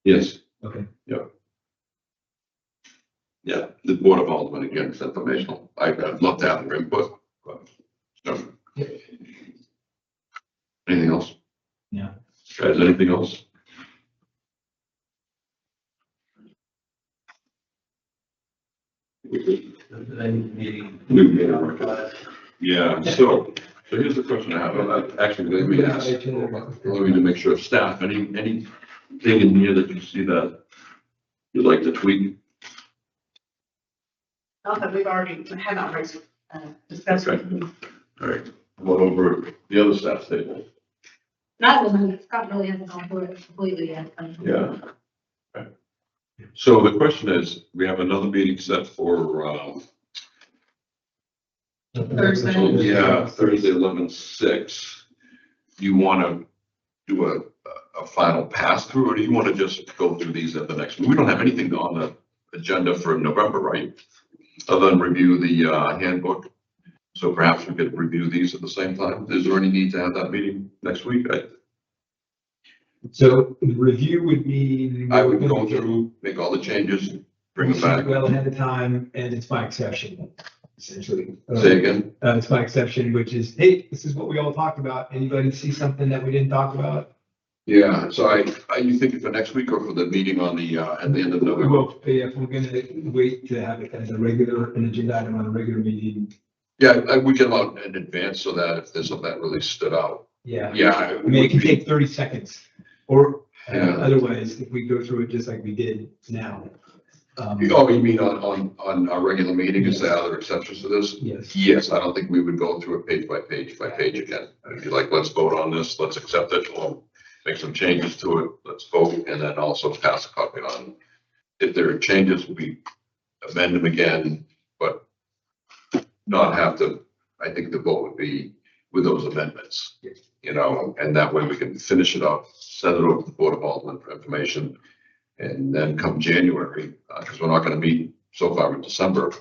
Yes. Okay. Yeah, the Board of Aldermen, again, is informational. I'd love to have their input, but, no. Anything else? Yeah. Guys, anything else? Yeah, so here's the question I have. Actually, let me ask, let me to make sure, staff, anything in here that you see that you'd like to tweak? Not that we've already, haven't already discussed. Okay. All right, what over the other staff table? Not the one that Scott really hasn't gone through it completely yet. Yeah. Okay. So the question is, we have another meeting set for, Thursday. yeah, Thursday, 11/6. Do you want to do a final pass through, or do you want to just go through these at the next? We don't have anything on the agenda for November, right? Other than review the handbook. So perhaps we could review these at the same time. Is there any need to have that meeting next week? So the review would mean. I would go through, make all the changes, bring them back. Well ahead of time, and it's by exception, essentially. Say again? It's by exception, which is, hey, this is what we all talked about. Anybody see something that we didn't talk about? Yeah, so are you thinking for next week or for the meeting on the, at the end of November? Well, if we're gonna wait to have it as an agenda item on a regular meeting. Yeah, we get them out in advance so that if there's something that really stood out. Yeah. Yeah. I mean, it can take 30 seconds, or Yeah. otherwise, if we go through it just like we did now. Oh, you mean on our regular meeting, is there other exceptions to this? Yes. Yes, I don't think we would go through it page by page again. I'd be like, let's vote on this, let's accept it, or make some changes to it, let's vote, and then also pass a copy on. If there are changes, we amend them again, but not have to, I think the vote would be with those amendments. You know, and that way we can finish it up, send it over to the Board of Aldermen for information. And then come January, because we're not gonna meet so far in December,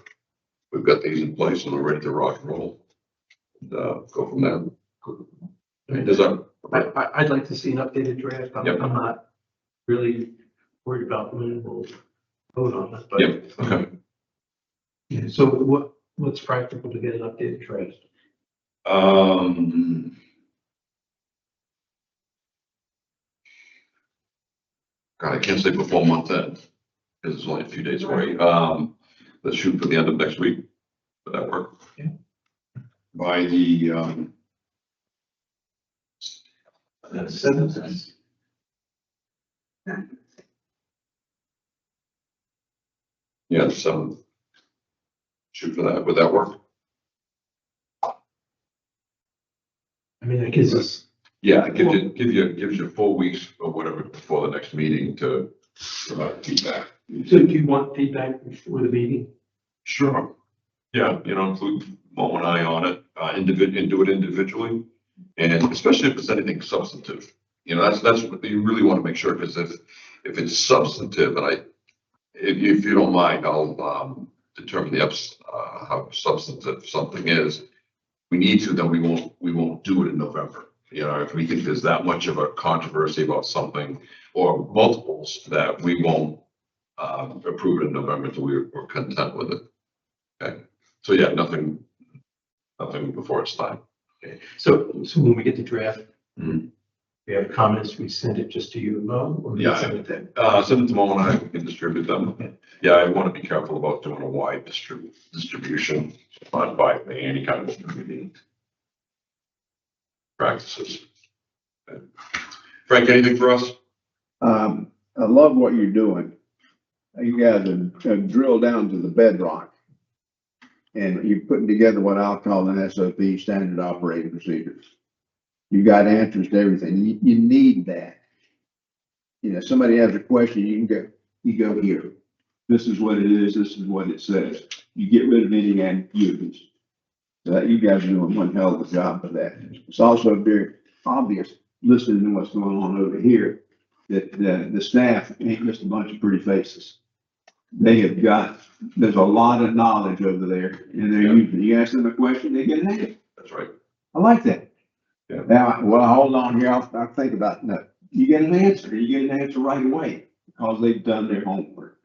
we've got these in place and we're ready to rock and roll. And, go from there. I mean, does that, I'd like to see an updated draft. Yep. I'm not really worried about when we'll vote on it, but. yep, okay. Yeah, so what's practical to get an updated draft? God, I can't say before month end, because it's only a few days away. Let's shoot for the end of next week. Would that work? Yeah. By the, Seventh. yeah, the 7th. Shoot for that. Would that work? I mean, that gives us, Yeah, it gives you 4 weeks or whatever before the next meeting to provide feedback. so do you want feedback before the meeting? Sure. Yeah, include Mo and I on it, and do it individually. And especially if there's anything substantive, that's what you really want to make sure, because if it's substantive, and if you don't mind, I'll determine how substantive something is. We need to, then we won't do it in November. If we think there's that much of a controversy about something or multiples, that we won't approve it in November until we're content with it. Okay, so yeah, nothing before it's time. Okay, so when we get the draft, Mhm. we have comments, we send it just to you, Mo, or we Yeah. send it to? Send it to Mo and I, we can distribute them. Yeah, I want to be careful about doing a wide distribution, not by any kind of distributing practices. Okay. Frank, anything for us? I love what you're doing. You guys have drilled down to the bedrock. And you're putting together what I'll call an SOP, standard operating procedures. You got answers to everything. You need that. Somebody has a question, you go here. this is what it is, this is what it says. You get rid of any ambiguities. You guys are doing one hell of a job of that. It's also very obvious, listening to what's going on over here, that the staff ain't just a bunch of pretty faces. They have got, there's a lot of knowledge over there, and they're using, you ask them a question, they get an answer. That's right. I like that. Yeah. Now, well, hold on here, I'll think about that. You get an answer right away, because they've done their homework.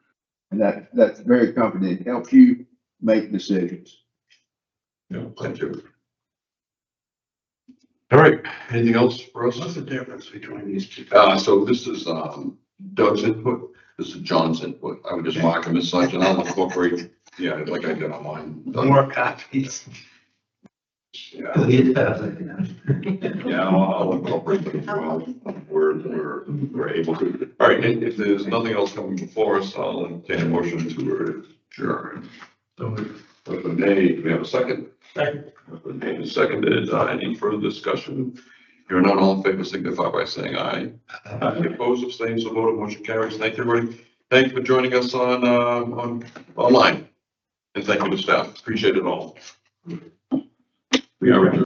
And that's very comforting. It helps you make decisions. Yeah, thank you. All right, anything else for us? What's the difference between these two? So this is, Doug's input, this is John's input. I would just mark them as such, and I'll incorporate, yeah, like I did on mine. More copies. Yeah, yeah, I'll incorporate them as well. We're able to. All right, and if there's nothing else coming before us, I'll entertain a motion to adjourn. Nay, do we have a second? Second. Made and seconded. Any further discussion? Hearing none, all in favor signify by saying aye. Aye. Opposed, abstained, so voted. Motion carries. Thank you, everybody. Thank you for joining us on online. And thank you to staff. Appreciate it all. We are adjourned.